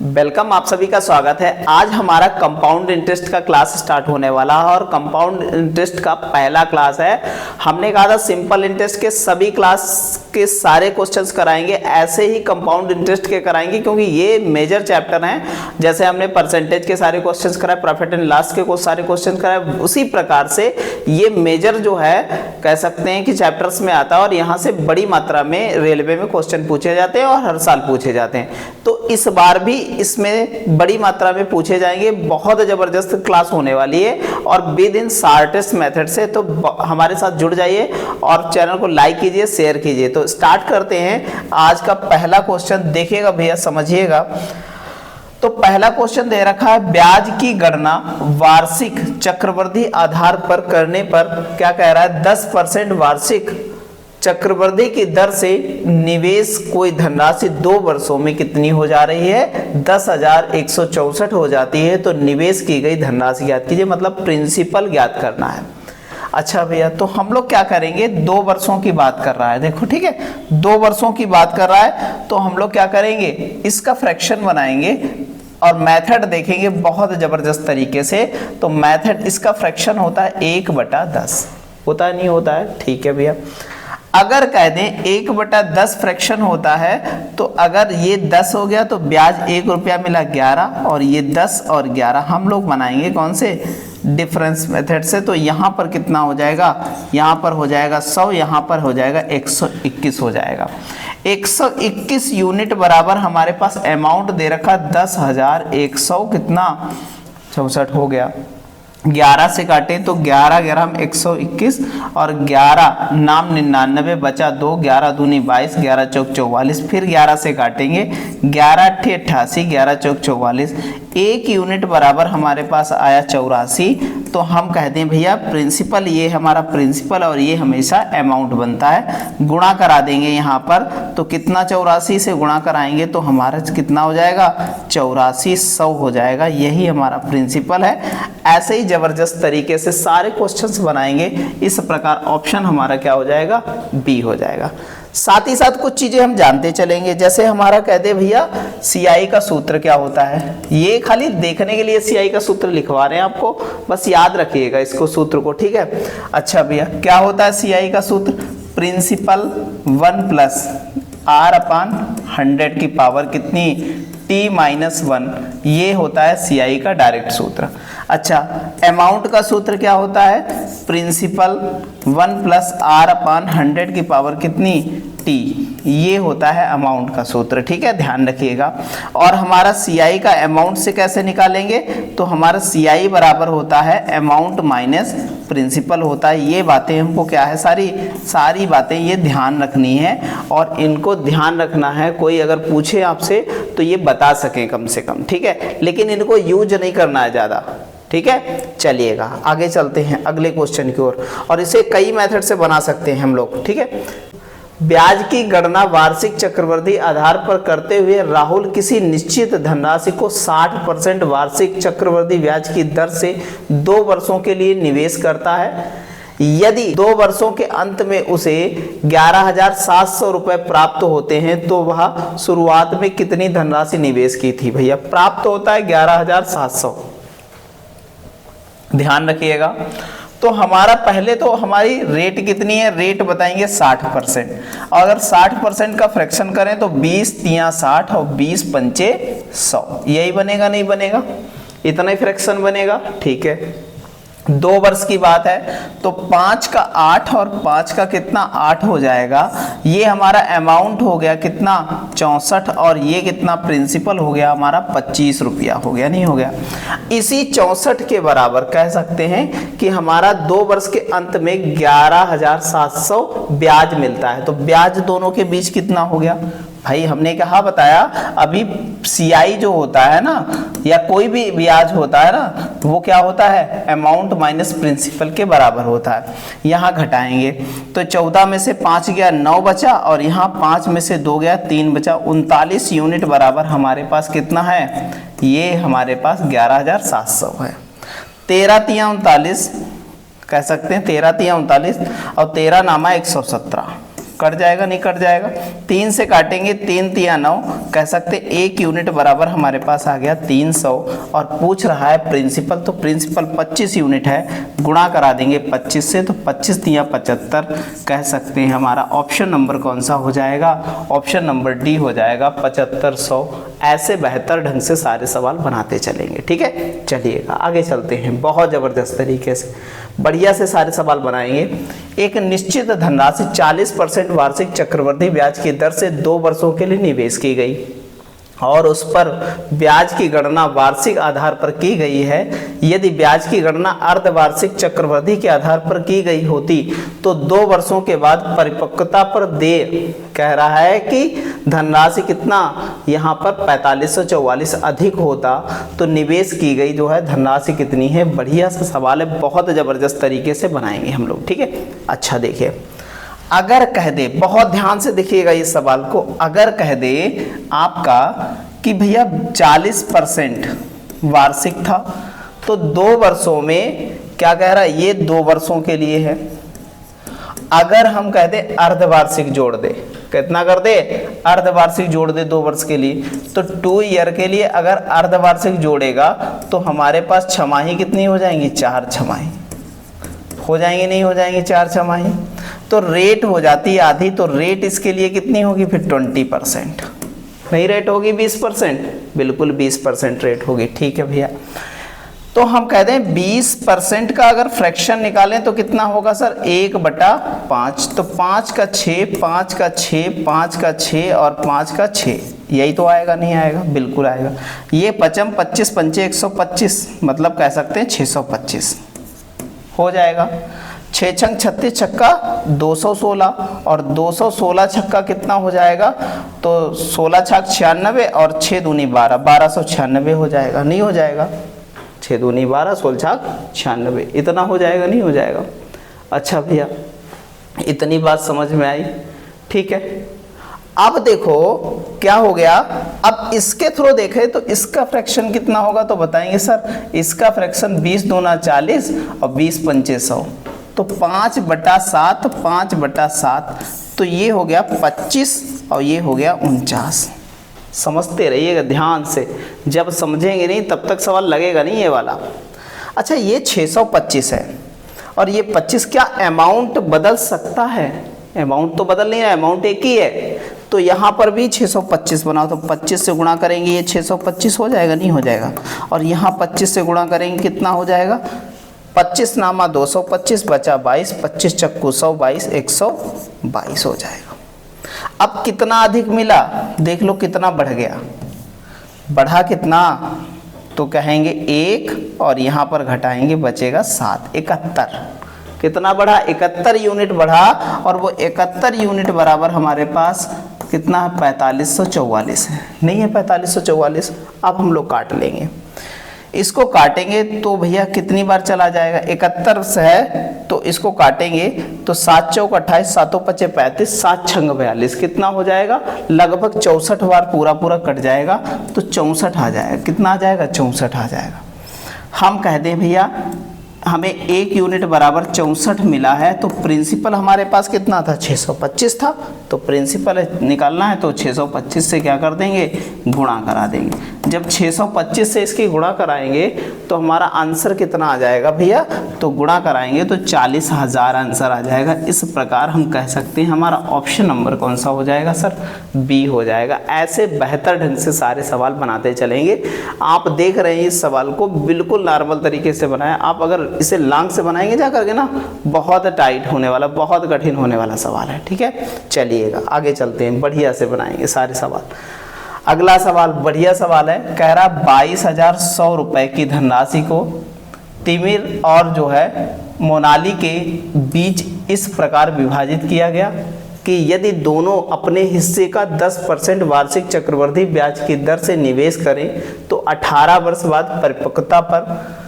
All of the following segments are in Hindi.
वेलकम, आप सभी का स्वागत है। आज हमारा कंपाउंड इंटरेस्ट का क्लास स्टार्ट होने वाला है और कंपाउंड इंटरेस्ट का पहला क्लास है। हमने कहा था सिंपल इंटरेस्ट के सभी क्लास के सारे क्वेश्चंस कराएंगे, ऐसे ही कंपाउंड इंटरेस्ट के कराएंगे क्योंकि ये मेजर चैप्टर हैं। जैसे हमने परसेंटेज के सारे क्वेश्चंस कराए, प्रॉफिट एंड लॉस के सारे क्वेश्चन कराए, उसी प्रकार से ये मेजर जो है कह सकते हैं कि चैप्टर्स में आता है और यहाँ से बड़ी मात्रा में रेलवे में क्वेश्चन पूछे जाते हैं और हर साल पूछे जाते हैं। तो इस बार भी इसमें बड़ी मात्रा में पूछे जाएंगे। बहुत जबरदस्त क्लास होने वाली है और विद इन शॉर्टेस्ट मेथड से। तो हमारे साथ जुड़ जाइए और चैनल को लाइक कीजिए, शेयर कीजिए। तो स्टार्ट करते हैं। आज का पहला क्वेश्चन देखिएगा भैया, समझिएगा। तो पहला क्वेश्चन दे रखा है, ब्याज की गणना वार्षिक चक्रवृद्धि आधार पर करने पर क्या कह रहा है, 10% वार्षिक चक्रवृद्धि की दर से निवेश कोई धनराशि 2 वर्षों में कितनी हो जा रही है, 10,164 हो जाती है। तो निवेश की गई धनराशि ज्ञात कीजिए, मतलब प्रिंसिपल ज्ञात करना है। अच्छा भैया, तो हम लोग क्या करेंगे, 2 वर्षों की बात कर रहा है, देखो ठीक है, 2 वर्षों की बात कर रहा है। तो हम लोग क्या करेंगे, इसका फ्रैक्शन बनाएंगे और मेथड देखेंगे बहुत जबरदस्त तरीके से। तो मेथड इसका फ्रैक्शन होता है 1/10, होता नहीं होता है, ठीक है भैया। अगर कह दें 1/10 फ्रैक्शन होता है, तो अगर ये 10 हो गया तो ब्याज 1 रुपया मिला 11, और ये 10 और 11 हम लोग बनाएंगे कौन से, डिफरेंस मेथड से। तो यहाँ पर कितना हो जाएगा, यहाँ पर हो जाएगा 100, यहाँ पर हो जाएगा 121 हो जाएगा। 121 यूनिट बराबर हमारे पास अमाउंट दे रखा 10,100 कितना 64 हो गया। 11 से काटें तो 11 11 हम 121 और 11 नाम 99 बचा 2, 11 दूनी 22, 11 चौक 44। फिर 11 से काटेंगे, 11 अट्ठे 88, 11 चौक 44। 1 यूनिट बराबर हमारे पास आया 84। तो हम कहते हैं भैया प्रिंसिपल, ये हमारा प्रिंसिपल और ये हमेशा अमाउंट बनता है। गुणा करा देंगे यहाँ पर, तो कितना 84 से गुणा कराएंगे तो हमारा कितना हो जाएगा, 8400 हो जाएगा। यही हमारा प्रिंसिपल है। ऐसे ही जबरदस्त तरीके से सारे क्वेश्चंस बनाएंगे। इस प्रकार ऑप्शन हमारा क्या हो जाएगा, बी हो जाएगा। साथ ही साथ कुछ चीजें हम जानते चलेंगे। जैसे हमारा कहते भैया सीआई का सूत्र क्या होता है, ये खाली देखने के लिए सीआई का सूत्र लिखवा रहे हैं आपको, बस याद रखिएगा इसको, सूत्र को, ठीक है। अच्छा भैया, क्या होता है सीआई का सूत्र, प्रिंसिपल 1+R/100 की पावर कितनी, T-1, ये होता है सीआई का डायरेक्ट सूत्र। अच्छा, अमाउंट का सूत्र क्या होता है, प्रिंसिपल 1+R/100 की पावर कितनी, T, ये होता है अमाउंट का सूत्र, ठीक है, ध्यान रखिएगा। और हमारा सीआई का अमाउंट से कैसे निकालेंगे, तो हमारा सीआई बराबर होता है अमाउंट माइनस प्रिंसिपल होता है। ये बातें हमको क्या है, सारी बातें ये ध्यान रखनी है और इनको ध्यान रखना है। कोई अगर पूछे आपसे तो ये बता सकें कम से कम, ठीक है, लेकिन इनको यूज नहीं करना है ज़्यादा, ठीक है। चलिएगा आगे चलते हैं अगले क्वेश्चन की ओर, और इसे कई मेथड से बना सकते हैं हम लोग, ठीक है। ब्याज की गणना वार्षिक चक्रवृद्धि आधार पर करते हुए राहुल किसी निश्चित धनराशि को 60% वार्षिक चक्रवृद्धि ब्याज की दर से 2 वर्षों के लिए निवेश करता है। यदि 2 वर्षों के अंत में उसे 11,700 रुपए प्राप्त होते हैं तो वह शुरुआत में कितनी धनराशि निवेश की थी। भैया प्राप्त होता है 11,700, ध्यान रखिएगा। तो हमारा पहले तो हमारी रेट कितनी है, रेट बताएंगे 60%। अगर 60% का फ्रैक्शन करें तो 20 3 60 और 20 पंचे 100, यही बनेगा, नहीं बनेगा, इतना ही फ्रैक्शन बनेगा, ठीक है। 2 वर्ष की बात है तो 5 का 8 और 5 का कितना 8 हो जाएगा। ये हमारा अमाउंट हो गया कितना 64 और ये कितना प्रिंसिपल हो गया हमारा 25 रुपया हो गया, नहीं हो गया। इसी 64 के बराबर कह सकते हैं कि हमारा 2 वर्ष के अंत में 11,700 ब्याज मिलता है। तो ब्याज दोनों के बीच कितना हो गया, भाई हमने कहा बताया अभी सीआई जो होता है ना, या कोई भी ब्याज होता है ना, वो क्या होता है, अमाउंट माइनस प्रिंसिपल के बराबर होता है। यहाँ घटाएंगे तो 14 में से 5 गया 9 बचा, और यहाँ 5 में से 2 गया 3 बचा, 39 यूनिट बराबर हमारे पास कितना है, ये हमारे पास 11,700 है। 13 तिया 39 कह सकते हैं, 13 तिया 39 और 13 नामा 117, कट जाएगा, नहीं कट जाएगा। 3 से काटेंगे, 3 तिया 9, कह सकते 1 यूनिट बराबर हमारे पास आ गया 300। और पूछ रहा है प्रिंसिपल, तो प्रिंसिपल 25 यूनिट है, गुणा करा देंगे 25 से, तो 25 तिया 75, कह सकते हैं हमारा ऑप्शन नंबर कौन सा हो जाएगा, ऑप्शन नंबर डी हो जाएगा 7500। ऐसे बेहतर ढंग से सारे सवाल बनाते चलेंगे, ठीक है। चलिएगा आगे चलते हैं, बहुत ज़बरदस्त तरीके से बढ़िया से सारे सवाल बनाएंगे। एक निश्चित धनराशि 40% वार्षिक चक्रवृद्धि ब्याज की दर से 2 वर्षों के लिए निवेश की गई और उस पर ब्याज की गणना वार्षिक आधार पर की गई है। यदि ब्याज की गणना अर्धवार्षिक चक्रवृद्धि के आधार पर की गई होती तो 2 वर्षों के बाद परिपक्वता पर देय, कह रहा है कि धनराशि कितना यहाँ पर 4544 अधिक होता तो निवेश की गई जो है धनराशि कितनी है। बढ़िया सा सवाल है, बहुत ज़बरदस्त तरीके से बनाएंगे हम लोग, ठीक है। अच्छा देखिए, अगर कह दे, बहुत ध्यान से देखिएगा इस सवाल को, अगर कह दे आपका कि भैया 40% वार्षिक था तो 2 वर्षों में, क्या कह रहा है, ये 2 वर्षों के लिए है। अगर हम कह दे अर्धवार्षिक जोड़ दे, कितना कर दे, अर्धवार्षिक जोड़ दे 2 वर्ष के लिए, तो 2 ईयर के लिए अगर अर्धवार्षिक जोड़ेगा तो हमारे पास छमाही कितनी हो जाएंगी, 4 छमाही हो जाएंगी, नहीं हो जाएंगी 4 छमाही, तो रेट हो जाती है आधी, तो रेट इसके लिए कितनी होगी फिर 20%, नहीं रेट होगी 20%, बिल्कुल 20% रेट होगी, ठीक है भैया। तो हम कह दें 20% का अगर फ्रैक्शन निकालें तो कितना होगा सर, 1/5, तो 5 का 6, 5 का 6, 5 का 6 और 5 का 6, यही तो आएगा, नहीं आएगा, बिल्कुल आएगा। ये 25 25 पंचे 125, मतलब कह सकते हैं 625 हो जाएगा। 6 छंग 36, छक्का 216 और 216 छक्का कितना हो जाएगा, तो 16 छाक 96 और 6 दूनी 12, 1296 हो जाएगा, नहीं हो जाएगा, 6 दूनी 12, 16 छाक 96, इतना हो जाएगा, नहीं हो जाएगा। अच्छा भैया, इतनी बात समझ में आई, ठीक है। अब देखो क्या हो गया, अब इसके थ्रू देखें तो इसका फ्रैक्शन कितना होगा, तो बताएंगे सर इसका फ्रैक्शन 20 दूना 40 और 20 पंचे 100, तो 5/7, 5/7, तो ये हो गया 25 और ये हो गया 49। समझते रहिएगा ध्यान से, जब समझेंगे नहीं तब तक सवाल लगेगा नहीं ये वाला। अच्छा, ये 625 है और ये 25, क्या अमाउंट बदल सकता है, अमाउंट तो बदल नहीं रहा, अमाउंट एक ही है, तो यहाँ पर भी 625 बनाओ, तो 25 से गुणा करेंगे ये 625 हो जाएगा, नहीं हो जाएगा, और यहाँ 25 से गुणा करेंगे कितना हो जाएगा, 25 नामा 225 बचा 22, 25 चक्कू 122, 122 हो जाएगा। अब कितना अधिक मिला, देख लो कितना बढ़ गया, बढ़ा कितना, तो कहेंगे 1 और यहाँ पर घटाएंगे बचेगा 7, 71, कितना बढ़ा, 71 यूनिट बढ़ा, और वो 71 यूनिट बराबर हमारे पास कितना है, 4544 है, नहीं है 4544। अब हम लोग काट लेंगे, इसको काटेंगे तो भैया कितनी बार चला जाएगा, 71 से है तो इसको काटेंगे तो 7 चौक 28, 7 पचे 35, 7 छंग 42, कितना हो जाएगा, लगभग 64 बार पूरा पूरा कट जाएगा, तो 64 आ जाएगा, कितना आ जाएगा, 64 आ जाएगा। हम कह दें भैया हमें 1 यूनिट बराबर 64 मिला है, तो प्रिंसिपल हमारे पास कितना था, 625 था, तो प्रिंसिपल निकालना है तो 625 से क्या कर देंगे, गुणा करा देंगे। जब 625 से इसकी गुणा कराएंगे तो हमारा आंसर कितना आ जाएगा भैया, तो गुणा कराएंगे तो 40,000 आंसर आ जाएगा। इस प्रकार हम कह सकते हैं हमारा ऑप्शन नंबर कौन सा हो जाएगा सर, बी हो जाएगा। ऐसे बेहतर ढंग से सारे सवाल बनाते चलेंगे। आप देख रहे हैं इस सवाल को बिल्कुल नॉर्मल तरीके से बनाया, आप अगर इसे लॉन्ग से बनाएंगे जा करके ना, बहुत टाइट होने वाला, बहुत कठिन होने वाला सवाल है, ठीक है। चलिएगा आगे चलते हैं, बढ़िया से बनाएंगे सारे सवाल। अगला सवाल बढ़िया सवाल है, कह रहा 22,100 रुपए की धनराशि को तिमिर और जो है मोनाली के बीच इस प्रकार विभाजित किया गया कि यदि दोनों अपने हिस्से का 10% वार्षिक चक्रवृद्धि ब्याज की दर से निवेश करें तो 18 वर्ष बाद परिपक्वता पर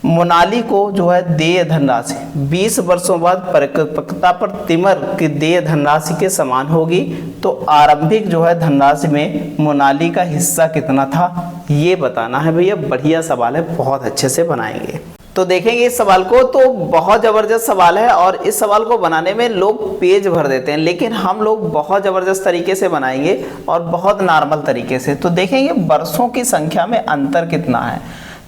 मोनाली को जो है देय धनराशि 20 वर्षों बाद परिपक्वता पर तिमर की देय धनराशि के समान होगी, तो आरंभिक जो है धनराशि में मोनाली का हिस्सा कितना था, ये बताना है भैया। बढ़िया सवाल है, बहुत अच्छे से बनाएंगे। तो देखेंगे इस सवाल को, तो बहुत ज़बरदस्त सवाल है और इस सवाल को बनाने में लोग पेज भर देते हैं, लेकिन हम लोग बहुत ज़बरदस्त तरीके से बनाएंगे और बहुत नॉर्मल तरीके से। तो देखेंगे वर्षों की संख्या में अंतर कितना है,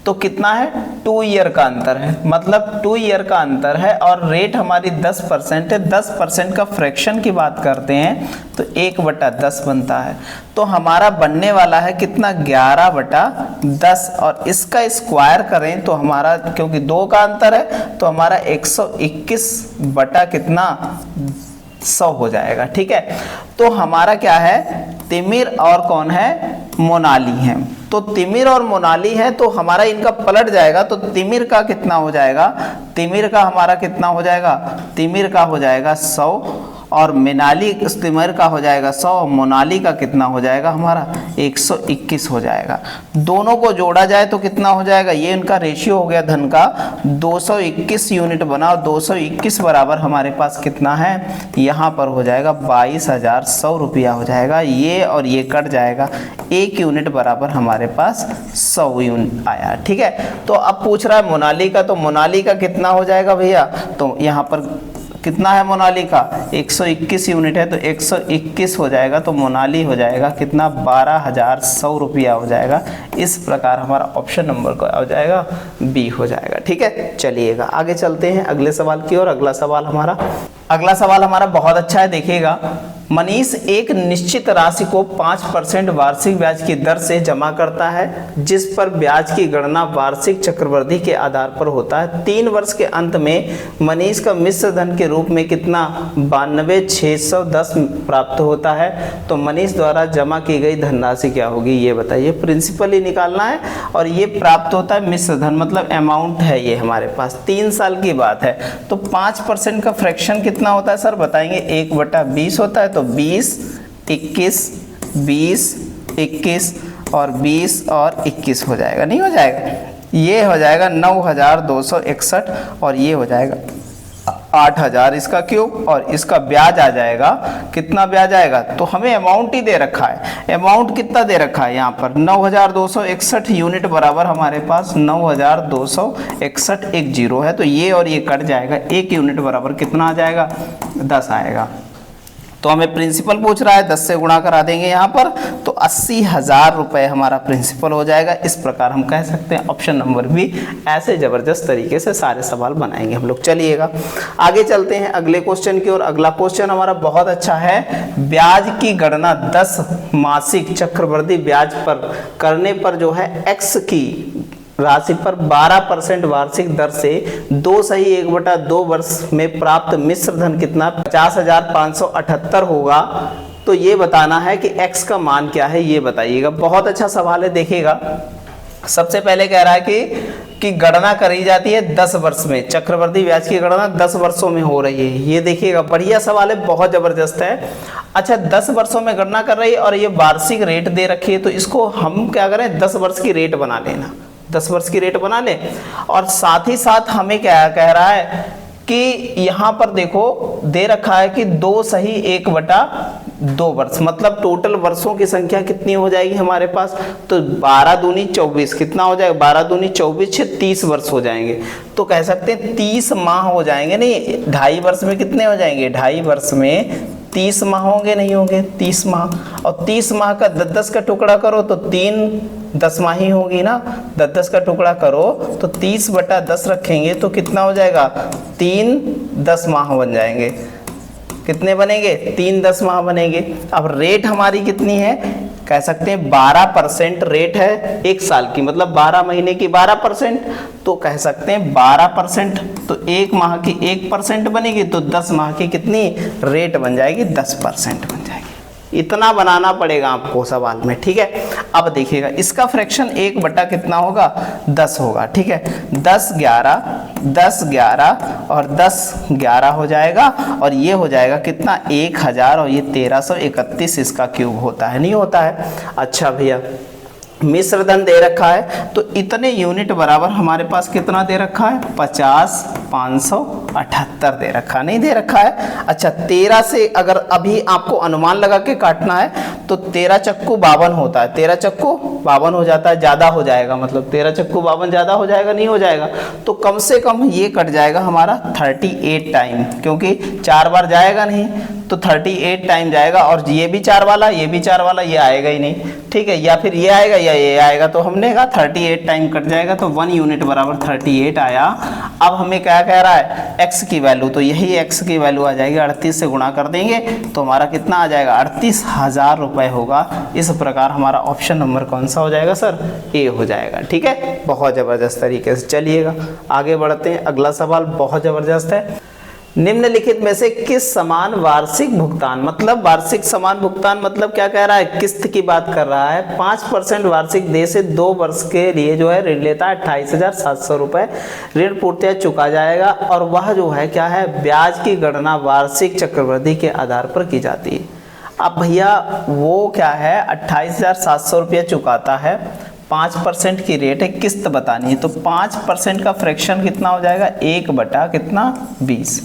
तो कितना है 2 ईयर का अंतर है, मतलब 2 ईयर का अंतर है और रेट हमारी 10% है। 10% का फ्रैक्शन की बात करते हैं तो 1/10 बनता है। तो हमारा बनने वाला है कितना 11/10 और इसका स्क्वायर करें तो हमारा, क्योंकि 2 का अंतर है तो हमारा 121 बटा कितना 100 हो जाएगा। ठीक है, तो हमारा क्या है तिमिर और कौन है मोनाली है। तो तिमिर और मोनाली है तो हमारा इनका पलट जाएगा, तो तिमिर का कितना हो जाएगा, तिमिर का हमारा कितना हो जाएगा, तिमिर का हो जाएगा 100 और मिनाली तिमिर का हो जाएगा 100, मोनाली का कितना हो जाएगा हमारा 121 हो जाएगा। दोनों को जोड़ा जाए तो कितना हो जाएगा, ये इनका रेशियो हो गया धन का 221 यूनिट बना और 221 बराबर हमारे पास कितना है, यहाँ पर हो जाएगा 22,100 रुपया हो जाएगा। ये और ये कट जाएगा, 1 यूनिट बराबर हमारे पास 100 यूनिट आया। ठीक है, तो अब पूछ रहा है मोनाली का, तो मोनाली का कितना हो जाएगा भैया, तो यहाँ पर कितना है मोनाली का 121 यूनिट है तो 121 हो जाएगा, तो मोनाली हो जाएगा कितना 12,100 रुपया हो जाएगा। इस प्रकार हमारा ऑप्शन नंबर को हो जाएगा बी हो जाएगा। ठीक है, चलिएगा आगे चलते हैं अगले सवाल की ओर। अगला सवाल हमारा बहुत अच्छा है, देखिएगा। मनीष एक निश्चित राशि को 5% वार्षिक ब्याज की दर से जमा करता है, जिस पर ब्याज की गणना वार्षिक चक्रवृद्धि के आधार पर होता है। 3 वर्ष के अंत में मनीष का मिश्र धन के रूप में कितना 92,610 प्राप्त होता है। तो मनीष द्वारा जमा की गई धनराशि क्या होगी, ये बताइए। प्रिंसिपल ही निकालना है और ये प्राप्त होता है मिश्र धन, मतलब अमाउंट है ये हमारे पास। 3 साल की बात है, तो 5% का फ्रैक्शन कितना होता है सर बताएंगे, 1/20 होता है। तो 20, 21, 20, 21 और 20 और 21 हो जाएगा, नहीं हो जाएगा, ये हो जाएगा 9,261 और ये हो जाएगा 8,000 इसका क्यूब और इसका ब्याज आ जाएगा, कितना ब्याज आएगा, तो हमें अमाउंट ही दे रखा है। अमाउंट कितना दे रखा है यहाँ पर 9,261 यूनिट बराबर हमारे पास 9,261 एक जीरो है, तो ये और ये कट जाएगा, 1 यूनिट बराबर कितना आ जाएगा 10 आएगा। तो हमें प्रिंसिपल पूछ रहा है, 10 से गुणा करा देंगे यहाँ पर, तो 80,000 रुपये हमारा प्रिंसिपल हो जाएगा। इस प्रकार हम कह सकते हैं ऑप्शन नंबर बी। ऐसे जबरदस्त तरीके से सारे सवाल बनाएंगे हम लोग। चलिएगा आगे चलते हैं अगले क्वेश्चन की ओर। अगला क्वेश्चन हमारा बहुत अच्छा है। ब्याज की गणना 10 मासिक चक्रवृद्धि ब्याज पर करने पर जो है x की राशि पर 12% वार्षिक दर से 2/1/2 वर्ष में प्राप्त मिश्र धन कितना 50,578 होगा। तो ये बताना है कि x का मान क्या है, ये बताइएगा। बहुत अच्छा सवाल है, देखिएगा। सबसे पहले कह रहा है कि गणना करी जाती है 10 वर्ष में, चक्रवृद्धि ब्याज की गणना 10 वर्षों में हो रही है। ये देखिएगा, बढ़िया सवाल है, बहुत जबरदस्त है। अच्छा, 10 वर्षों में गणना कर रही है और ये वार्षिक रेट दे रखी है, तो इसको हम क्या करें 10 वर्ष की रेट बना लेना, 10 वर्ष की रेट बना ले। और साथ ही साथ हमें क्या कह रहा है कि यहाँ पर देखो दे रखा है कि 2/1/2 वर्ष, मतलब टोटल वर्षों की संख्या कितनी हो जाएगी हमारे पास, तो 12 दूनी 24 कितना हो जाएगा, 12 दूनी 24 से 30 वर्ष हो जाएंगे। तो कह सकते हैं 30 माह हो जाएंगे, नहीं 2.5 वर्ष में कितने हो जाएंगे, 2.5 वर्ष में 30 माह होंगे, नहीं होंगे 30 माह। और 30 माह का 10-10 का टुकड़ा करो तो 3 10 माही होगी ना, 10-10 का टुकड़ा करो तो 30/10 रखेंगे तो कितना हो जाएगा, 3 10 माह बन जाएंगे। कितने बनेंगे, 3 10 माह बनेंगे। अब रेट हमारी कितनी है, कह सकते हैं 12% रेट है 1 साल की, मतलब 12 महीने की 12%, तो कह सकते हैं 12%, तो 1 माह की 1% बनेगी, तो 10 माह की कितनी रेट बन जाएगी, 10% बन जाएगी। इतना बनाना पड़ेगा आपको सवाल में, ठीक है। अब देखिएगा इसका फ्रैक्शन 1 कितना होगा, 10 होगा, ठीक है। 10 11 10 11 और 10 11 हो जाएगा और ये हो जाएगा कितना 1000 और ये 1331 इसका क्यूब होता है, नहीं होता है। अच्छा भैया, मिश्र धन दे रखा है तो इतने यूनिट बराबर हमारे पास कितना दे रखा है, 50,500 78 दे रखा, नहीं दे रखा है। अच्छा 13 से अगर अभी आपको अनुमान लगा के काटना है तो 13 चक्कू 52 होता है, 13 चक्कू 52 हो जाता है, ज़्यादा हो जाएगा, मतलब 13 चक्कू 52 ज़्यादा हो जाएगा, नहीं हो जाएगा, तो कम से कम ये कट जाएगा हमारा 38 टाइम, क्योंकि 4 बार जाएगा नहीं तो 38 टाइम जाएगा, और ये भी 4 वाला, ये भी 4 वाला, ये आएगा ही नहीं, ठीक है, या फिर ये आएगा या ये आएगा, तो हमने कहा 38 टाइम कट जाएगा, तो 1 यूनिट बराबर 38 आया। अब हमें क्या कह रहा है, x की वैल्यू, तो यही x की वैल्यू आ जाएगी, 38 से गुणा कर देंगे तो हमारा कितना आ जाएगा, 38,000 रुपये होगा। इस प्रकार हमारा ऑप्शन नंबर कौन सा हो जाएगा सर, ए हो जाएगा, ठीक है। बहुत ज़बरदस्त तरीके से चलिएगा आगे बढ़ते हैं। अगला सवाल बहुत ज़बरदस्त है, निम्नलिखित में से किस समान वार्षिक भुगतान, मतलब वार्षिक समान भुगतान मतलब क्या कह रहा है, किस्त की बात कर रहा है। 5% वार्षिक दर से 2 वर्ष के लिए जो है ऋण लेता है, 28,700 रुपये ऋण पूर्णतः चुका जाएगा, और वह जो है क्या है, ब्याज की गणना वार्षिक चक्रवृद्धि के आधार पर की जाती है। अब भैया वो क्या है, 28,700 रुपये चुकाता है, 5% की रेट है, किस्त बतानी है, तो 5% का फ्रैक्शन कितना हो जाएगा, 1/20।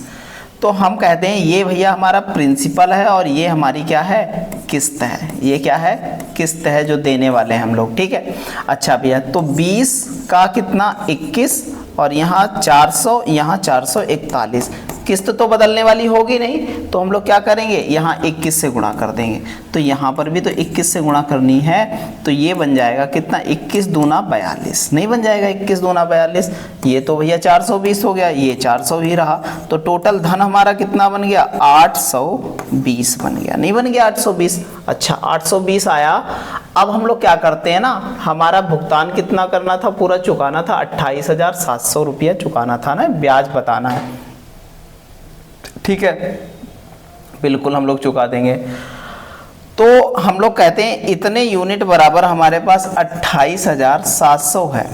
तो हम कहते हैं ये भैया हमारा प्रिंसिपल है और ये हमारी क्या है, किस्त है, ये क्या है, किस्त है जो देने वाले हैं हम लोग, ठीक है। अच्छा भैया तो 20 का कितना 21, और यहाँ 400, यहाँ 441, किस्त तो बदलने वाली होगी नहीं, तो हम लोग क्या करेंगे, यहाँ 21 से गुणा कर देंगे, तो यहाँ पर भी तो 21 से गुणा करनी है, तो ये बन जाएगा कितना, 21 दूना 42, नहीं बन जाएगा 21 दूना 42, ये तो भैया 420 हो गया, ये 400 ही रहा, तो टोटल धन हमारा कितना बन गया, 820 बन गया, नहीं बन गया 820। अच्छा 820 आया। अब हम लोग क्या करते हैं ना, हमारा भुगतान कितना करना था, पूरा चुकाना था, 28,700 रुपया चुकाना था ना, ब्याज बताना है, ठीक है, बिल्कुल हम लोग चुका देंगे। तो हम लोग कहते हैं इतने यूनिट बराबर हमारे पास 28,700 है,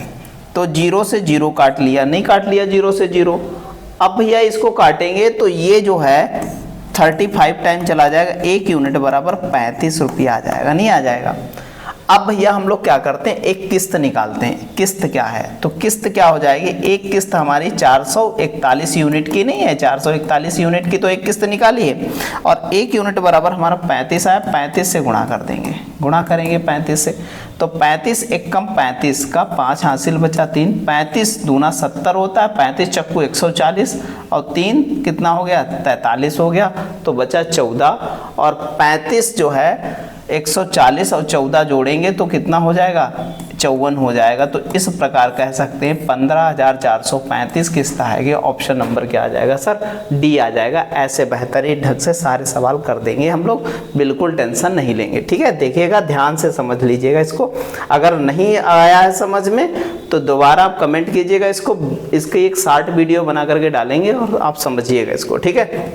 तो 0 से 0 काट लिया, नहीं काट लिया 0 से 0। अब भैया इसको काटेंगे तो ये जो है 35 टाइम चला जाएगा, 1 यूनिट बराबर 35 रुपया आ जाएगा, नहीं आ जाएगा। अब भैया हम लोग क्या करते हैं, एक किस्त निकालते हैं, किस्त क्या है, तो किस्त क्या हो जाएगी, एक किस्त हमारी 441 यूनिट की नहीं है, 441 यूनिट की तो एक किस्त निकाली है, और 1 यूनिट बराबर हमारा 35 आया, 35 से गुणा कर देंगे, गुणा करेंगे 35 से, तो 35 एकम 35 का 5 हासिल बचा 3, 35 दूना 70 होता है, 35 चक्कू 140, और 3 कितना हो गया, 43 हो गया, तो बचा 14, और 35 जो है 140 और 14 जोड़ेंगे तो कितना हो जाएगा, 54 हो जाएगा। तो इस प्रकार कह सकते हैं 15,435 किस्त आएगी। ऑप्शन नंबर क्या आ जाएगा सर, डी आ जाएगा। ऐसे बेहतरीन ढंग से सारे सवाल कर देंगे हम लोग, बिल्कुल टेंशन नहीं लेंगे, ठीक है। देखिएगा ध्यान से समझ लीजिएगा इसको, अगर नहीं आया है समझ में तो दोबारा आप कमेंट कीजिएगा, इसकी एक शॉर्ट वीडियो बना करके डालेंगे और आप समझिएगा इसको, ठीक है।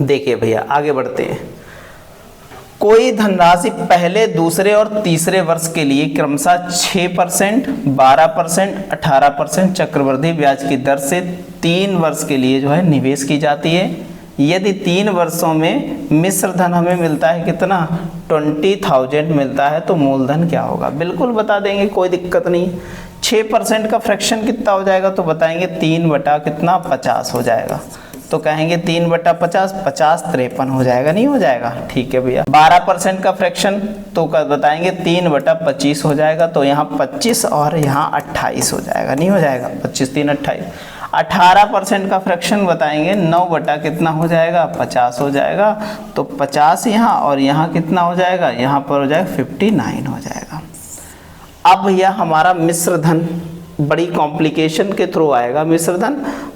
देखिए भैया आगे बढ़ते हैं। कोई धनराशि पहले, दूसरे और तीसरे वर्ष के लिए क्रमशः 6%, 12%, 18% चक्रवृद्धि ब्याज की दर से 3 वर्ष के लिए जो है निवेश की जाती है। यदि 3 वर्षों में मिश्र धन हमें मिलता है कितना, 20,000 मिलता है, तो मूलधन क्या होगा, बिल्कुल बता देंगे, कोई दिक्कत नहीं। 6% का फ्रैक्शन कितना हो जाएगा, तो बताएंगे 3/50 हो जाएगा, तो कहेंगे 3/50, 50 53 हो जाएगा, नहीं हो जाएगा, ठीक है भैया। 12% का फ्रैक्शन तो बताएंगे 3/25 हो जाएगा, तो यहाँ 25 और यहाँ 28 हो जाएगा, नहीं हो जाएगा, 25 3 28। 18% का फ्रैक्शन बताएंगे 9 कितना हो जाएगा, 50 हो जाएगा, तो 50 यहाँ और यहाँ कितना हो जाएगा, यहाँ पर हो जाएगा 59 हो जाएगा। अब भैया हमारा मिश्र धन बड़ी कॉम्प्लिकेशन के थ्रू आएगा मिश्र धन,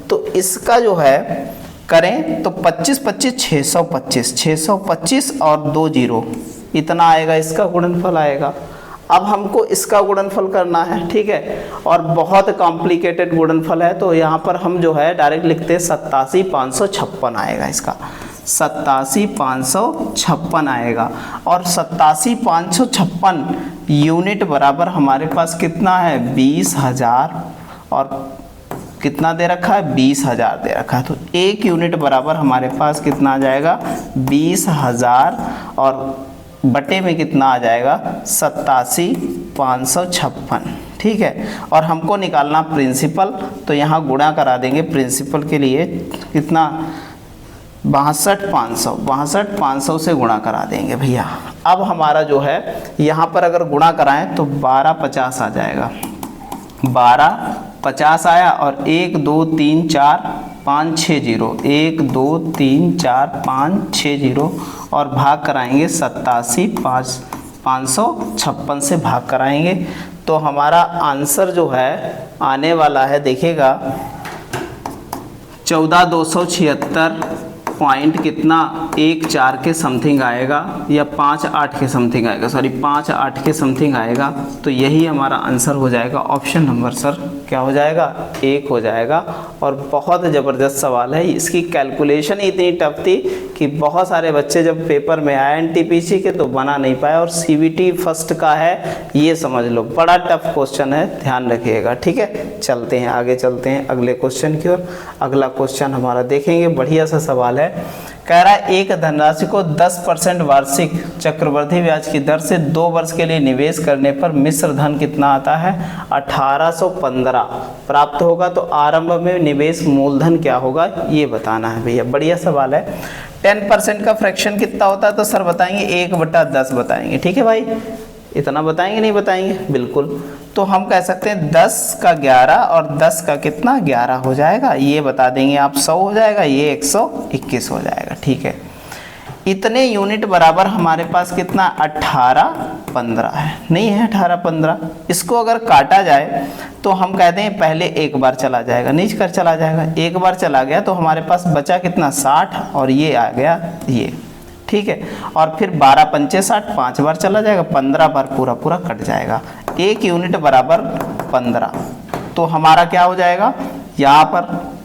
तो इसका जो है करें तो 25 25 625, 625 और 2 0 इतना आएगा, इसका गुणनफल आएगा। अब हमको इसका गुणनफल करना है, ठीक है, और बहुत कॉम्प्लिकेटेड गुणनफल है, तो यहाँ पर हम जो है डायरेक्ट लिखते हैं 87,556 आएगा, इसका 87,556 आएगा। और 87,556 यूनिट बराबर हमारे पास कितना है, 20,000, और कितना दे रखा है, 20,000 दे रखा है, तो 1 यूनिट बराबर हमारे पास कितना आ जाएगा, 20,000, और बटे में कितना आ जाएगा, 87,556, ठीक है। और हमको निकालना प्रिंसिपल, तो यहाँ गुणा करा देंगे प्रिंसिपल के लिए कितना 62,500 से गुणा करा देंगे भैया। अब हमारा जो है यहाँ पर अगर गुणा कराएं तो 1250 आ जाएगा, 1250 आया और 1 2 3 4 5 6 0, 1 2 3 4 5 6 0 और भाग कराएंगे 87,556 से भाग कराएंगे। तो हमारा आंसर जो है आने वाला है, देखिएगा 14,276 पॉइंट कितना 14 के समथिंग आएगा या 58 के समथिंग आएगा, सॉरी 58 के समथिंग आएगा। तो यही हमारा आंसर हो जाएगा। ऑप्शन नंबर सर क्या हो जाएगा, 1 हो जाएगा। और बहुत ज़बरदस्त सवाल है, इसकी कैलकुलेशन ही इतनी टफ थी कि बहुत सारे बच्चे जब पेपर में आए एनटीपीसी के तो बना नहीं पाए। और सीबीटी फर्स्ट का है, ये समझ लो बड़ा टफ क्वेश्चन है, ध्यान रखिएगा। ठीक है, चलते हैं आगे, चलते हैं अगले क्वेश्चन की ओर। अगला क्वेश्चन हमारा देखेंगे, बढ़िया सा सवाल है। कह रहा है एक धनराशि को 10% वार्षिक चक्रवृद्धि ब्याज की दर से 2 वर्ष के लिए निवेश करने पर मिश्र धन कितना आता है, 1815 प्राप्त होगा। तो आरंभ में निवेश मूलधन क्या होगा, ये बताना है भैया। बढ़िया सवाल है। 10% का फ्रैक्शन कितना होता है, तो सर बताएंगे 1/10 बताएंगे। ठीक है भाई, इतना बताएंगे नहीं बताएंगे, बिल्कुल। तो हम कह सकते हैं 10 का 11 और 10 का कितना 11 हो जाएगा, ये बता देंगे आप। 100 हो जाएगा, ये 121 हो जाएगा। ठीक है, इतने यूनिट बराबर हमारे पास कितना 1815 है, नहीं है 1815। इसको अगर काटा जाए तो हम कहते हैं पहले एक बार चला जाएगा, नीचे कर चला जाएगा। एक बार चला गया तो हमारे पास बचा कितना 60 और ये आ गया ये। ठीक है, और फिर 12 पंचे 60, 5 बार चला जाएगा, 15 बार पूरा पूरा कट जाएगा। 1 यूनिट बराबर 15। तो हमारा क्या हो जाएगा, यहाँ पर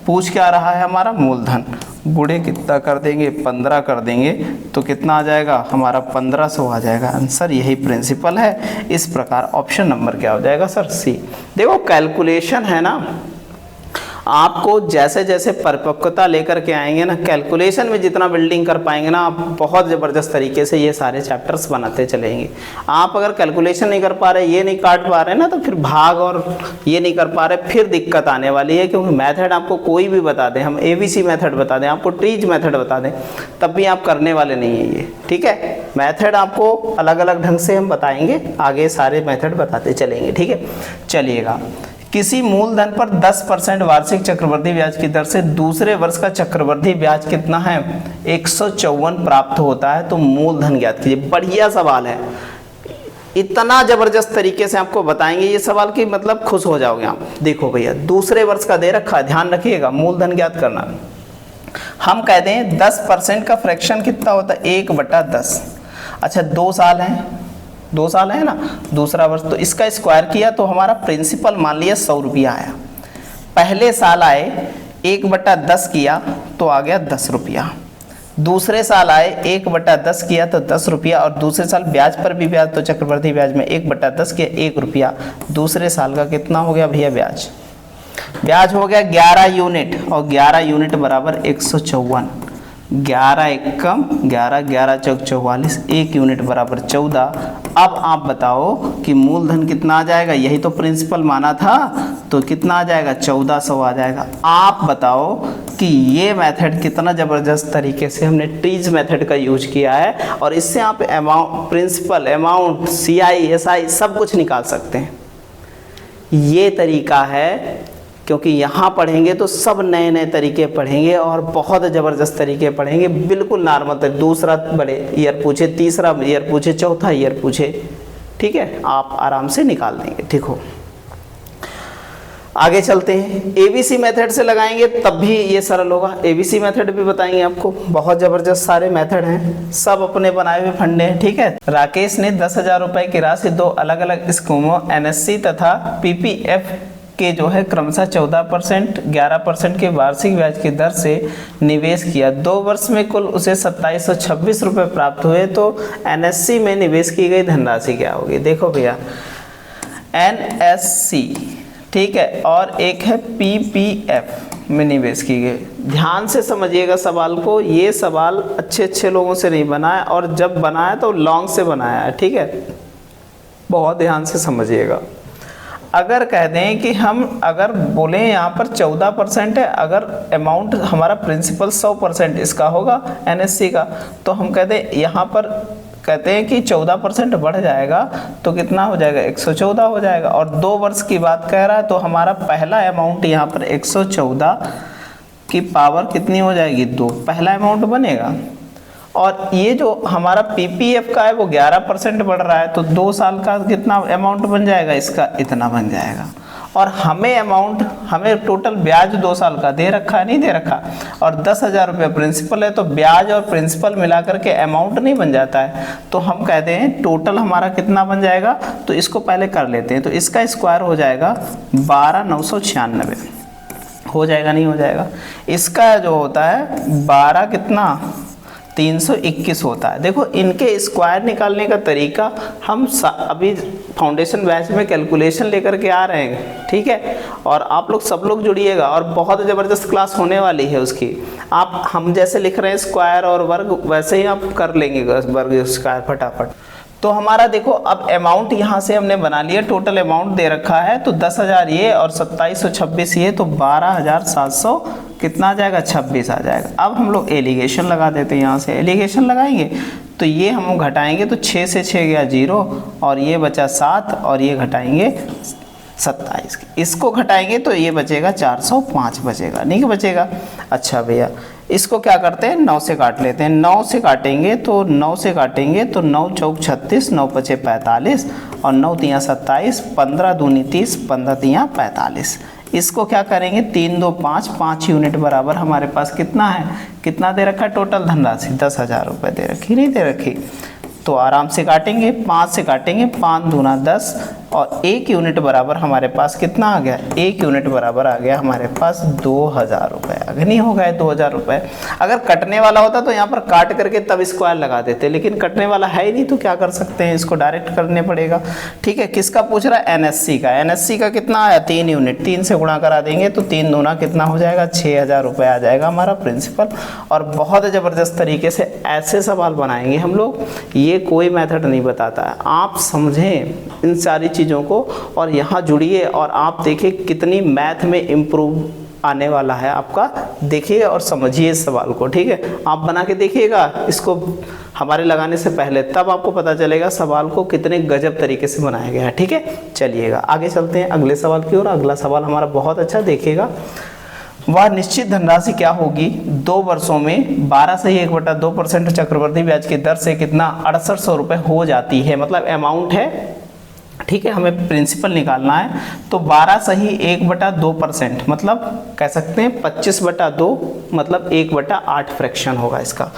पूछ क्या रहा है हमारा मूलधन, गुणे कितना कर देंगे 15 कर देंगे तो कितना आ जाएगा हमारा 1500 आ जाएगा। आंसर यही प्रिंसिपल है। इस प्रकार ऑप्शन नंबर क्या हो जाएगा सर, सी। देखो कैलकुलेशन है ना, आपको जैसे जैसे परिपक्वता लेकर के आएंगे ना, कैलकुलेशन में जितना बिल्डिंग कर पाएंगे ना, आप बहुत ज़बरदस्त तरीके से ये सारे चैप्टर्स बनाते चलेंगे। आप अगर कैलकुलेशन नहीं कर पा रहे, ये नहीं काट पा रहे ना, तो फिर भाग और ये नहीं कर पा रहे, फिर दिक्कत आने वाली है। क्योंकि मेथड आपको कोई भी बता दें, हम ABC मेथड बता दें, आपको ट्रीज मेथड बता दें, तब भी आप करने वाले नहीं है ये। ठीक है, मेथड आपको अलग अलग ढंग से हम बताएंगे, आगे सारे मेथड बताते चलेंगे। ठीक है, चलिएगा। किसी मूलधन पर 10% वार्षिक चक्रवृद्धि ब्याज की दर से दूसरे वर्ष का चक्रवृद्धि ब्याज कितना है, 154 प्राप्त होता है। तो मूलधन ज्ञात कीजिए। बढ़िया सवाल है, इतना जबरदस्त तरीके से आपको बताएंगे ये सवाल की मतलब खुश हो जाओगे आप। देखो भैया, दूसरे वर्ष का दे रखा है, ध्यान रखिएगा, मूलधन ज्ञात करना। हम कहते हैं 10% का फ्रैक्शन कितना होता है, 1/10। अच्छा 2 साल हैं, 2 साल है ना, दूसरा वर्ष, तो इसका स्क्वायर किया तो हमारा प्रिंसिपल मान लिया 100 रुपया आया। पहले साल आए 1/10 किया तो आ गया 10 रुपया। दूसरे साल आए 1/10 किया तो 10 रुपया, और दूसरे साल ब्याज पर भी ब्याज, तो चक्रवृद्धि ब्याज में 1/10 किया 1 रुपया। दूसरे साल का कितना हो गया भैया ब्याज, ब्याज हो गया 11 यूनिट, और 11 यूनिट बराबर 154। 11 एकम 11, 11 चौक 44, 1 यूनिट बराबर 14। अब आप बताओ कि मूलधन कितना आ जाएगा, यही तो प्रिंसिपल माना था, तो कितना आ जाएगा 1400 आ जाएगा। आप बताओ कि ये मेथड कितना ज़बरदस्त तरीके से हमने ट्रीज मेथड का यूज किया है, और इससे आप amount, principal, amount, CI SI सब कुछ निकाल सकते हैं। ये तरीका है, क्योंकि यहाँ पढ़ेंगे तो सब नए नए तरीके पढ़ेंगे और बहुत ज़बरदस्त तरीके पढ़ेंगे। बिल्कुल नॉर्मल तरीके, दूसरा बड़े ईयर पूछे, तीसरा ईयर पूछे, चौथा ईयर पूछे, ठीक है, आप आराम से निकाल देंगे। ठीक हो, आगे चलते हैं। ABC मेथड से लगाएंगे तब भी ये सरल होगा। ABC मेथड भी बताएंगे आपको, बहुत ज़बरदस्त सारे मेथड हैं, सब अपने बनाए हुए फंडे हैं। ठीक है, राकेश ने 10,000 रुपये की राशि 2 अलग अलग स्कीमों NSC तथा PPF के जो है क्रमशः 14%, 11% के वार्षिक ब्याज की दर से निवेश किया। 2 वर्ष में कुल उसे 2726 रुपये प्राप्त हुए। तो NSC में निवेश की गई धनराशि क्या होगी, देखो भैया NSC, ठीक है, और एक है PPF में निवेश की गई। ध्यान से समझिएगा सवाल को, ये सवाल अच्छे लोगों से नहीं बनाया, और जब बनाया तो लॉन्ग से बनाया है। ठीक है, बहुत ध्यान से समझिएगा। अगर कह दें कि हम अगर बोले यहाँ पर 14% है, अगर अमाउंट हमारा प्रिंसिपल 100% इसका होगा एनएससी का, तो हम कहते हैं यहाँ पर कहते हैं कि 14% बढ़ जाएगा तो कितना हो जाएगा, 114 हो जाएगा। और 2 वर्ष की बात कह रहा है तो हमारा पहला अमाउंट यहाँ पर 114 की पावर कितनी हो जाएगी, 2, पहला अमाउंट बनेगा। और ये जो हमारा पीपीएफ का है वो 11% बढ़ रहा है, तो 2 साल का कितना अमाउंट बन जाएगा, इसका इतना बन जाएगा। और हमें टोटल ब्याज 2 साल का दे रखा है, नहीं दे रखा, और 10,000 रुपये प्रिंसिपल है, तो ब्याज और प्रिंसिपल मिला करके अमाउंट नहीं बन जाता है। तो हम कहते हैं टोटल हमारा कितना बन जाएगा, तो इसको पहले कर लेते हैं। तो इसका स्क्वायर हो जाएगा 12,996 हो जाएगा, नहीं हो जाएगा। इसका जो होता है 12 कितना 321 होता है। देखो इनके स्क्वायर निकालने का तरीका हम अभी फाउंडेशन बैच में कैलकुलेशन लेकर के आ रहे हैं, ठीक है। और आप लोग सब लोग जुड़िएगा, और बहुत ज़बरदस्त क्लास होने वाली है उसकी। आप हम जैसे लिख रहे हैं स्क्वायर और वर्ग, वैसे ही आप कर लेंगे वर्ग स्क्वायर फटाफट। तो हमारा देखो अब अमाउंट यहाँ से हमने बना लिया, टोटल अमाउंट दे रखा है, तो 10,000 ये और 2726 ये, तो 12,700 कितना आ जाएगा, 26 आ जाएगा। अब हम लोग एलिगेशन लगा देते हैं, यहाँ से एलिगेशन लगाएंगे तो ये हम घटाएंगे, तो 6 से 6 गया 0, और ये बचा 7, और ये घटाएंगे 27, इसको घटाएंगे तो ये बचेगा 405 बचेगा, नहीं कि बचेगा। अच्छा भैया इसको क्या करते हैं, 9 से काट लेते हैं। 9 से काटेंगे तो 9 से काटेंगे तो 9 चौक 36, 9 पचे 45, और 9 तियाँ 27, 15 दूनी 30, 15 तियाँ 45। इसको क्या करेंगे, 3 2 5, 5 यूनिट बराबर हमारे पास कितना है, कितना दे रखा है टोटल धनराशि, 10,000 रुपये दे रखी, नहीं दे रखी। तो आराम से काटेंगे, 5 से काटेंगे, 5 दूना 10, और 1 यूनिट बराबर हमारे पास कितना आ गया, 1 यूनिट बराबर आ गया हमारे पास 2,000 रुपये। अगर नहीं हो गए 2,000 रुपये, अगर कटने वाला होता तो यहाँ पर काट करके तब स्क्वायर लगा देते, लेकिन कटने वाला है ही नहीं, तो क्या कर सकते हैं, इसको डायरेक्ट करने पड़ेगा, ठीक है। किसका पूछ रहा है, एनएससी का। एनएससी का कितना आया, 3 यूनिट, 3 से गुणा करा देंगे तो 3 दूना कितना हो जाएगा, 6,000 रुपये आ जाएगा हमारा प्रिंसिपल। और बहुत ज़बरदस्त तरीके से ऐसे सवाल बनाएंगे हम लोग, ये कोई मेथड नहीं बताता है। आप समझें इन सारी चीज़ों को और यहाँ जुड़िए, और आप देखिए कितनी मैथ में इम्प्रूव आने वाला है आपका, देखिए और समझिए इस सवाल को, ठीक है। आप बना के देखिएगा इसको हमारे लगाने से पहले, तब आपको पता चलेगा सवाल को कितने गजब तरीके से बनाया गया है, ठीक है। चलिएगा आगे चलते हैं अगले सवाल की ओर। अगला सवाल हमारा बहुत अच्छा, देखिएगा। वह निश्चित धनराशि क्या होगी 2 वर्षों में 12 से 1/2% चक्रवृद्धि ब्याज की दर से कितना 6800 रुपये हो जाती है। मतलब अमाउंट है, ठीक है, हमें प्रिंसिपल निकालना है। तो 12 सही 1/2%, मतलब कह सकते हैं 25/2, मतलब 1/8 फ्रैक्शन होगा इसका।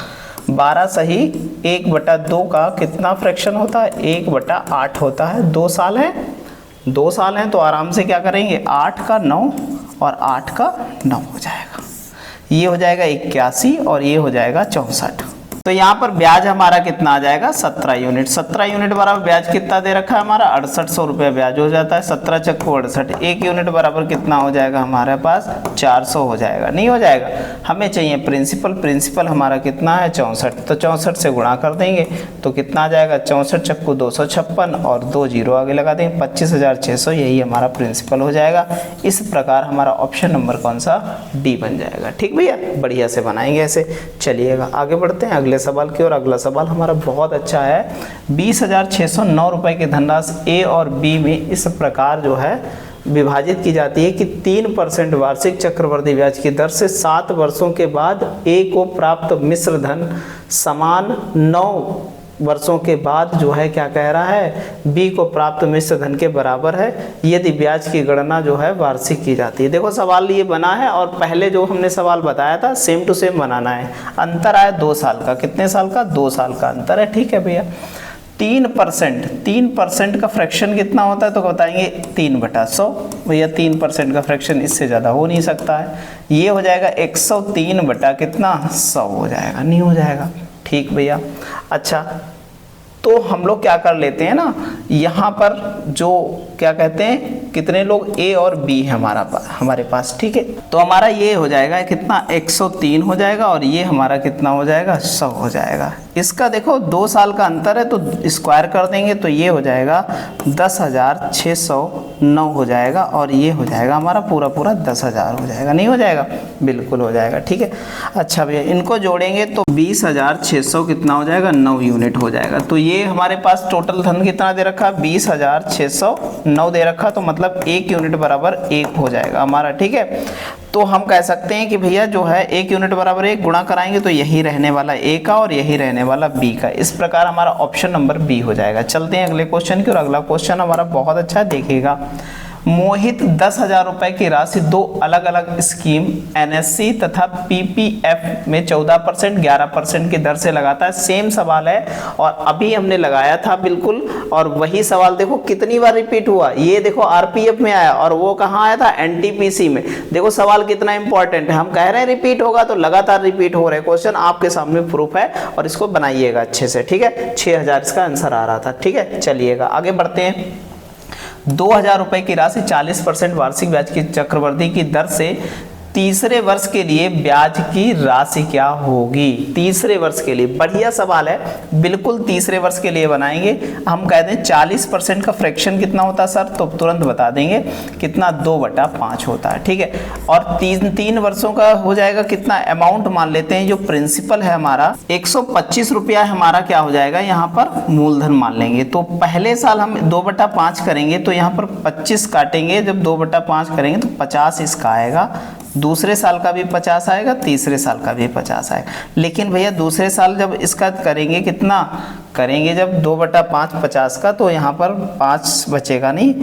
12 सही 1/2 का कितना फ्रैक्शन होता है, 1/8 होता है। 2 साल है, 2 साल हैं, तो आराम से क्या करेंगे, 8 का 9 और 8 का 9 हो जाएगा। ये हो जाएगा 81 और ये हो जाएगा 64। तो यहाँ पर ब्याज हमारा कितना आ जाएगा, 17 यूनिट। 17 यूनिट बराबर ब्याज कितना दे रखा है हमारा, 6800 रुपये ब्याज हो जाता है। 17 चक्को 68, 1 यूनिट बराबर कितना हो जाएगा हमारे पास, 400 हो जाएगा, नहीं हो जाएगा। हमें चाहिए प्रिंसिपल, प्रिंसिपल हमारा कितना है 64, तो 64 से गुणा कर देंगे तो कितना आ जाएगा, 64 चक्को 256 और 2 जीरो आगे लगा देंगे, 25,600, यही हमारा प्रिंसिपल हो जाएगा। इस प्रकार हमारा ऑप्शन नंबर कौन सा, डी बन जाएगा। ठीक भैया, बढ़िया से बनाएंगे ऐसे। चलिएगा आगे बढ़ते हैं अगले सवाल की ओर। अगला सवाल हमारा बहुत अच्छा है। 20,609 रुपए की धनराशि ए और बी में इस प्रकार जो है विभाजित की जाती है कि 3% वार्षिक चक्रवृद्धि ब्याज की दर से 7 वर्षों के बाद ए को प्राप्त मिश्र धन समान 9 वर्षों के बाद जो है क्या कह रहा है, बी को प्राप्त मिश्र धन के बराबर है यदि ब्याज की गणना जो है वार्षिक की जाती है। देखो सवाल ये बना है और पहले जो हमने सवाल बताया था सेम टू सेम बनाना है। अंतर आया 2 साल का, कितने साल का, 2 साल का अंतर है। ठीक है भैया, 3% का फ्रैक्शन कितना होता है, तो बताएंगे 3/100। भैया 3% का फ्रैक्शन इससे ज़्यादा हो नहीं सकता है, ये हो जाएगा 103 बटा कितना 100 हो जाएगा, नहीं हो जाएगा। ठीक भैया, अच्छा तो हम लोग क्या कर लेते हैं ना, यहाँ पर जो क्या कहते हैं कितने लोग ए और बी है हमारे पास, ठीक है। तो हमारा ये हो जाएगा कितना 103 हो जाएगा और ये हमारा कितना हो जाएगा 100 हो जाएगा। इसका देखो 2 साल का अंतर है तो स्क्वायर कर देंगे तो ये हो जाएगा 10,609 हो जाएगा और ये हो जाएगा हमारा पूरा पूरा 10,000 हो जाएगा, नहीं हो जाएगा? बिल्कुल हो जाएगा, ठीक है। अच्छा भैया इनको जोड़ेंगे तो 20,600 कितना हो जाएगा? 9 यूनिट हो जाएगा। तो ये हमारे पास टोटल धन कितना दे रखा? 20,609 दे रखा, तो मतलब 1 यूनिट बराबर 1 हो जाएगा हमारा, ठीक है। तो हम कह सकते हैं कि भैया जो है 1 यूनिट बराबर 1 गुणा कराएंगे तो यही रहने वाला A का और यही रहने वाला B का। इस प्रकार हमारा ऑप्शन नंबर B हो जाएगा। चलते हैं अगले क्वेश्चन की, और अगला क्वेश्चन हमारा बहुत अच्छा देखिएगा। मोहित 10,000 रुपए की राशि 2 अलग अलग स्कीम NSC तथा PPF में 14%, 11% की दर से लगाता है। सेम सवाल है और अभी हमने लगाया था बिल्कुल, और वही सवाल देखो कितनी बार रिपीट हुआ। ये देखो RPF में आया और वो कहाँ आया था? NTPC में। देखो सवाल कितना इंपॉर्टेंट है, हम कह रहे हैं रिपीट होगा तो लगातार रिपीट हो रहे क्वेश्चन, आपके सामने प्रूफ है और इसको बनाइएगा अच्छे से, ठीक है। 6,000 इसका आंसर आ रहा था, ठीक है। चलिएगा आगे बढ़ते हैं। 2,000 रुपए की राशि 40% वार्षिक ब्याज की चक्रवृद्धि की दर से तीसरे वर्ष के लिए ब्याज की राशि क्या होगी? तीसरे वर्ष के लिए, बढ़िया सवाल है, बिल्कुल तीसरे वर्ष के लिए बनाएंगे। हम कहते हैं 40% का फ्रैक्शन कितना होता है सर? तो तुरंत बता देंगे कितना, 2/5 होता है, ठीक है। और 3 वर्षों का हो जाएगा कितना अमाउंट मान लेते हैं, जो प्रिंसिपल है हमारा 125 रुपया हमारा क्या हो जाएगा यहाँ पर मूलधन मान लेंगे। तो पहले साल हम 2/5 करेंगे तो यहाँ पर 25 काटेंगे, जब 2/5 करेंगे तो 50 इसका आएगा, दूसरे साल का भी 50 आएगा, तीसरे साल का भी 50 आएगा। लेकिन भैया दूसरे साल जब इसका करेंगे कितना करेंगे, जब 2/5 50 का, तो यहाँ पर 5 बचेगा नहीं,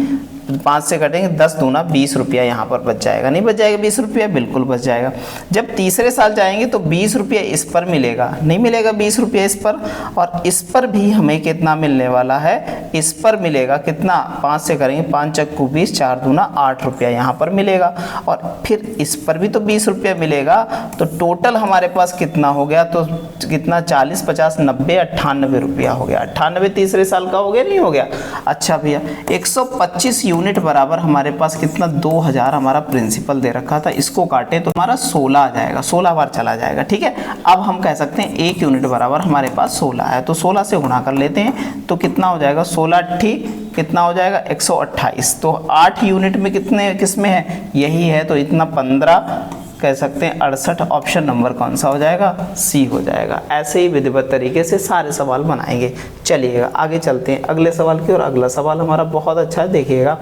5 से कटेंगे 10 दूना 20 रुपया यहाँ पर बच जाएगा, नहीं बच जाएगा 20 रुपया? बिल्कुल बच जाएगा। जब तीसरे साल जाएंगे तो 20 रुपया इस पर मिलेगा, नहीं मिलेगा 20 रुपया इस पर, और इस पर भी हमें कितना मिलने वाला है? इस पर मिलेगा कितना? 5 से करेंगे 5 चक्कू 20, 4 दूना 8 रुपया यहाँ पर मिलेगा, और फिर इस पर भी तो 20 रुपया मिलेगा। तो टोटल हमारे पास कितना हो गया? तो कितना 40, 50, 90, 98 रुपया हो गया। 98 तीसरे साल का हो गया, नहीं हो गया? अच्छा भैया 125 यूनिट बराबर हमारे पास कितना? 2,000 हमारा प्रिंसिपल दे रखा था, इसको काटे तो हमारा 16 आ जाएगा, 16 बार चला जाएगा, ठीक है। अब हम कह सकते हैं 1 यूनिट बराबर हमारे पास 16 है, तो 16 से गुणा कर लेते हैं तो कितना हो जाएगा? 16 कितना हो जाएगा? 128। तो 8 यूनिट में कितने किसमें है? यही है, तो इतना 15 कह सकते हैं 68। ऑप्शन नंबर कौन सा हो जाएगा? C हो जाएगा। ऐसे ही विधिवत तरीके से सारे सवाल बनाएंगे। चलिएगा आगे चलते हैं अगले सवाल की, और अगला सवाल हमारा बहुत अच्छा है, देखिएगा।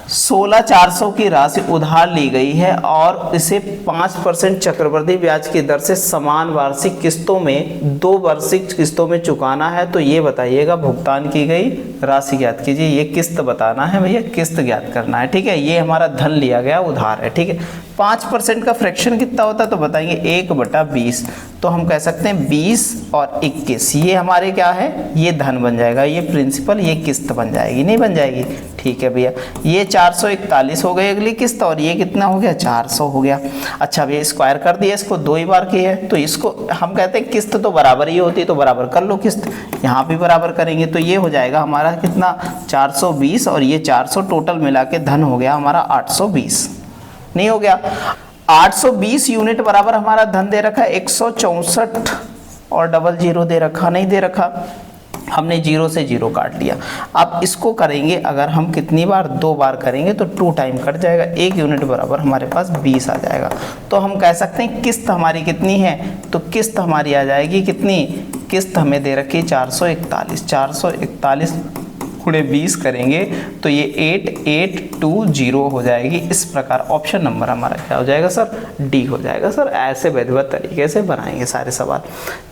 16,400 की राशि उधार ली गई है और इसे 5% चक्रवृद्धि ब्याज की दर से समान वार्षिक किस्तों में 2 वार्षिक किस्तों में चुकाना है। तो ये बताइएगा भुगतान की गई राशि ज्ञात कीजिए। ये किस्त बताना है भैया, किस्त ज्ञात करना है, ठीक है। ये हमारा धन लिया गया उधार है, ठीक है। 5% का फ्रैक्शन कितना होता है? तो बताएंगे 1/20। तो हम कह सकते हैं 20 और 21, ये हमारे क्या है? ये धन बन जाएगा, ये प्रिंसिपल, ये किस्त बन जाएगी, नहीं बन जाएगी? ठीक है भैया, ये 441 हो गई अगली किस्त, और ये कितना हो गया? 400 हो गया। अच्छा भैया स्क्वायर कर दिया, इसको 2 ही बार की है, तो इसको हम कहते हैं किस्त तो बराबर ही होती है, तो बराबर कर लो किस्त, यहाँ भी बराबर करेंगे तो ये हो जाएगा हमारा कितना? 420, और ये 400 टोटल मिला के धन हो गया हमारा 820, नहीं हो गया? 820 यूनिट बराबर हमारा धन दे रखा है 164, और डबल जीरो दे रखा, नहीं दे रखा, हमने 0 से 0 काट लिया। अब इसको करेंगे अगर हम कितनी बार? 2 बार करेंगे तो 2 टाइम कट जाएगा, 1 यूनिट बराबर हमारे पास 20 आ जाएगा। तो हम कह सकते हैं किस्त हमारी कितनी है? तो किस्त हमारी आ जाएगी कितनी? किस्त हमें दे रखी 441, 441 गुणे 20 करेंगे तो ये 8820 हो जाएगी। इस प्रकार ऑप्शन नंबर हमारा क्या हो जाएगा सर? डी हो जाएगा सर। ऐसे विधिवत तरीके से बनाएंगे सारे सवाल।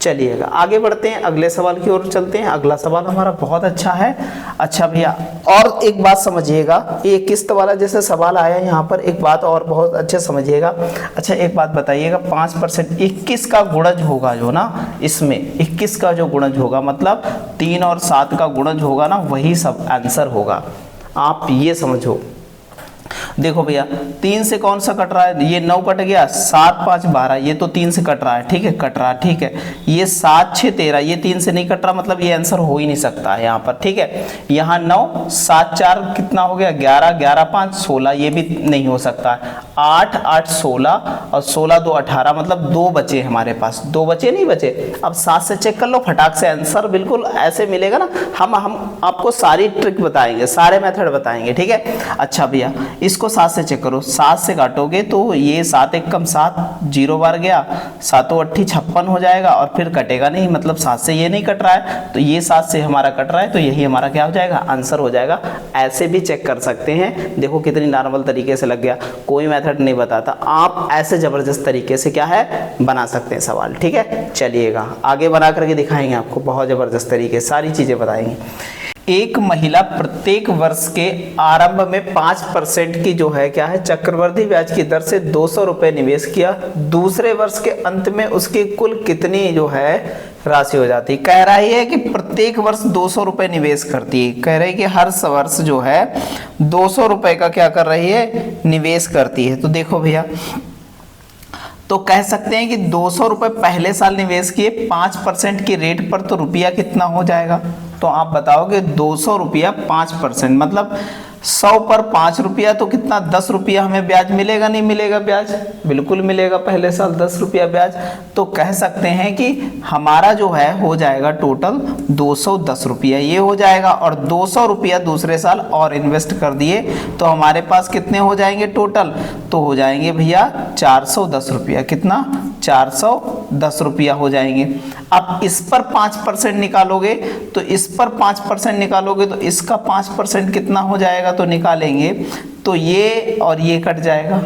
चलिएगा आगे बढ़ते हैं, अगले सवाल की ओर चलते हैं। अगला सवाल हमारा बहुत अच्छा है। अच्छा भैया और एक बात समझिएगा, ये किस्त वाला जैसे सवाल आया यहाँ पर, एक बात और बहुत अच्छे समझिएगा। अच्छा एक बात बताइएगा, 5% 21 का गुणज होगा जो ना, इसमें 21 का जो गुणज होगा मतलब 3 और 7 का गुणज होगा ना, वही सब आंसर होगा। आप ये समझो देखो भैया 3 से कौन सा कट रहा है, ये 9 कट गया, 7 5 12, ये तो 3 से कट रहा है, ठीक है, कट रहा, ठीक है। ये 7 6 13, ये 3 से नहीं कट रहा, मतलब ये आंसर हो ही नहीं सकता है यहाँ पर, ठीक है। यहाँ 9 7 4 कितना हो गया 11, 11 5 16, ये भी नहीं हो सकता है। 8 8 16 और 16 2 18, मतलब 2 बचे हमारे पास, 2 बचे नहीं बचे। अब 7 से चेक कर लो, फटाक से आंसर बिल्कुल ऐसे मिलेगा ना। हम आपको सारी ट्रिक बताएंगे, सारे मेथड बताएंगे, ठीक है। अच्छा भैया इसको 7 से चेक करो, 7 से काटोगे तो ये 7 1 कम 7, 0 बार गया, 7 8 56 हो जाएगा और फिर कटेगा नहीं, मतलब 7 से ये नहीं कट रहा है, तो ये 7 से हमारा कट रहा है, तो यही हमारा क्या हो जाएगा, आंसर हो जाएगा। ऐसे भी चेक कर सकते हैं, देखो कितनी नॉर्मल तरीके से लग गया, कोई मेथड नहीं बताता, आप ऐसे जबरदस्त तरीके से क्या है बना सकते हैं सवाल, ठीक है। चलिएगा आगे बना करके दिखाएंगे आपको, बहुत जबरदस्त तरीके सारी चीजें बताएंगे। एक महिला प्रत्येक वर्ष के आरंभ में 5% की जो है क्या है चक्रवृद्धि ब्याज की दर से 200 रुपए निवेश किया, दूसरे वर्ष के अंत में उसकी कुल कितनी जो है राशि हो जाती है। कह रही है कि प्रत्येक वर्ष 200 रुपए निवेश करती है, कह रही है कि हर वर्ष जो है 200 रुपए का क्या कर रही है निवेश करती है। तो देखो भैया, तो कह सकते हैं कि 200 रुपए पहले साल निवेश किए, 5% की रेट पर, तो रुपया कितना हो जाएगा। तो आप बताओगे 200 रुपया 5%, मतलब 100 पर 5 रुपया, तो कितना 10 रुपया हमें ब्याज मिलेगा, नहीं मिलेगा ब्याज, बिल्कुल मिलेगा, पहले साल 10 रुपया ब्याज। तो कह सकते हैं कि हमारा जो है हो जाएगा टोटल 210 रुपया ये हो जाएगा, और 200 रुपया दूसरे साल और इन्वेस्ट कर दिए, तो हमारे पास कितने हो जाएंगे टोटल, तो हो जाएंगे भैया 410 रुपया, कितना 410 रुपया हो जाएंगे। अब इस पर 5% निकालोगे, तो इस पर 5% निकालोगे तो इसका 5% कितना हो जाएगा, तो निकालेंगे तो ये और ये कट जाएगा,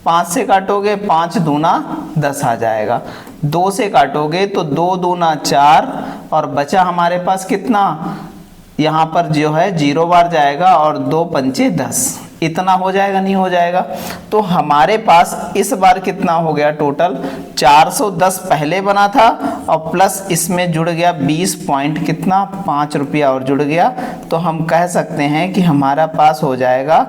5 से काटोगे 5 दूना 10 आ जाएगा, 2 से काटोगे तो 2 दूना 4, और बचा हमारे पास कितना, यहाँ पर जो है 0 बार जाएगा और 2 पंचे 10, इतना हो जाएगा, नहीं हो जाएगा। तो हमारे पास इस बार कितना हो गया टोटल 410 पहले बना था, और प्लस इसमें जुड़ गया 20 पॉइंट कितना 5 रुपया और जुड़ गया, तो हम कह सकते हैं कि हमारा पास हो जाएगा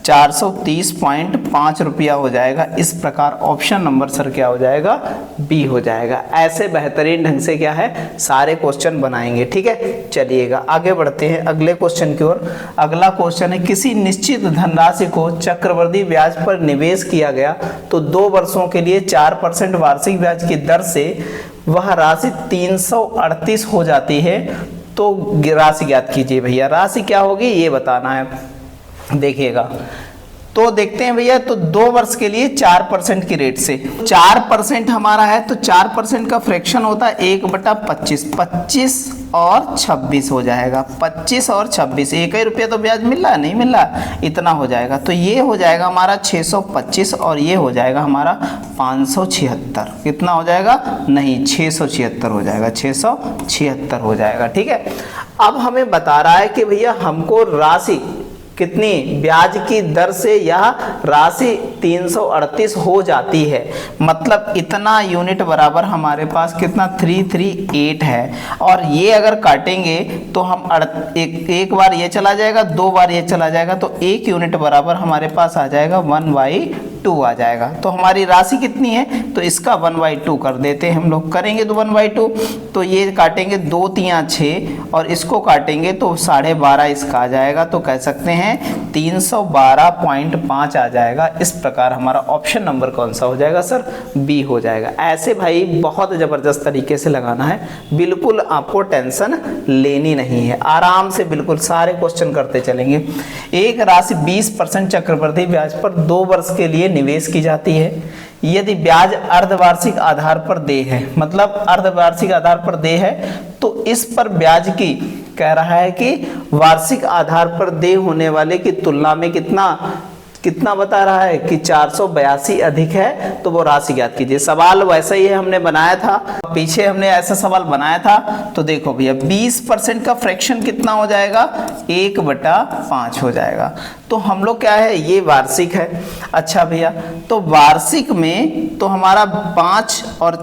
430.5 रुपया हो जाएगा। इस प्रकार ऑप्शन नंबर सर क्या हो जाएगा, बी हो जाएगा। ऐसे बेहतरीन ढंग से क्या है सारे क्वेश्चन बनाएंगे, ठीक है। चलिएगा आगे बढ़ते हैं अगले क्वेश्चन की ओर। अगला क्वेश्चन है, किसी निश्चित धनराशि को चक्रवृद्धि ब्याज पर निवेश किया गया तो 2 वर्षों के लिए 4% वार्षिक ब्याज की दर से वह राशि 338 हो जाती है, तो राशि ज्ञात कीजिए। भैया राशि क्या होगी ये बताना है, देखिएगा। तो देखते हैं भैया, तो 2 वर्ष के लिए 4% की रेट से 4% हमारा है, तो 4% का फ्रैक्शन होता है 1/25, 25 और 26 हो जाएगा, 25 और 26, 1 ही रुपया तो ब्याज मिल रहा है, नहीं मिल रहा, इतना हो जाएगा। तो ये हो जाएगा हमारा 625 और ये हो जाएगा हमारा 576, कितना हो जाएगा, नहीं 676 हो जाएगा, 676 हो जाएगा, ठीक है। अब हमें बता रहा है कि भैया हमको राशि कितनी ब्याज की दर से यह राशि 338 हो जाती है, मतलब इतना यूनिट बराबर हमारे पास कितना 338 है। और ये अगर काटेंगे तो हम एक बार ये चला जाएगा, 2 बार ये चला जाएगा, तो 1 यूनिट बराबर हमारे पास आ जाएगा 1/2 आ जाएगा। तो हमारी राशि कितनी है, तो इसका 1/2 कर देते हैं हम लोग, करेंगे तो 1/2, तो ये काटेंगे 2 3 6 और इसको काटेंगे तो 12.5 इसका आ जाएगा, तो कह सकते हैं 312.5 आ जाएगा। इस प्रकार हमारा ऑप्शन नंबर कौन सा हो जाएगा सर, बी हो जाएगा। ऐसे भाई बहुत जबरदस्त तरीके से लगाना है, बिल्कुल आपको टेंशन लेनी नहीं है, आराम से बिल्कुल सारे क्वेश्चन करते चलेंगे। एक राशि 20% चक्रवृद्धि ब्याज पर 2 वर्ष के लिए निवेश की जाती है, यदि ब्याज अर्धवार्षिक आधार पर देय है, मतलब अर्धवार्षिक आधार पर देय है, तो इस पर ब्याज की कह रहा है कि वार्षिक आधार पर देय होने वाले की तुलना में कितना बता रहा है कि 482 अधिक है, तो वो राशि ज्ञात कीजिए। सवाल वैसा ही है हमने बनाया था, पीछे हमने ऐसा सवाल बनाया था। तो देखो भैया 20% का फ्रैक्शन कितना हो जाएगा, 1/5 हो जाएगा। तो हम लोग क्या है, ये वार्षिक है। अच्छा भैया, तो वार्षिक में तो हमारा 5 और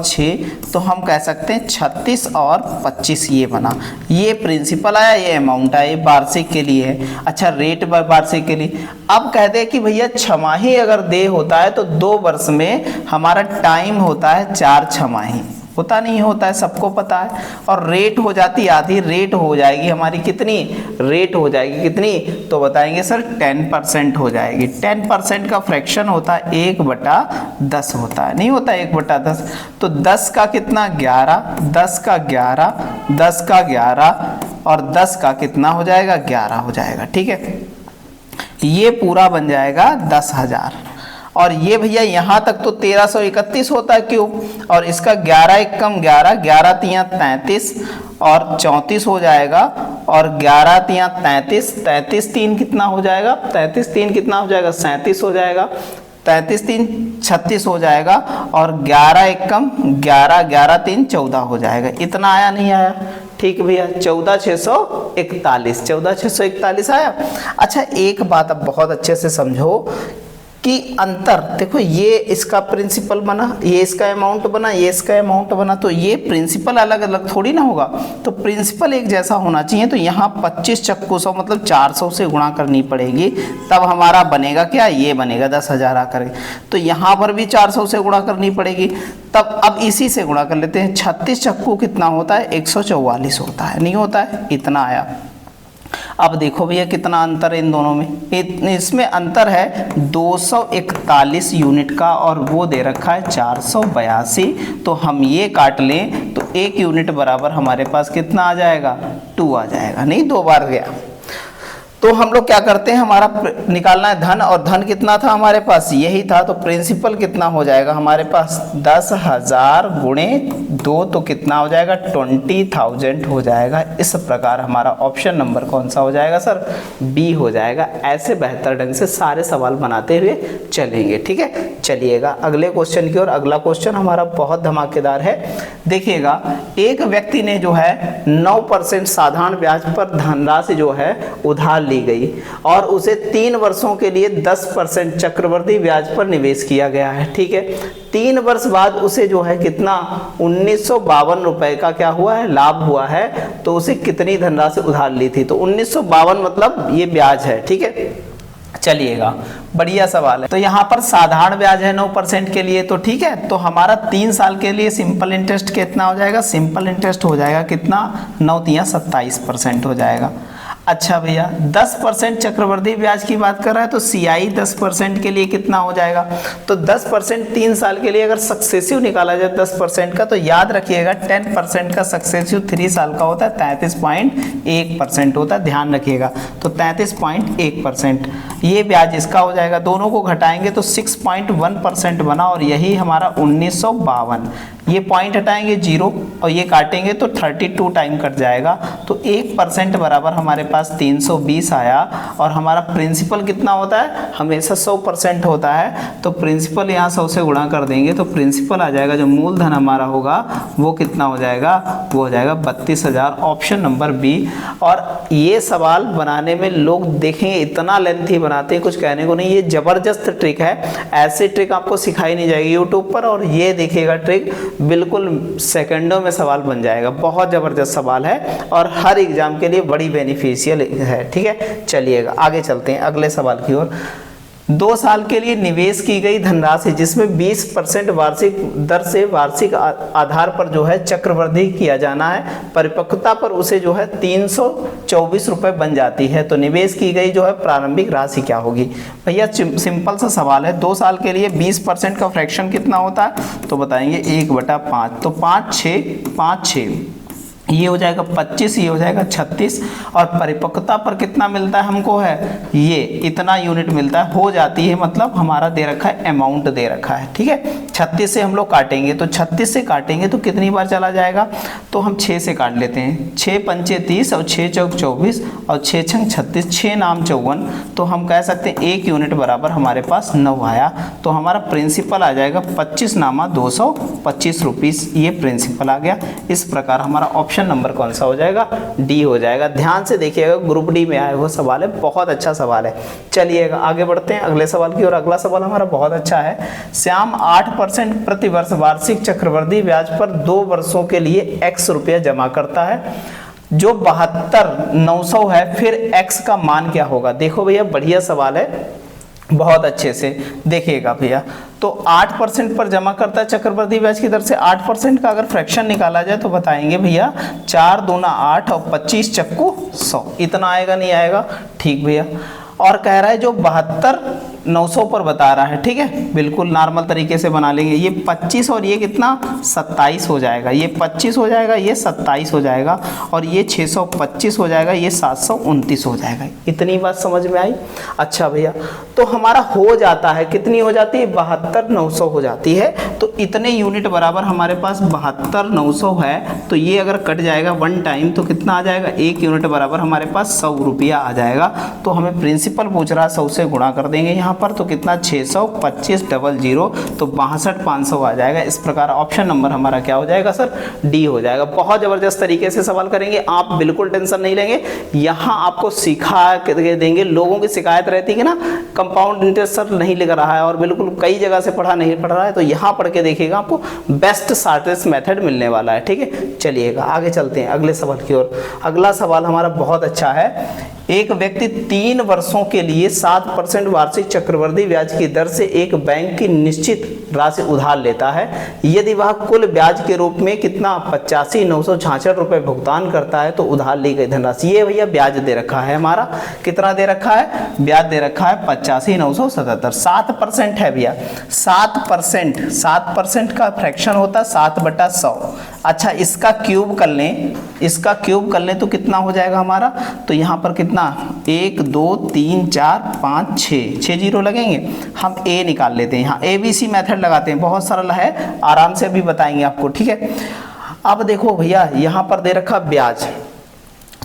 6 तो हम कह सकते हैं 36 और 25 ये बना। ये प्रिंसिपल आया, ये अमाउंट आया, ये वार्षिक के लिए है। अच्छा, रेट वार्षिक के लिए। अब कहते हैं कि भैया छमाही अगर दे होता है तो 2 वर्ष में हमारा टाइम होता है 4 छमाही, होता नहीं होता है, सबको पता है। और रेट हो जाती आधी, रेट हो जाएगी हमारी कितनी, रेट हो जाएगी कितनी, तो बताएंगे सर 10% हो जाएगी। 10% का फ्रैक्शन होता है 1/10 होता है, नहीं होता 1/10। तो 10 का कितना 11, 10 का 11, 10 का 11 और 10 का कितना हो जाएगा 11 हो जाएगा। ठीक है, ये पूरा बन जाएगा 10,000। और ये भैया यहाँ तक तो 1331 होता है, क्यों, और इसका 11 एक कम 11, 11 तियाँ 33 और 34 हो जाएगा। और 11 तियाँ 33, 33 3 कितना हो जाएगा, 33 3 कितना हो जाएगा 37 हो जाएगा, 33 3 36 हो जाएगा। और 11 एक कम 11, 11 3 14 हो जाएगा। इतना आया नहीं आया, ठीक भैया, 14,641, 14,641 आया। अच्छा, एक बात अब बहुत अच्छे से समझो कि अंतर देखो, ये इसका प्रिंसिपल बना, ये इसका अमाउंट बना, ये इसका अमाउंट बना, तो ये प्रिंसिपल अलग अलग थोड़ी ना होगा, तो प्रिंसिपल एक जैसा होना चाहिए। तो यहाँ 25 चक्कू 100 मतलब 400 से गुणा करनी पड़ेगी, तब हमारा बनेगा क्या, ये बनेगा 10,000 आकर। तो यहाँ पर भी 400 से गुणा करनी पड़ेगी, तब अब इसी से गुणा कर लेते हैं। 36 चक्कू कितना होता है, 144 होता है, नहीं होता है, इतना आया। अब देखो भैया कितना अंतर है इन दोनों में, इसमें अंतर है 241 यूनिट का, और वो दे रखा है 482। तो हम ये काट लें तो 1 यूनिट बराबर हमारे पास कितना आ जाएगा, 2 आ जाएगा, नहीं 2 बार गया। तो हम लोग क्या करते हैं, हमारा निकालना है धन, और धन कितना था हमारे पास, यही था। तो प्रिंसिपल कितना हो जाएगा हमारे पास, 10,000 गुणे 2 तो कितना हो जाएगा 20,000 हो जाएगा। इस प्रकार हमारा ऑप्शन नंबर कौन सा हो जाएगा सर, बी हो जाएगा। ऐसे बेहतर ढंग से सारे सवाल बनाते हुए चलेंगे। ठीक है, चलिएगा अगले क्वेश्चन की ओर। अगला क्वेश्चन हमारा बहुत धमाकेदार है। देखिएगा, एक व्यक्ति ने जो है 9% साधारण ब्याज पर धनराशि जो है उधार ली गई, और उसे 3 वर्षों के लिए 10% चक्रवृद्धि ब्याज पर निवेश किया गया है। ठीक है, 3 वर्ष बाद उसे जो है कितना 1952 रुपए का क्या हुआ है, लाभ हुआ है। तो उसे कितनी धनराशि उधार ली थी, तो 1952 मतलब ये ब्याज है। ठीक है, चलिएगा बढ़िया सवाल है। तो यहाँ पर साधारण ब्याज है 9% के लिए, तो ठीक है। तो हमारा 3 साल के लिए सिंपल इंटरेस्ट कितना हो जाएगा, सिंपल इंटरेस्ट हो जाएगा कितना, 9 तियाँ 27% हो जाएगा। अच्छा भैया, 10% चक्रवृद्धि ब्याज की बात कर रहा है, तो CI 10% के लिए कितना हो जाएगा, तो 10% 3 साल के लिए अगर सक्सेसिव निकाला जाए 10% का, तो याद रखिएगा 10% का सक्सेसिव 3 साल का होता है 33.1% होता है, ध्यान रखिएगा। तो 33.1% ये ब्याज इसका हो जाएगा। दोनों को घटाएंगे तो 6.1% बना, और यही हमारा 1952। ये पॉइंट हटाएंगे 0 और ये काटेंगे तो 32 टाइम कट जाएगा। तो 1% बराबर हमारे पास 320 आया। और हमारा प्रिंसिपल कितना होता है, हमेशा 100% होता है। तो प्रिंसिपल यहाँ 100 से गुणा कर देंगे तो प्रिंसिपल आ जाएगा, जो मूलधन हमारा होगा वो कितना हो जाएगा, वो हो जाएगा 32,000, ऑप्शन नंबर बी। और ये सवाल बनाने में लोग देखेंगे इतना लेंथी बनाते हैं, कुछ कहने को नहीं। ये जबरदस्त ट्रिक है, ऐसी ट्रिक आपको सिखाई नहीं जाएगी यूट्यूब पर। और ये देखिएगा ट्रिक बिल्कुल सेकंडों में सवाल बन जाएगा। बहुत जबरदस्त सवाल है और हर एग्जाम के लिए बड़ी बेनिफिशियल है। ठीक है, चलिएगा आगे चलते हैं अगले सवाल की ओर। 2 साल के लिए निवेश की गई धनराशि जिसमें 20% वार्षिक दर से वार्षिक आधार पर जो है चक्रवृद्धि किया जाना है, परिपक्वता पर उसे जो है 324 रुपए बन जाती है। तो निवेश की गई जो है प्रारंभिक राशि क्या होगी। भैया सिंपल सा सवाल है, 2 साल के लिए 20% का फ्रैक्शन कितना होता है, तो बताएंगे 1/5। तो 5 6 ये हो जाएगा 25, ये हो जाएगा 36, और परिपक्वता पर कितना मिलता है हमको है, ये इतना यूनिट मिलता है, हो जाती है, मतलब हमारा दे रखा है, अमाउंट दे रखा है, ठीक है। 36 से हम लोग काटेंगे, तो 36 से काटेंगे तो कितनी बार चला जाएगा, तो हम 6 से काट लेते हैं, 6 पंचे 30 और 6 चौक 24 और 6 छंग 36, 6 नाम 54, तो हम कह सकते हैं 1 यूनिट बराबर हमारे पास 9 आया। तो हमारा प्रिंसिपल आ जाएगा 25 नामा 225 रुपीस, ये प्रिंसिपल आ गया। इस प्रकार हमारा ऑप्शन नंबर कौन सा हो जाएगा, डी हो जाएगा। ध्यान से देखिएगा, ग्रुप डी में आया हुआ सवाल है, बहुत अच्छा सवाल है। चलिएगा आगे बढ़ते हैं अगले सवाल की ओर। अगला सवाल हमारा बहुत अच्छा है। श्याम 8% प्रति वर्ष वार्षिक चक्रवृद्धि ब्याज पर 2 वर्षों के लिए x रुपया जमा करता है, जो 72,900 है, फिर x का मान क्या होगा। देखो भैया बढ़िया सवाल है, बहुत अच्छे से देखिएगा भैया। तो 8% पर जमा करता है चक्रवृद्धि ब्याज की दर से। 8% का अगर फ्रैक्शन निकाला जाए तो बताएंगे भैया 4 दूना 8 और 25 चक्कू 100, इतना आएगा नहीं आएगा, ठीक भैया। और कह रहा है जो 72,900 पर बता रहा है, ठीक है, बिल्कुल नॉर्मल तरीके से बना लेंगे। ये 25 और ये कितना 27 हो जाएगा, ये 25 हो जाएगा, ये 27 हो जाएगा, और ये 625 हो जाएगा, ये 729 हो जाएगा। इतनी बात समझ में आई। अच्छा भैया, तो हमारा हो जाता है, कितनी हो जाती है, 72,900 हो जाती है। तो इतने यूनिट बराबर हमारे पास 72,900 है, तो ये अगर कट जाएगा 1 टाइम तो कितना आ जाएगा, 1 यूनिट बराबर हमारे पास 100 रुपया आ जाएगा। तो हमें प्रिंसिपल पूछ रहा है, 100 से गुणा कर देंगे यहाँ पर, तो कितना 625 डबल 0, तो 62,500 आ जाएगा। इस प्रकार ऑप्शन नंबर हमारा क्या हो जाएगा सर, डी हो जाएगा। बहुत जबरदस्त तरीके से सवाल करेंगे, आप बिल्कुल टेंशन नहीं लेंगे। यहाँ आपको सिखा के देंगे। लोगों की शिकायत रहती है ना, कंपाउंड इंटरेस्ट सर नहीं लिख रहा है, और बिल्कुल कई जगह से पढ़ा नहीं पढ़ रहा है, तो यहाँ पढ़ के देखिएगा, आपको बेस्ट शॉर्टेस्ट मेथड मिलने वाला है, ठीक है। चलिएगा आगे चलते हैं अगले सवाल की ओर। अगला सवाल हमारा बहुत अच्छा है। एक व्यक्ति 3 वर्षों के लिए 7% वार्षिक चक्रवृद्धि ब्याज की दर से एक बैंक की निश्चित राशि उधार लेता है। यदि वह कुल ब्याज के रूप में कितना 85,966 रुपए भुगतान करता है, तो उधार ली गई धनराशि, ये भैया ब्याज दे रखा है हमारा, कितना दे रखा है, ब्याज दे रखा है 85,977, 7% है भैया। 7% का फ्रैक्शन होता है 7/100। अच्छा, इसका क्यूब कर लें, इसका क्यूब कर लें तो कितना हो जाएगा हमारा, तो यहाँ पर कितना 1 2 3 4 5 6 जीरो लगेंगे। हम ए निकाल लेते हैं, यहाँ ABC मेथड लगाते हैं, बहुत सरल है, आराम से अभी बताएंगे आपको, ठीक है। अब देखो भैया यहाँ पर दे रखा ब्याज,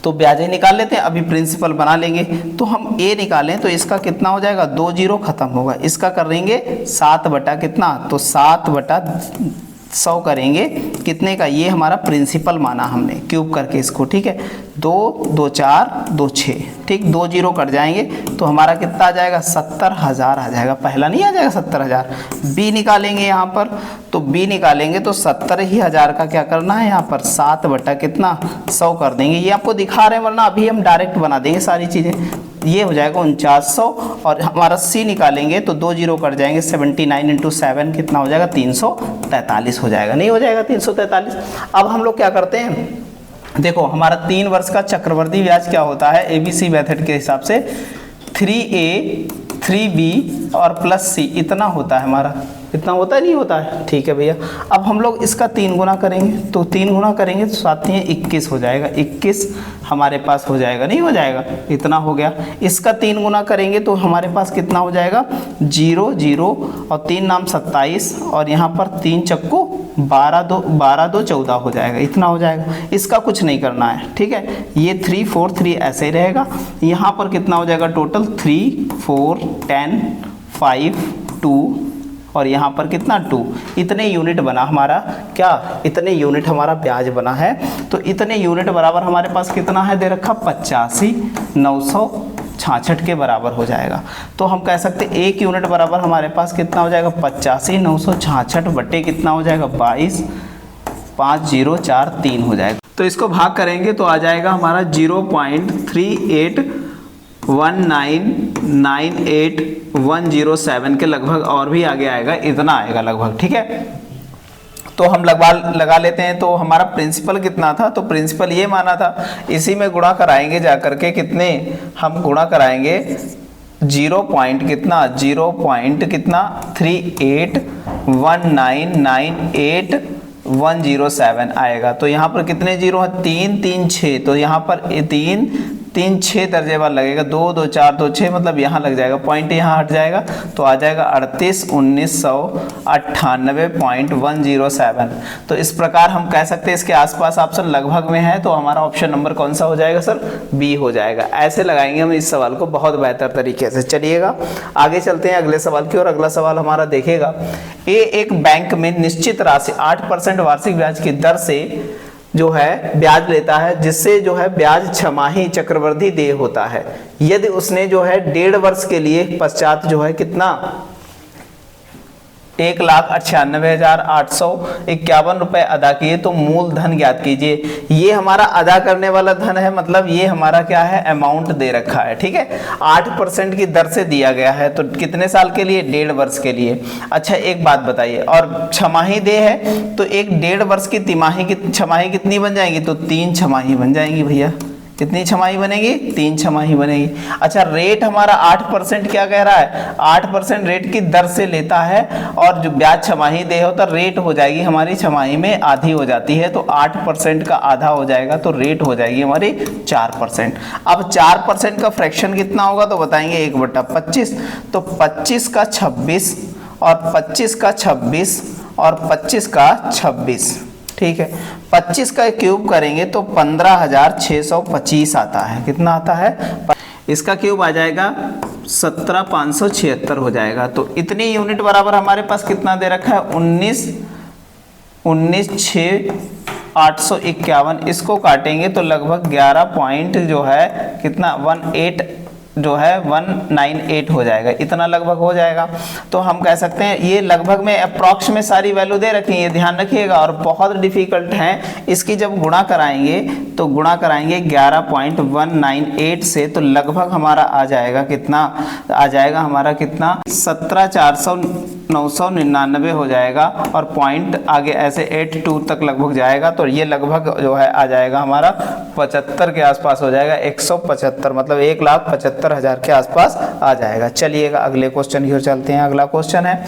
तो ब्याज ही निकाल लेते हैं, अभी प्रिंसिपल बना लेंगे। तो हम ए निकालें तो इसका कितना हो जाएगा, 2 जीरो खत्म होगा, इसका कर देंगे 7 बटा कितना, तो 7/100 करेंगे, कितने का, ये हमारा प्रिंसिपल माना हमने क्यूब करके इसको, ठीक है। 2 2 4 2 6, ठीक, 2 जीरो कट जाएंगे तो हमारा कितना आ जाएगा, 70,000 आ जाएगा। पहला नहीं आ जाएगा 70,000। बी निकालेंगे यहाँ पर, तो बी निकालेंगे तो 70,000 का क्या करना है, यहाँ पर 7 बटा कितना 100 कर देंगे। ये आपको दिखा रहे हैं, वरना अभी हम डायरेक्ट बना देंगे सारी चीज़ें। ये हो जाएगा 4900, और हमारा सी निकालेंगे तो 2 जीरो कट जाएंगे, 79 × 7 कितना हो जाएगा, 343 हो जाएगा, नहीं हो जाएगा 343। अब हम लोग क्या करते हैं, देखो हमारा 3 वर्ष का चक्रवृद्धि ब्याज क्या होता है, ABC मेथड के हिसाब से 3A 3B और +C इतना होता है हमारा, इतना होता है, नहीं होता है, ठीक है भैया। अब हम लोग इसका 3 गुना करेंगे, तो 3 गुना करेंगे तो साथ ही 21 हो जाएगा, 21 हमारे पास हो जाएगा, नहीं हो जाएगा, इतना हो गया। इसका 3 गुना करेंगे तो हमारे पास कितना हो जाएगा, 0 0 और 3 नाम 27, और यहाँ पर 3 चक्कू 12 2 14 हो जाएगा, इतना हो जाएगा। इसका कुछ नहीं करना है, ठीक है। ये 3 4 3 ऐसे ही रहेगा। यहाँ पर कितना हो जाएगा टोटल, 3 4 10 5 2, और यहाँ पर कितना 2, इतने यूनिट बना हमारा, क्या इतने यूनिट हमारा ब्याज बना है। तो इतने यूनिट बराबर हमारे पास कितना है दे रखा, 85,966 के बराबर हो जाएगा। तो हम कह सकते हैं 1 यूनिट बराबर हमारे पास कितना हो जाएगा, 85,966 बटे कितना हो जाएगा, 22 5043 हो जाएगा। तो इसको भाग करेंगे तो आ जाएगा हमारा 0.38198107 के लगभग, और भी आगे आएगा, इतना आएगा लगभग, ठीक है। तो हम लगा लेते हैं। तो हमारा प्रिंसिपल कितना था, तो प्रिंसिपल ये माना था, इसी में गुणा कराएंगे जा करके, कितने हम गुणा कराएंगे 0.381998 107 आएगा। तो यहाँ पर कितने जीरो है, 3 3 6, तो यहाँ पर 3 3 6 दर्जे बार लगेगा, 2 2 4 2 6, मतलब यहाँ लग जाएगा, पॉइंट यहाँ हट जाएगा, तो आ जाएगा 38,1998.107। तो इस प्रकार हम कह सकते हैं इसके आसपास ऑप्शन लगभग में है, तो हमारा ऑप्शन नंबर कौन सा हो जाएगा सर, बी हो जाएगा। ऐसे लगाएंगे हम इस सवाल को बहुत बेहतर तरीके से। चलिएगा आगे चलते हैं अगले सवाल की ओर। अगला सवाल हमारा देखेगा, एक बैंक में निश्चित राशि 8% वार्षिक ब्याज की दर से जो है ब्याज लेता है, जिससे जो है ब्याज छमाही चक्रवृद्धि देय होता है। यदि उसने जो है 1.5 वर्ष के लिए पश्चात जो है कितना 1,98,851 रुपए अदा किए तो मूलधन ज्ञात कीजिए। ये हमारा अदा करने वाला धन है, मतलब ये हमारा क्या है, अमाउंट दे रखा है, ठीक है। 8% की दर से दिया गया है, तो कितने साल के लिए, 1.5 वर्ष के लिए। अच्छा एक बात बताइए, और छमाही दे है तो एक 1.5 वर्ष की तिमाही की छमाही कितनी बन जाएगी, तो 3 छमाही बन जाएंगी भैया। कितनी छमाही बनेगी, 3 छमाही बनेगी। अच्छा रेट हमारा 8% क्या कह रहा है, 8% रेट की दर से लेता है, और जो ब्याज छमाही दे हो तो रेट हो जाएगी हमारी छमाही में आधी हो जाती है, तो 8% का आधा हो जाएगा, तो रेट हो जाएगी हमारी 4%। अब 4% का फ्रैक्शन कितना होगा, तो बताएंगे 1/25, तो 25 का 26 और 25 का 26 और 25 का 26, ठीक है। 25 का क्यूब करेंगे तो 15,625 आता है। कितना आता है, इसका क्यूब आ जाएगा 17,576 हो जाएगा। तो इतनी यूनिट बराबर हमारे पास कितना दे रखा है, 19,6,851। इसको काटेंगे तो लगभग 11 पॉइंट जो है कितना 18 जो है 198 हो जाएगा, इतना लगभग हो जाएगा। तो हम कह सकते हैं ये लगभग में अप्रॉक्स में सारी वैल्यू दे रखी है, ये ध्यान रखिएगा, और बहुत डिफिकल्ट है। इसकी जब गुणा कराएंगे तो गुणा कराएंगे 11.198 से, तो लगभग हमारा आ जाएगा कितना, आ जाएगा हमारा कितना 17,400,999 हो जाएगा, और पॉइंट आगे ऐसे 82 तक लगभग जाएगा, तो ये लगभग जो है आ जाएगा हमारा 75 के आसपास हो जाएगा, 175 मतलब 1,75,000 के आसपास आ जाएगा। चलिएगा अगले क्वेश्चन की ओर चलते हैं। अगला क्वेश्चन है,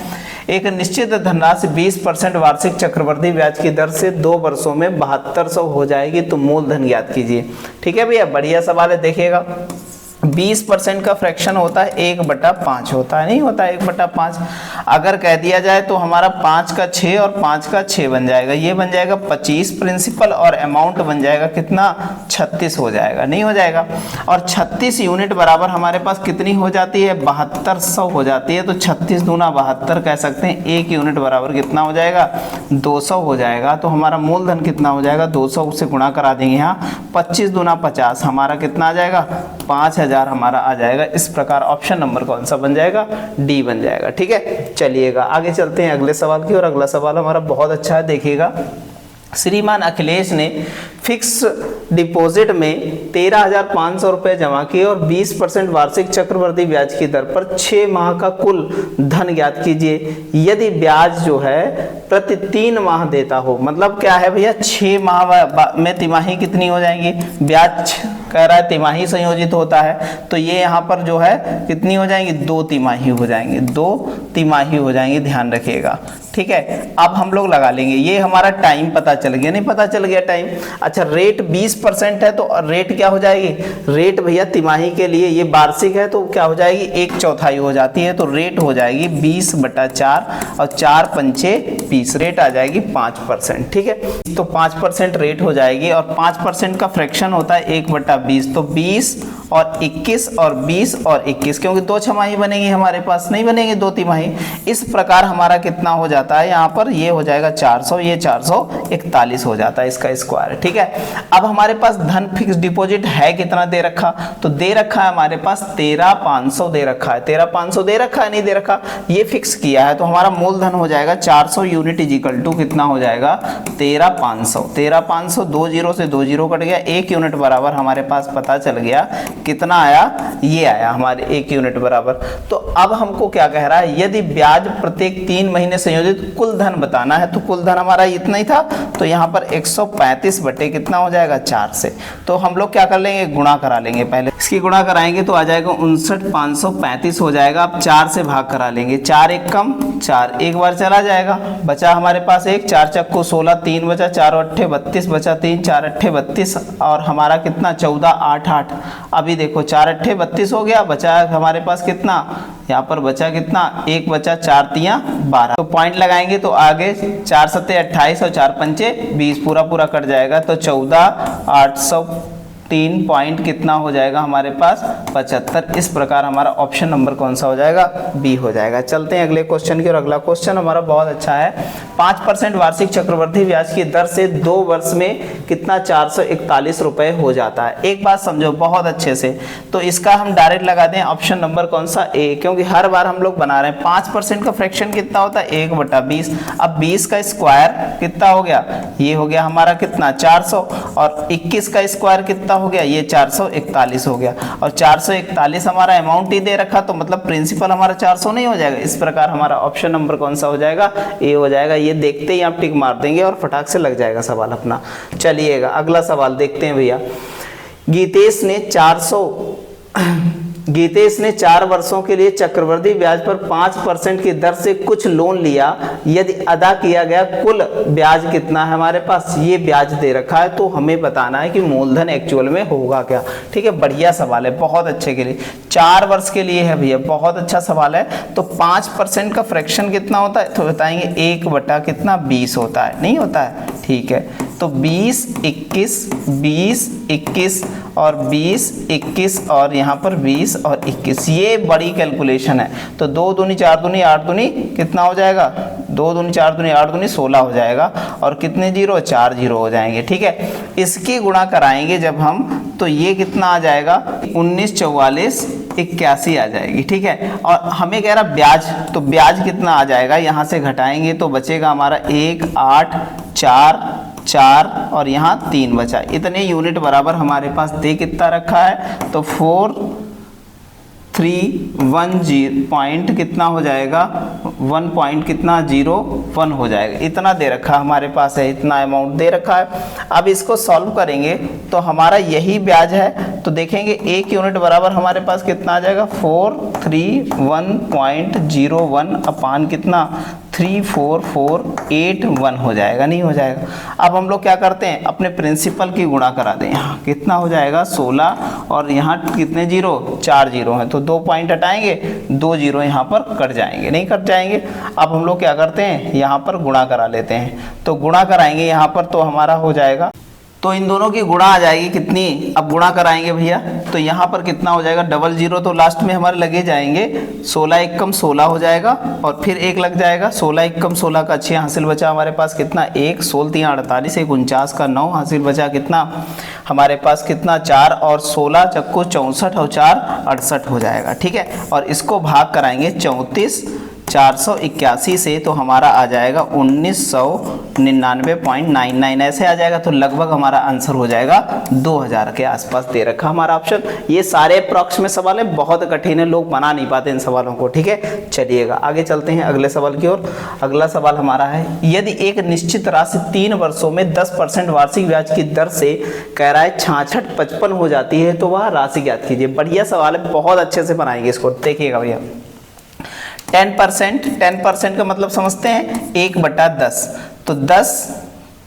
एक निश्चित धनराशि 20% वार्षिक चक्रवृद्धि ब्याज की दर से 2 वर्षों में 7200 हो जाएगी, तो मूलधन ज्ञात कीजिए। ठीक है भैया, बढ़िया सवाल है। देखिएगा 20% का फ्रैक्शन होता है 1/5 होता है, नहीं होता है 1/5। अगर कह दिया जाए तो हमारा 5 का 6 और 5 का 6 बन जाएगा, ये बन जाएगा 25 प्रिंसिपल, और अमाउंट बन जाएगा कितना 36 हो जाएगा, नहीं हो जाएगा। और 36 यूनिट बराबर हमारे पास कितनी हो जाती है, 7200 हो जाती है। तो 36 दूना 72 कह सकते हैं, 1 यूनिट बराबर कितना हो जाएगा 200 हो जाएगा। तो हमारा मूलधन कितना हो जाएगा, 200 से गुणा करा देंगे यहाँ, 25 दूना 50, हमारा कितना आ जाएगा 5000 हमारा आ जाएगा। इस प्रकार ऑप्शन नंबर कौन सा बन जाएगा, डी बन जाएगा। ठीक है, चलिएगा आगे चलते हैं अगले सवाल की। और अगला सवाल हमारा बहुत अच्छा है, देखिएगा। श्रीमान अखिलेश ने फिक्स डिपॉजिट में 13,500 रुपये जमा किए और 20% वार्षिक चक्रवृद्धि ब्याज की दर पर 6 माह का कुल धन ज्ञात कीजिए। यदि ब्याज जो है प्रति 3 माह देता हो, मतलब क्या है भैया, 6 माह में तिमाही कितनी हो जाएंगी, ब्याज कह रहा है तिमाही संयोजित होता है, तो ये यहाँ पर जो है कितनी हो जाएंगी, 2 तिमाही हो जाएंगे, 2 तिमाही हो जाएंगे, ध्यान रखिएगा। ठीक है, अब हम लोग लगा लेंगे। ये हमारा टाइम पता चल गया, नहीं पता चल गया टाइम। अच्छा रेट 20% है, तो रेट क्या हो जाएगी, रेट भैया तिमाही के लिए, ये वार्षिक है तो क्या हो जाएगी 1/4 हो जाती है, तो रेट हो जाएगी 20/4 और 4 पंचे 20, रेट आ जाएगी 5%। ठीक है, तो 5% रेट हो जाएगी, और 5% का फ्रैक्शन होता है 1/20, तो 20 और 21 और 20 और 21, क्योंकि 2 छमाही बनेगी हमारे पास, नहीं बनेंगे 2 तिमाही। इस प्रकार हमारा कितना हो जाता है यहाँ पर, ये हो जाएगा 400, ये 441 हो जाता है इसका स्क्वायर। ठीक है, अब हमारे पास धन फिक्स डिपॉजिट है कितना दे रखा, तो दे रखा है हमारे पास 13,500 दे रखा है, 13,500 दे रखा है, नहीं दे रखा, ये फिक्स किया है। तो हमारा मूलधन हो जाएगा 400 यूनिट इजिकल टू कितना हो जाएगा 13,500। 13,500 2 0 से 2 0 कट गया, 1 यूनिट बराबर हमारे पास पता चल गया कितना आया, ये आया हमारे 1 यूनिट बराबर। तो अब हमको क्या कह रहा है, यदि ब्याज प्रत्येक 3 महीने संयोजित कुल धन बताना है, तो कुल धन हमारा इतना ही था, तो यहाँ पर 135/3 कितना हो जाएगा 4 से। तो हम लोग क्या कर लेंगे, गुणा करा लेंगे। पहले इसकी गुणा कराएंगे तो आ जाएगा 59,535 हो जाएगा। अब 4 से भाग करा लेंगे, 4 एक कम 4, एक बार चला जाएगा, बचा हमारे पास एक, 4 चक्को 16, 3 बचा, 4 अट्ठे 32 बचा, 3 4 अट्ठे 32 और हमारा कितना 14 8 8। अभी देखो 4 अट्ठे 32 हो गया, बचा हमारे पास कितना, यहाँ पर बचा कितना, एक बचा, 4 तियां 12। तो पॉइंट लगाएंगे तो आगे 4 सत्ते 28 और 4 पंचे 20, पूरा पूरा कट जाएगा। तो 14,803 पॉइंट कितना हो जाएगा हमारे पास 75। इस प्रकार हमारा ऑप्शन नंबर कौन सा हो जाएगा, बी हो जाएगा। चलते हैं अगले क्वेश्चन की, और अगला क्वेश्चन हमारा बहुत अच्छा है। 5% वार्षिक चक्रवृद्धि ब्याज की दर से 2 वर्ष में कितना 441 रुपए हो जाता है। एक बात समझो बहुत अच्छे से, तो इसका हम डायरेक्ट लगाते हैं ऑप्शन नंबर कौन सा, ए, क्योंकि हर बार हम लोग बना रहे हैं। 5% का फ्रैक्शन कितना होता है, 1/20। अब 20 का स्क्वायर कितना हो गया, ये हो गया हमारा कितना 400, और 21 का स्क्वायर कितना हो गया, ये 441 हो गया। और 441 हमारा अमाउंट ही दे रखा, तो मतलब प्रिंसिपल हमारा 400 नहीं हो जाएगा। इस प्रकार हमारा ऑप्शन नंबर कौन सा हो जाएगा, ए हो जाएगा। ये देखते ही आप टिक मार देंगे और फटाक से लग जाएगा सवाल अपना। चलिएगा अगला सवाल देखते हैं भैया। गीतेश ने 4 वर्षों के लिए चक्रवृद्धि ब्याज पर 5% की दर से कुछ लोन लिया। यदि अदा किया गया कुल ब्याज कितना है हमारे पास, ये ब्याज दे रखा है, तो हमें बताना है कि मूलधन एक्चुअल में होगा क्या। ठीक है, बढ़िया सवाल है, बहुत अच्छे के लिए, 4 वर्ष के लिए है भैया, बहुत अच्छा सवाल है। तो 5% का फ्रैक्शन कितना होता है, तो बताएंगे 1/20 होता है, नहीं होता है, ठीक है। तो 20 21 और 20 21 और यहाँ पर 20 और 21, ये बड़ी कैलकुलेशन है। तो 2 दूनी 4 दूनी 8 दूनी कितना हो जाएगा, 2 दूनी 4 दूनी 8 दूनी 16 हो जाएगा, और कितने जीरो, 4 जीरो हो जाएंगे। ठीक है, इसकी गुणा कराएंगे जब हम, तो ये कितना आ जाएगा 194481 आ जाएगी। ठीक है, और हमें कह रहा ब्याज, तो ब्याज कितना आ जाएगा, यहाँ से घटाएंगे तो बचेगा हमारा 1 8 4 4 और यहाँ 3 बचा। इतने यूनिट बराबर हमारे पास दे कितना रखा है, तो 4310 पॉइंट कितना हो जाएगा, 1 पॉइंट कितना 01 हो जाएगा। इतना दे रखा हमारे पास है, इतना अमाउंट दे रखा है। अब इसको सॉल्व करेंगे तो हमारा यही ब्याज है, तो देखेंगे 1 यूनिट बराबर हमारे पास कितना आ जाएगा, 431.01 अपान कितना 34481 हो जाएगा, नहीं हो जाएगा। अब हम लोग क्या करते हैं, अपने प्रिंसिपल की गुणा करा दें। यहाँ कितना हो जाएगा 16 और यहाँ कितने जीरो, 4 जीरो हैं, तो 2 पॉइंट हटाएंगे, 2 जीरो यहाँ पर कट जाएंगे, नहीं कट जाएंगे। अब हम लोग क्या करते हैं, यहाँ पर गुणा करा लेते हैं। तो गुणा कराएंगे यहाँ पर, तो हमारा हो जाएगा, तो इन दोनों की गुणा आ जाएगी कितनी, अब गुणा कराएंगे भैया, तो यहाँ पर कितना हो जाएगा, 00 तो लास्ट में हमारे लगे जाएंगे, 16 एकम 16 हो जाएगा, और फिर 1 लग जाएगा, 16 एकम 16 का 6 हासिल बचा हमारे पास कितना 1, 16 3 48, 1 49 का 9 हासिल बचा कितना हमारे पास कितना 4, और 16 चक्को 64 और 4 68 हो जाएगा। ठीक है, और इसको भाग कराएंगे 34,481 से, तो हमारा आ जाएगा 1999.99 ऐसे आ जाएगा। तो लगभग हमारा आंसर हो जाएगा 2000 के आसपास दे रखा हमारा ऑप्शन। ये सारे अप्रॉक्स में सवाल है, बहुत कठिन है, लोग बना नहीं पाते इन सवालों को। ठीक है, चलिएगा आगे चलते हैं अगले सवाल की ओर। अगला सवाल हमारा है, यदि एक निश्चित राशि 3 वर्षों में 10% वार्षिक ब्याज की दर से कह रहा है 6655 हो जाती है, तो वह राशि ज्ञात कीजिए। बढ़िया सवाल है, बहुत अच्छे से बनाएंगे इसको, देखिएगा भैया। 10% का मतलब समझते हैं 1/10, तो 10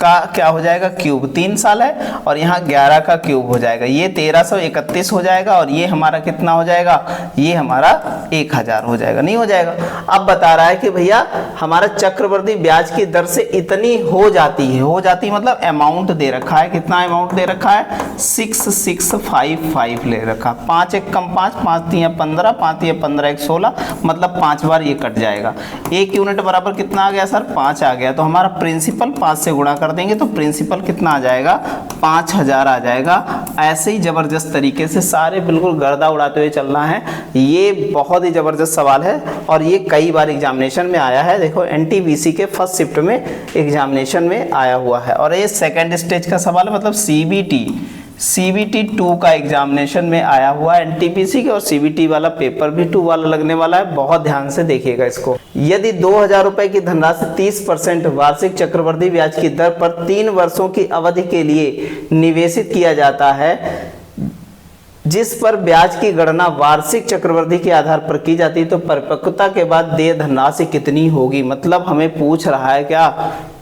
का क्या हो जाएगा क्यूब, 3 साल है, और यहाँ 11 का क्यूब हो जाएगा, ये 1331 हो जाएगा, और ये हमारा कितना हो जाएगा, ये हमारा 1000 हो जाएगा, नहीं हो जाएगा। अब बता रहा है कि भैया हमारा चक्रवृद्धि ब्याज की दर से इतनी हो जाती है, हो जाती मतलब अमाउंट दे रखा है, कितना अमाउंट दे रखा है 6655 ले रखा, 5 एक कम 5, 5 3 15, 5 3 15 1 16, मतलब 5 बार ये कट जाएगा। 1 यूनिट बराबर कितना आ गया सर, 5 आ गया, तो हमारा प्रिंसिपल 5 से गुणा कर देंगे, तो प्रिंसिपल कितना आ जाएगा 5000 आ जाएगा। ऐसे ही जबरदस्त तरीके से सारे बिल्कुल गर्दा उड़ाते हुए चलना है। ये बहुत ही जबरदस्त सवाल है, और ये कई बार एग्जामिनेशन में आया है। देखो एनटीपीसी के फर्स्ट शिफ्ट में एग्जामिनेशन में आया हुआ है, और ये सेकंड स्टेज का सवाल है, मतलब CBT 2 का एग्जामिनेशन में आया हुआ NTPC के, और CBT वाला पेपर भी 2 वाला लगने वाला है, बहुत ध्यान से देखिएगा इसको। यदि 2000 रुपए की धनराशि 30% वार्षिक चक्रवृद्धि ब्याज की दर पर 3 वर्षों की अवधि के लिए निवेशित किया जाता है, जिस पर ब्याज की गणना वार्षिक चक्रवृद्धि के आधार पर की जाती है, तो परिपक्वता के बाद देय धनराशि कितनी होगी। मतलब हमें पूछ रहा है, क्या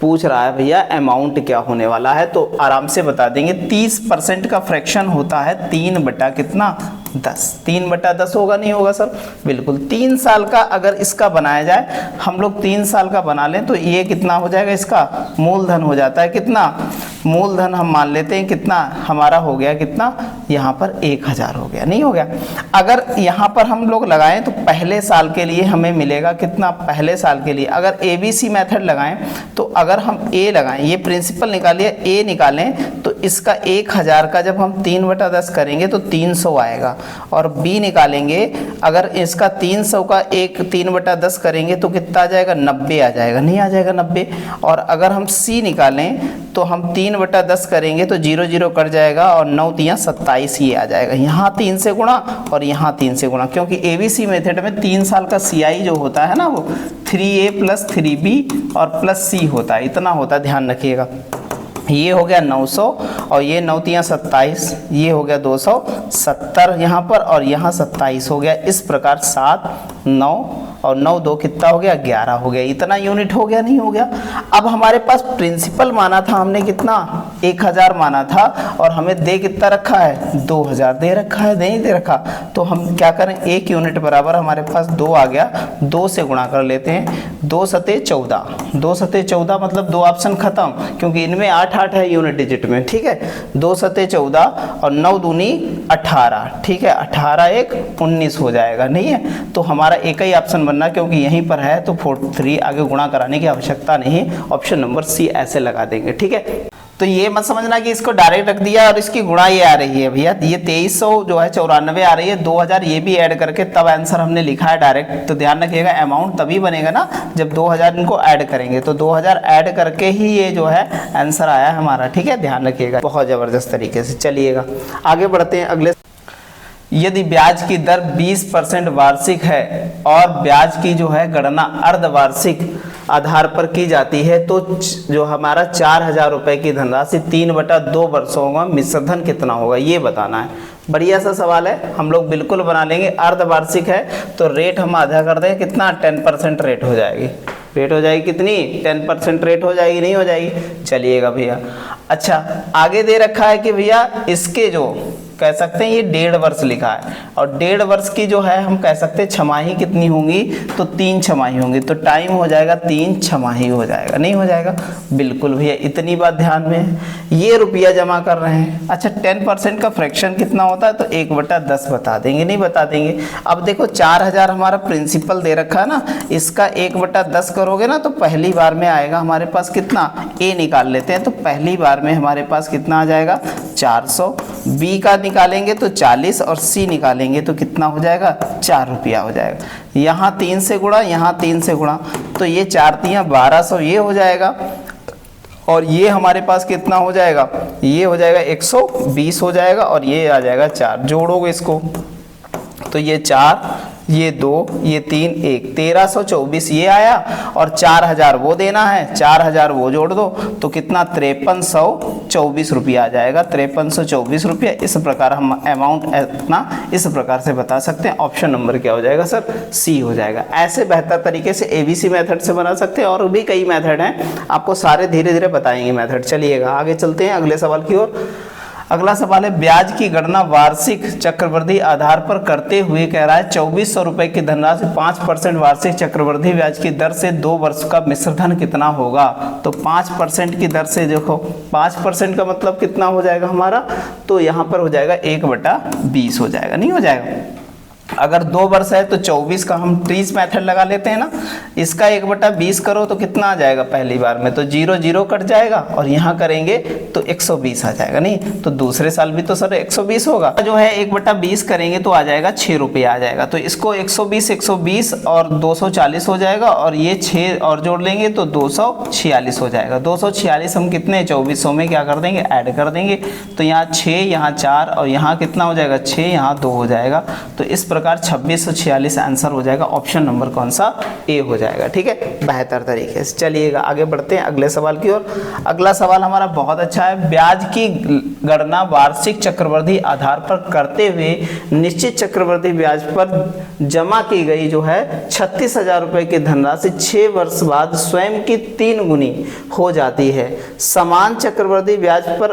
पूछ रहा है भैया, अमाउंट क्या होने वाला है, तो आराम से बता देंगे। 30% का फ्रैक्शन होता है 3 बटा कितना, 10। 3 बटा 10 होगा, नहीं होगा सर, बिल्कुल। 3 साल का अगर इसका बनाया जाए, हम लोग 3 साल का बना लें, तो ये कितना हो जाएगा, इसका मूलधन हो जाता है कितना, मूलधन हम मान लेते हैं कितना हमारा हो गया, कितना यहाँ पर 1000 हो गया, नहीं हो गया। अगर यहाँ पर हम लोग लगाएं तो पहले साल के लिए हमें मिलेगा कितना, पहले साल के लिए अगर ABC मेथड लगाएं, तो अगर हम A लगाएं, ये प्रिंसिपल निकालिए, A निकालें, तो इसका 1000 का जब हम 3 बटा 10 करेंगे तो 300 आएगा, और B निकालेंगे, अगर इसका 300 का 3 बटा 10 करेंगे तो कितना आ जाएगा, 90 आ जाएगा, नहीं आ जाएगा 90। और अगर हम C निकालें तो हम 3 बटा 10 करेंगे तो 0 0 कट जाएगा, और 9 3 27 ये आ जाएगा। यहाँ 3 से गुणा और यहाँ 3 से गुणा, क्योंकि ABC मेथड में 3 साल का CI जो होता है ना, वो 3A प्लस 3B और प्लस C होता है, इतना होता है, ध्यान रखिएगा। ये हो गया 900, और ये 9 3 27, ये हो गया 270 यहाँ पर, और यहाँ 27 हो गया। इस प्रकार 7 9 और 9 2 कितना हो गया, 11 हो गया। इतना यूनिट हो गया, नहीं हो गया। अब हमारे पास प्रिंसिपल माना था हमने कितना, 1000 माना था, और हमें दे कितना रखा है, 2000 दे रखा है, नहीं दे रखा, तो हम क्या करें, 1 यूनिट बराबर हमारे पास 2 आ गया, 2 से गुणा कर लेते हैं। 2 सते 14, 2 सते 14 मतलब 2 ऑप्शन खत्म, क्योंकि इनमें 8 8 है यूनिट डिजिट में, ठीक है। 2 सते 14 और 9 दूनी 18, ठीक है, 18 1 19 हो जाएगा, नहीं है। तो हमारा एक ही ऑप्शन बनना, क्योंकि यहीं पर है, तो 43 आगे गुणा कराने की आवश्यकता नहीं, ऑप्शन नंबर C ऐसे लगा देंगे, ठीक है। तो ये मत समझना कि इसको डायरेक्ट रख दिया और इसकी गुणा ये आ रही है भैया, ये 2300 जो है 94 आ रही है, 2000 ये भी ऐड करके तब आंसर हमने लिखा है डायरेक्ट। तो ध्यान रखिएगा, अमाउंट तभी बनेगा ना जब 2000 इनको ऐड करेंगे, तो 2000 ऐड करके ही ये जो है आंसर आया हमारा, ठीक है, ध्यान रखिएगा, बहुत जबरदस्त तरीके से। चलिएगा आगे बढ़ते हैं अगले। यदि ब्याज की दर 20% वार्षिक है और ब्याज की जो है गणना अर्धवार्षिक आधार पर की जाती है, तो जो हमारा 4000 रुपए की धनराशि 3 बटा 2 वर्षों का मिश्रधन कितना होगा, ये बताना है। बढ़िया सा सवाल है, हम लोग बिल्कुल बना लेंगे। अर्धवार्षिक है तो रेट हम आधा कर दें, कितना, 10% रेट हो जाएगी, रेट हो जाएगी कितनी, 10% रेट हो जाएगी, नहीं हो जाएगी। चलिएगा भैया। अच्छा, आगे दे रखा है कि भैया इसके जो कह सकते हैं ये 1.5 वर्ष लिखा है, और 1.5 वर्ष की जो है हम कह सकते हैं छमाही कितनी होंगी, तो 3 छमाही होंगी, तो टाइम हो जाएगा 3 छमाही हो जाएगा, नहीं हो जाएगा, बिल्कुल भैया। इतनी बात ध्यान में है। ये रुपया जमा कर रहे हैं। अच्छा, 10% का फ्रैक्शन कितना होता है, तो 1 बटा 10 बता देंगे, नहीं बता देंगे। अब देखो 4000 हमारा प्रिंसिपल दे रखा है ना, इसका 1 बटा 10 करोगे ना तो पहली बार में आएगा हमारे पास कितना, A निकाल लेते हैं, तो पहली बार में हमारे पास कितना आ जाएगा, 400। B का निकालेंगे तो 40, और C निकालेंगे तो कितना हो जाएगा, 4 रुपया हो जाएगा। यहाँ 3 से गुणा, यहाँ 3 से गुणा, तो ये 4 3 1200 ये हो जाएगा, और ये हमारे पास कितना हो जाएगा, ये हो जाएगा 120 हो जाएगा, और ये आ जाएगा 4। जोड़ोगे इसको तो ये 4, ये 2, ये 3, 1, 1324 ये आया, और 4000 वो देना है, 4000 वो जोड़ दो तो कितना, 5324 रुपया आ जाएगा, 5324 रुपया। इस प्रकार हम अमाउंट इतना इस प्रकार से बता सकते हैं। ऑप्शन नंबर क्या हो जाएगा सर, C हो जाएगा। ऐसे बेहतर तरीके से ABC मेथड से बना सकते हैं, और भी कई मेथड हैं, आपको सारे धीरे धीरे बताएंगे मेथड। चलिएगा आगे चलते हैं अगले सवाल की ओर। अगला सवाल है, ब्याज की गणना वार्षिक चक्रवृद्धि आधार पर करते हुए कह रहा है 2400 रुपए की धनराशि 5% वार्षिक चक्रवृद्धि ब्याज की दर से 2 वर्ष का मिश्रधन कितना होगा। तो 5% की दर से देखो, 5% का मतलब कितना हो जाएगा हमारा, तो यहाँ पर हो जाएगा 1/20 हो जाएगा, नहीं हो जाएगा। अगर 2 वर्ष है तो 24 का हम ट्रीज मेथड लगा लेते हैं ना, इसका 1/20 करो तो कितना आ जाएगा पहली बार में, तो 0 0 कट जाएगा और यहाँ करेंगे तो 120 आ जाएगा। नहीं तो दूसरे साल भी तो सर 120 होगा, जो है 1/20 करेंगे तो आ जाएगा 6 रुपये आ जाएगा। तो इसको 120 और 240 हो जाएगा और ये 6 और जोड़ लेंगे तो 246 हो जाएगा। 246 हम कितने 2400 में क्या कर देंगे, ऐड कर देंगे। तो यहाँ 6, यहाँ 4 और यहाँ कितना हो जाएगा 6, यहाँ 2 हो जाएगा। तो इस प्रकार 2646 आंसर हो जाएगा। ऑप्शन नंबर कौन सा, ए हो जाएगा। ठीक है, बेहतर तरीके से। चलिएगा आगे बढ़ते हैं अगले सवाल की ओर। अगला सवाल हमारा बहुत अच्छा है। ब्याज की गणना वार्षिक चक्रवृद्धि आधार पर करते हुए निश्चित चक्रवृद्धि ब्याज पर जमा की गई जो है 36,000 रुपए की धनराशि 6 वर्ष बाद स्वयं की 3 गुनी हो जाती है। समान चक्रवृद्धि ब्याज पर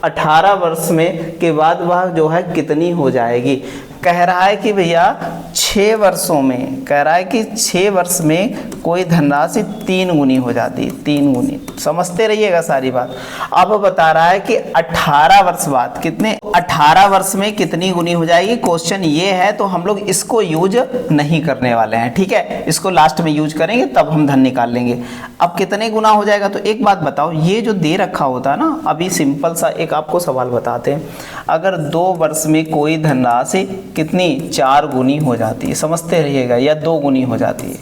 18 वर्ष में के बाद वह जो है कितनी हो जाएगी। कह रहा है कि भैया 6 वर्षों में, कह रहा है कि 6 वर्ष में कोई धनराशि 3 गुनी हो जाती है, 3 गुनी। समझते रहिएगा सारी बात। अब बता रहा है कि 18 वर्ष बाद कितने, 18 वर्ष में कितनी गुनी हो जाएगी। क्वेश्चन ये है, तो हम लोग इसको यूज नहीं करने वाले हैं। ठीक है, इसको लास्ट में यूज करेंगे तब हम धन निकाल लेंगे। अब कितने गुना हो जाएगा, तो एक बात बताओ, ये जो दे रखा होता है ना, अभी सिंपल सा एक आपको सवाल बताते हैं। अगर 2 वर्ष में कोई धनराशि कितनी 4 गुनी हो जाती है, समझते रहिएगा, या 2 गुनी हो जाती है,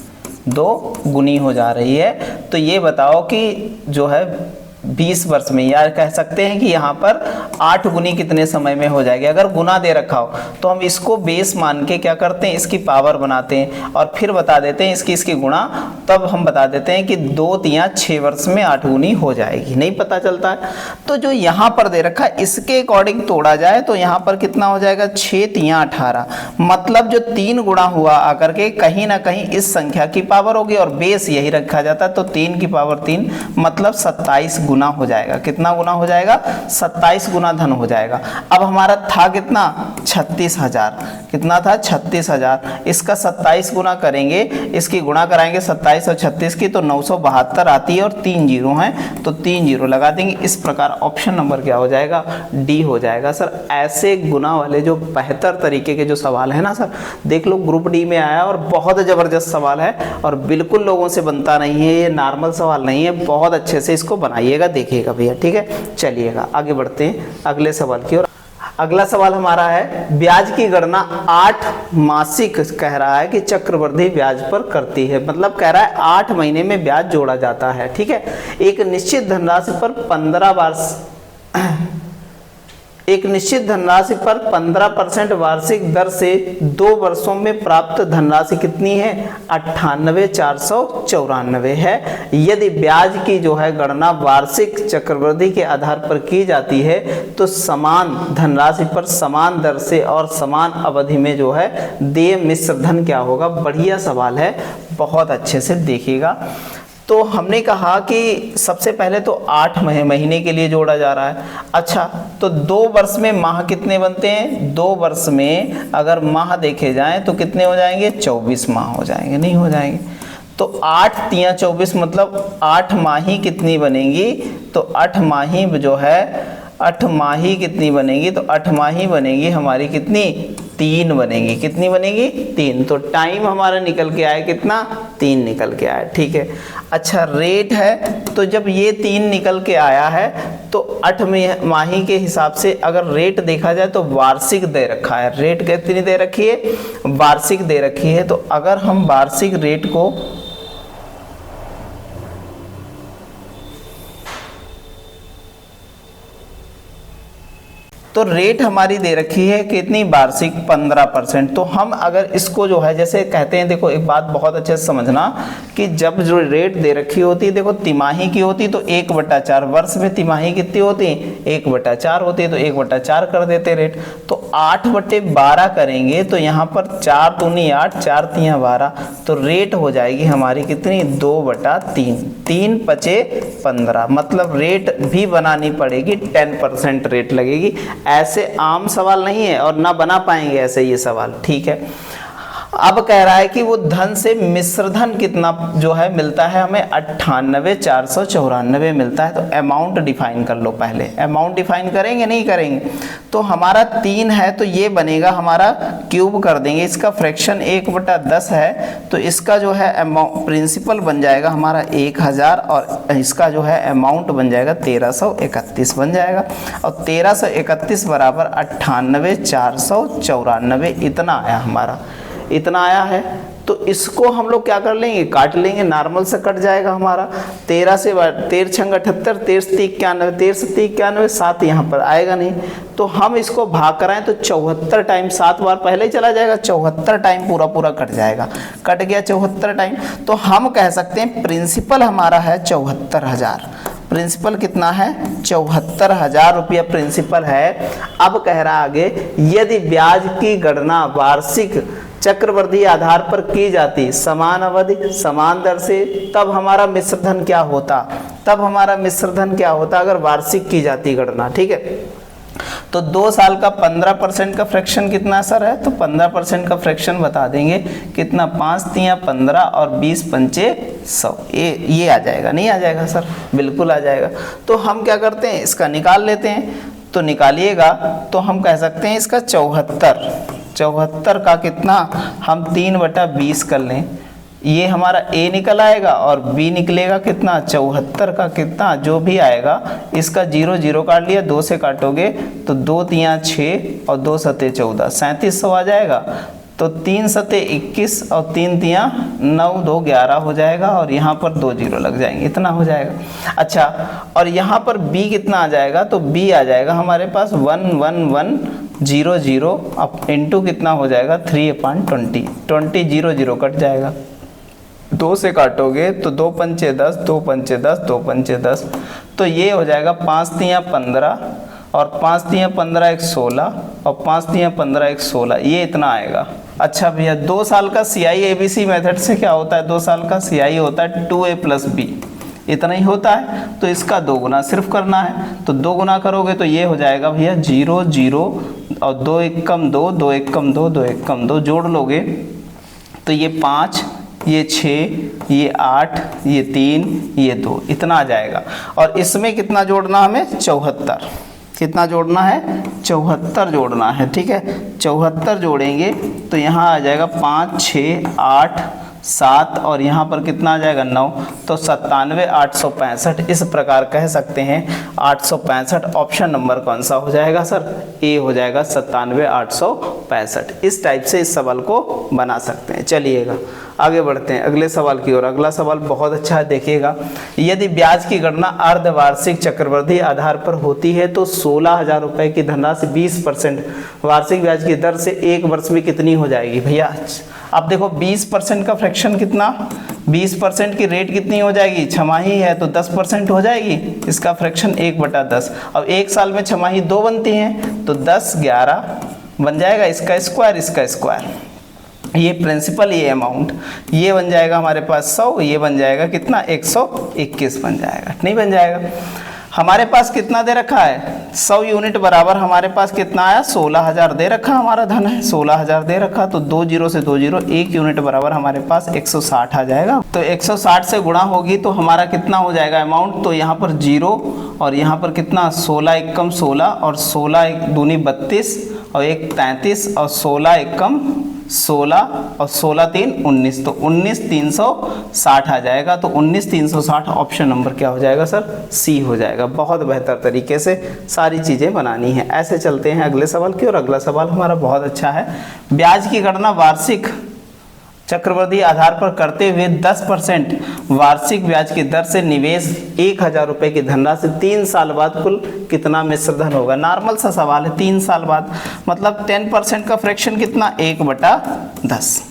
2 गुनी हो जा रही है, तो ये बताओ कि जो है 20 वर्ष में, या कह सकते हैं कि यहाँ पर 8 गुनी कितने समय में हो जाएगी। अगर गुना दे रखा हो तो हम इसको बेस मान के क्या करते हैं, इसकी पावर बनाते हैं और फिर बता देते हैं इसकी गुणा, तब हम बता देते हैं कि 2 तिया 6 वर्ष में 8 गुनी हो जाएगी। नहीं पता चलता है, तो जो यहाँ पर दे रखा है इसके अकॉर्डिंग तोड़ा जाए तो यहाँ पर कितना हो जाएगा 6 तिया 18, मतलब जो 3 गुणा हुआ आकर के कहीं ना कहीं इस संख्या की पावर होगी और बेस यही रखा जाता है, तो 3 की पावर 3 मतलब 27 गुना हो जाएगा। कितना गुना हो जाएगा, 27 गुना धन हो जाएगा। अब हमारा था कितना 36,000, कितना था 36,000, इसका 27 गुना करेंगे, इसकी गुणा कराएंगे 27 और 36 की, तो 972 आती है और 3 जीरो हैं, तो 3 जीरो लगा देंगे। इस प्रकार ऑप्शन नंबर क्या हो जाएगा, डी हो जाएगा। सर ऐसे गुना वाले जो बेहतर तरीके के जो सवाल है ना सर, देख लो ग्रुप डी में आया और बहुत जबरदस्त सवाल है और बिल्कुल लोगों से बनता नहीं है, ये नॉर्मल सवाल नहीं है। बहुत अच्छे से इसको बनाइएगा, देखिएगा भैया। ठीक है, चलिएगा आगे बढ़ते हैं अगले सवाल की ओर। अगला सवाल हमारा है, ब्याज की गणना 8 मासिक कह रहा है कि चक्रवृद्धि ब्याज पर करती है, मतलब कह रहा है 8 महीने में ब्याज जोड़ा जाता है। ठीक है, एक निश्चित धनराशि पर 15% वार्षिक दर से 2 वर्षों में प्राप्त धनराशि कितनी है, 98,494 है। यदि ब्याज की जो है गणना वार्षिक चक्रवृद्धि के आधार पर की जाती है तो समान धनराशि पर समान दर से और समान अवधि में जो है देय मिश्र धन क्या होगा। बढ़िया सवाल है, बहुत अच्छे से देखिएगा। तो हमने कहा कि सबसे पहले तो 8 महीने के लिए जोड़ा जा रहा है। अच्छा, तो 2 वर्ष में माह कितने बनते हैं, 2 वर्ष में अगर माह देखे जाएं तो कितने हो जाएंगे, 24 माह हो जाएंगे, नहीं हो जाएंगे। तो 8 तिया 24 मतलब 8 माही कितनी बनेगी, तो 8 माही जो है 8 माही कितनी बनेगी, तो 8 माही बनेगी हमारी कितनी, 3 बनेगी। कितनी बनेगी, 3। तो टाइम हमारा निकल के आया कितना, 3 निकल के आया। ठीक है, अच्छा रेट है, तो जब ये 3 निकल के आया है तो 8 माही के हिसाब से अगर रेट देखा जाए तो वार्षिक दे रखा है। रेट कितनी दे रखी है, वार्षिक दे रखी है। तो अगर हम वार्षिक रेट को तो रेट हमारी दे रखी है कितनी, वार्षिक 15%। तो हम अगर इसको जो है जैसे कहते हैं, देखो एक बात बहुत अच्छे से समझना कि जब जो रेट दे रखी होती है, देखो तिमाही की होती तो 1/4, वर्ष में तिमाही कितनी होती है, 1/4 होती है, तो 1/4 कर देते रेट। तो 8/12 करेंगे तो यहाँ पर 4 दूनी 8, 4 तिया 12, तो रेट हो जाएगी हमारी कितनी, 2/3, 3 पचे 15, मतलब रेट भी बनानी पड़ेगी, 10% रेट लगेगी। ऐसे आम सवाल नहीं है और ना बना पाएंगे ऐसे ये सवाल। ठीक है, अब कह रहा है कि वो धन से मिश्र धन कितना जो है मिलता है हमें 98,494 मिलता है। तो अमाउंट डिफाइन कर लो, पहले अमाउंट डिफाइन करेंगे नहीं करेंगे। तो हमारा 3 है तो ये बनेगा हमारा क्यूब कर देंगे, इसका फ्रैक्शन 1/10 है तो इसका जो है अमाउंट प्रिंसिपल बन जाएगा हमारा 1000 और इसका जो है अमाउंट बन जाएगा 1331 बन जाएगा। और 1331 बराबर 98,494 इतना आया हमारा, इतना आया है। तो इसको हम लोग क्या कर लेंगे, काट लेंगे, नॉर्मल से कट जाएगा हमारा। 13 से 13 छंग 78, 13 से 91, 13 से 91, 7 यहाँ पर आएगा नहीं। तो हम इसको भाग कराएं तो 74 टाइम, 7 बार पहले ही चला जाएगा, 74 टाइम पूरा पूरा कट जाएगा, कट गया 74 टाइम। तो हम कह सकते हैं प्रिंसिपल हमारा है 74,000। प्रिंसिपल कितना है, 74,000 रुपया प्रिंसिपल है। अब कह रहा आगे, यदि ब्याज की गणना वार्षिक चक्रवृद्धि आधार पर की जाती समान अवधि समान दर से, तब हमारा मिश्रधन क्या होता, तब हमारा मिश्रधन क्या होता अगर वार्षिक की जाती गणना। ठीक है, तो 2 साल का 15% का फ्रैक्शन कितना सर है, तो 15% का फ्रैक्शन बता देंगे कितना, 5 तियां 15 और 20 पंचे 100, ये आ जाएगा, नहीं आ जाएगा सर, बिल्कुल आ जाएगा। तो हम क्या करते हैं, इसका निकाल लेते हैं। तो निकालिएगा तो हम कह सकते हैं इसका 74 का कितना, हम 3/20 कर लें, ये हमारा A निकल आएगा और B निकलेगा कितना, 74 का कितना जो भी आएगा, इसका 0 0 काट लिया, 2 से काटोगे तो 2 तियां 6 और 2 सते 14, 3700 आ जाएगा। तो 3 सते 21 और 3 तियां 9, 2 11 हो जाएगा और यहाँ पर 2 0 लग जाएंगे, इतना हो जाएगा। अच्छा, और यहाँ पर B कितना आ जाएगा, तो B आ जाएगा हमारे पास 11100 अब इंटू कितना हो जाएगा 3/20, 20 0 0 कट जाएगा, 2 से काटोगे तो 2 पंचे 10, 2 पंचे 10, 2 पंचे 10, तो ये हो जाएगा 5 तियां 15 और 5 तियां 15 1 16 और 5 तियां 15 1 16, ये इतना आएगा। अच्छा भैया, 2 साल का CI ABC मेथड से क्या होता है, 2 साल का CI होता है 2A + B, इतना ही होता है। तो इसका 2 गुना सिर्फ करना है, तो 2 गुना करोगे तो ये हो जाएगा भैया 0 0 और 2 1 कम 2, 2 1 कम 2, 2 1 कम 2, जोड़ लोगे तो ये 5, ये 6, ये 8, ये 3, ये 2, इतना आ जाएगा। और इसमें कितना जोड़ना हमें, 74, कितना जोड़ना है, 74 जोड़ना है। ठीक है, 74 जोड़ेंगे तो यहाँ आ जाएगा 5 6 8 7 और यहाँ पर कितना आ जाएगा 9, तो 97,865 इस प्रकार कह सकते हैं। 865 ऑप्शन नंबर कौन सा हो जाएगा सर, ए हो जाएगा, 97,865। इस टाइप से इस सवाल को बना सकते हैं। चलिएगा आगे बढ़ते हैं अगले सवाल की ओर। अगला सवाल बहुत अच्छा है, देखिएगा। यदि ब्याज की गणना अर्धवार्षिक चक्रवृद्धि आधार पर होती है तो 16,000 रुपये की धनराशि 20% वार्षिक ब्याज की दर से 1 वर्ष में कितनी हो जाएगी भैया। अब देखो 20% का फ्रैक्शन कितना, 20% की रेट कितनी हो जाएगी, छमाही है तो 10% हो जाएगी, इसका फ्रैक्शन 1/10। अब 1 साल में छमाही 2 बनती हैं तो 10 11 बन जाएगा, इसका स्क्वायर इसका स्क्वायर, ये प्रिंसिपल ये अमाउंट, ये बन जाएगा हमारे पास 100, ये बन जाएगा कितना 121 बन जाएगा, नहीं बन जाएगा। हमारे पास कितना दे रखा है, 100 यूनिट बराबर हमारे पास कितना आया, 16,000 दे रखा, हमारा धन है 16,000 दे रखा, तो 2 0 से 2 0, 1 यूनिट बराबर हमारे पास 160 आ जाएगा। तो 160 से गुणा होगी तो हमारा कितना हो जाएगा अमाउंट, तो यहाँ पर 0 और यहाँ पर कितना 16 1 कम 16 और 16 1 दूनी 32 और 1 33 और 16 1 कम 16 और 16 3 19, तो 19,360 आ जाएगा। तो 19,360 ऑप्शन नंबर क्या हो जाएगा सर, सी हो जाएगा। बहुत बेहतर तरीके से सारी चीज़ें बनानी है। ऐसे चलते हैं अगले सवाल की, और अगला सवाल हमारा बहुत अच्छा है। ब्याज की गणना वार्षिक चक्रवृद्धि आधार पर करते हुए 10% वार्षिक ब्याज की दर से निवेश 1,000 रुपये की धनराशि 3 साल बाद कुल कितना मिश्रधन होगा। नॉर्मल सा सवाल है, 3 साल बाद मतलब 10% का फ्रैक्शन कितना 1/10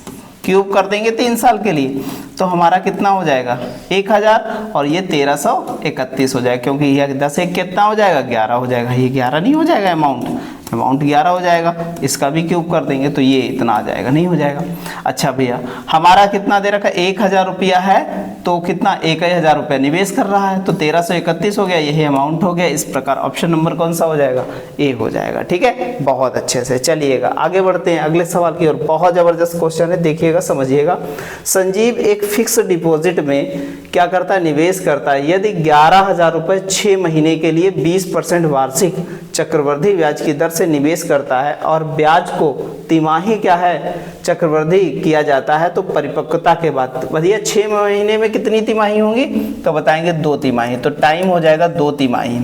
क्यूब कर देंगे 3 साल के लिए, तो हमारा कितना हो जाएगा 1,000 और ये 1331 हो जाएगा, क्योंकि यह 10 1 कितना हो जाएगा 11 हो जाएगा, ये 11 नहीं हो जाएगा अमाउंट, अमाउंट 11 हो जाएगा। इसका भी क्यूब कर देंगे तो ये इतना आ जाएगा, नहीं हो जाएगा। अच्छा भैया हमारा कितना दे रखा है, 1000 रुपया है तो कितना 1000 रुपया निवेश कर रहा है तो 1331 हो गया, यही अमाउंट हो गया। इस प्रकार ऑप्शन नंबर कौन सा हो जाएगा, ए हो जाएगा। ठीक है, बहुत अच्छे से। चलिएगा आगे बढ़ते हैं अगले सवाल की ओर। बहुत जबरदस्त क्वेश्चन है, देखिएगा समझिएगा। संजीव एक फिक्स डिपॉजिट में क्या करता है, निवेश करता है। यदि 11,000 रुपये 6 महीने के लिए 20% वार्षिक चक्रवृद्धि ब्याज की दर से निवेश करता है और ब्याज को तिमाही क्या है चक्रवृद्धि किया जाता है, तो परिपक्वता के बाद भैया 6 महीने में कितनी तिमाही होंगी, तो बताएंगे 2 तिमाही। तो टाइम हो जाएगा 2 तिमाही,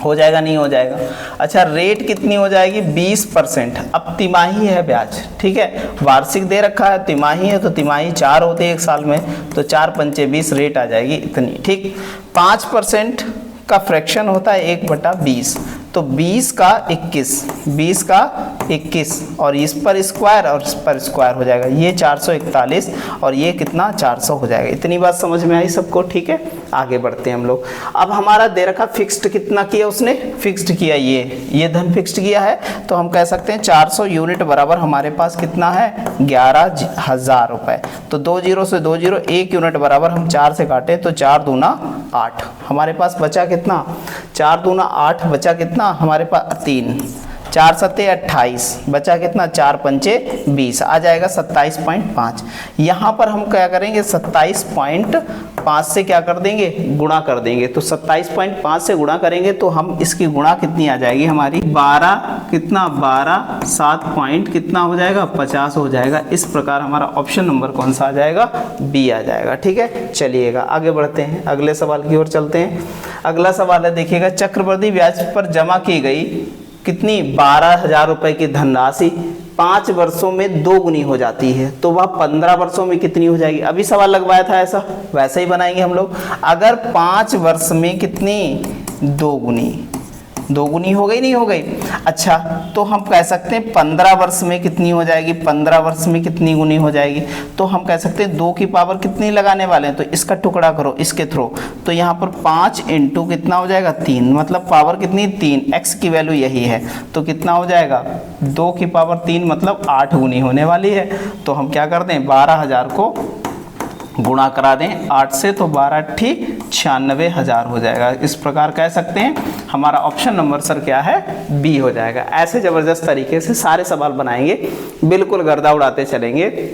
हो जाएगा नहीं हो जाएगा। अच्छा रेट कितनी हो जाएगी 20%। अब तिमाही है ब्याज, ठीक है, वार्षिक दे रखा है, तिमाही है तो तिमाही 4 होते हैं एक साल में, तो 4 पंचे 20 रेट आ जाएगी इतनी। ठीक, 5% का फ्रैक्शन होता है 1/20, तो 20 का 21 और इस पर स्क्वायर और इस पर स्क्वायर हो जाएगा, ये 441 और ये कितना 400 हो जाएगा। इतनी बात समझ में आई सबको। ठीक है, आगे बढ़ते हैं हम लोग। अब हमारा दे रखा फिक्स्ड कितना किया उसने, फिक्स्ड किया ये धन फिक्स्ड किया है, तो हम कह सकते हैं 400 यूनिट बराबर हमारे पास कितना है 11,000 रुपये। तो 2 जीरो से 2 जीरो, 1 यूनिट बराबर हम 4 से काटे तो 4 दूना 8, हमारे पास बचा कितना 4 दूना 8, बचा कितना हमारे पास 3, 4 सत्ते 28, बचा कितना 4 पंचे 20, आ जाएगा 27.5। यहाँ पर हम क्या करेंगे 27.5 से क्या कर देंगे गुणा कर देंगे, तो 27.5 से गुणा करेंगे तो हम इसकी गुणा कितनी आ जाएगी हमारी 12 7 पॉइंट कितना हो जाएगा 50 हो जाएगा। इस प्रकार हमारा ऑप्शन नंबर कौन सा आ जाएगा, बी आ जाएगा। ठीक है, चलिएगा आगे बढ़ते हैं, अगले सवाल की ओर चलते हैं। अगला सवाल है, देखिएगा चक्रवृद्धि ब्याज पर जमा की गई कितनी 12,000 रुपए की धनराशि 5 वर्षों में 2 गुनी हो जाती है, तो वह 15 वर्षों में कितनी हो जाएगी। अभी सवाल लगवाया था ऐसा, वैसे ही बनाएंगे हम लोग। अगर 5 वर्ष में कितनी 2 गुनी हो गई, नहीं हो गई। अच्छा तो हम कह सकते हैं 15 वर्ष में कितनी हो जाएगी, 15 वर्ष में कितनी गुनी हो जाएगी, तो हम कह सकते हैं 2 की पावर कितनी लगाने वाले हैं, तो इसका टुकड़ा करो इसके थ्रू, तो यहाँ पर 5 इंटू कितना हो जाएगा 3, मतलब पावर कितनी 3, x की वैल्यू यही है, तो कितना हो जाएगा 2 की पावर 3 मतलब 8 गुनी होने वाली है। तो हम क्या कर दें 12,000 को गुणा करा दें 8 से, तो 12 × 96,000 हो जाएगा। इस प्रकार कह सकते हैं हमारा ऑप्शन नंबर सर क्या है, बी हो जाएगा। ऐसे ज़बरदस्त तरीके से सारे सवाल बनाएंगे, बिल्कुल गर्दा उड़ाते चलेंगे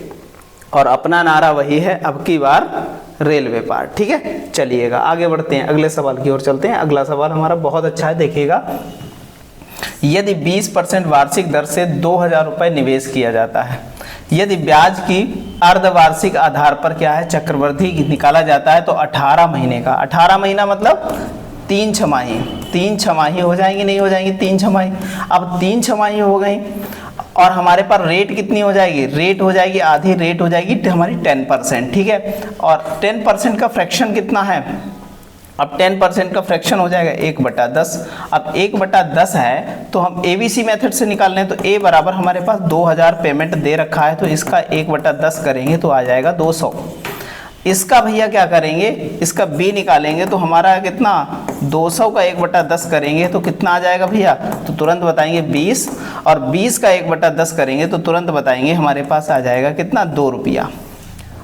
और अपना नारा वही है, अब की बार रेलवे पार। ठीक है, चलिएगा आगे बढ़ते हैं, अगले सवाल की ओर चलते हैं। अगला सवाल हमारा बहुत अच्छा है, देखिएगा। यदि 20% वार्षिक दर से 2,000 रुपये निवेश किया जाता है, यदि ब्याज की अर्धवार्षिक आधार पर क्या है चक्रवृद्धि निकाला जाता है, तो 18 महीने का, 18 महीना मतलब 3 छमाही हो जाएंगी, नहीं हो जाएंगी 3 छमाही। अब 3 छमाही हो गई और हमारे पास रेट कितनी हो जाएगी, रेट हो जाएगी आधी, रेट हो जाएगी हमारी 10%। ठीक है, और 10% का फ्रैक्शन कितना है, अब 10% का फ्रैक्शन हो जाएगा 1/10। अब 1/10 है तो हम ABC मेथड से निकाल लें, तो A बराबर हमारे पास 2,000 पेमेंट दे रखा है, तो इसका 1/10 करेंगे तो आ जाएगा 200। इसका भैया क्या करेंगे, इसका B निकालेंगे तो हमारा कितना 200 का 1/10 करेंगे तो कितना आ जाएगा भैया, तो तुरंत बताएंगे 20, और 20 का 1/10 करेंगे तो तुरंत बताएंगे हमारे पास आ जाएगा कितना 2 रुपया।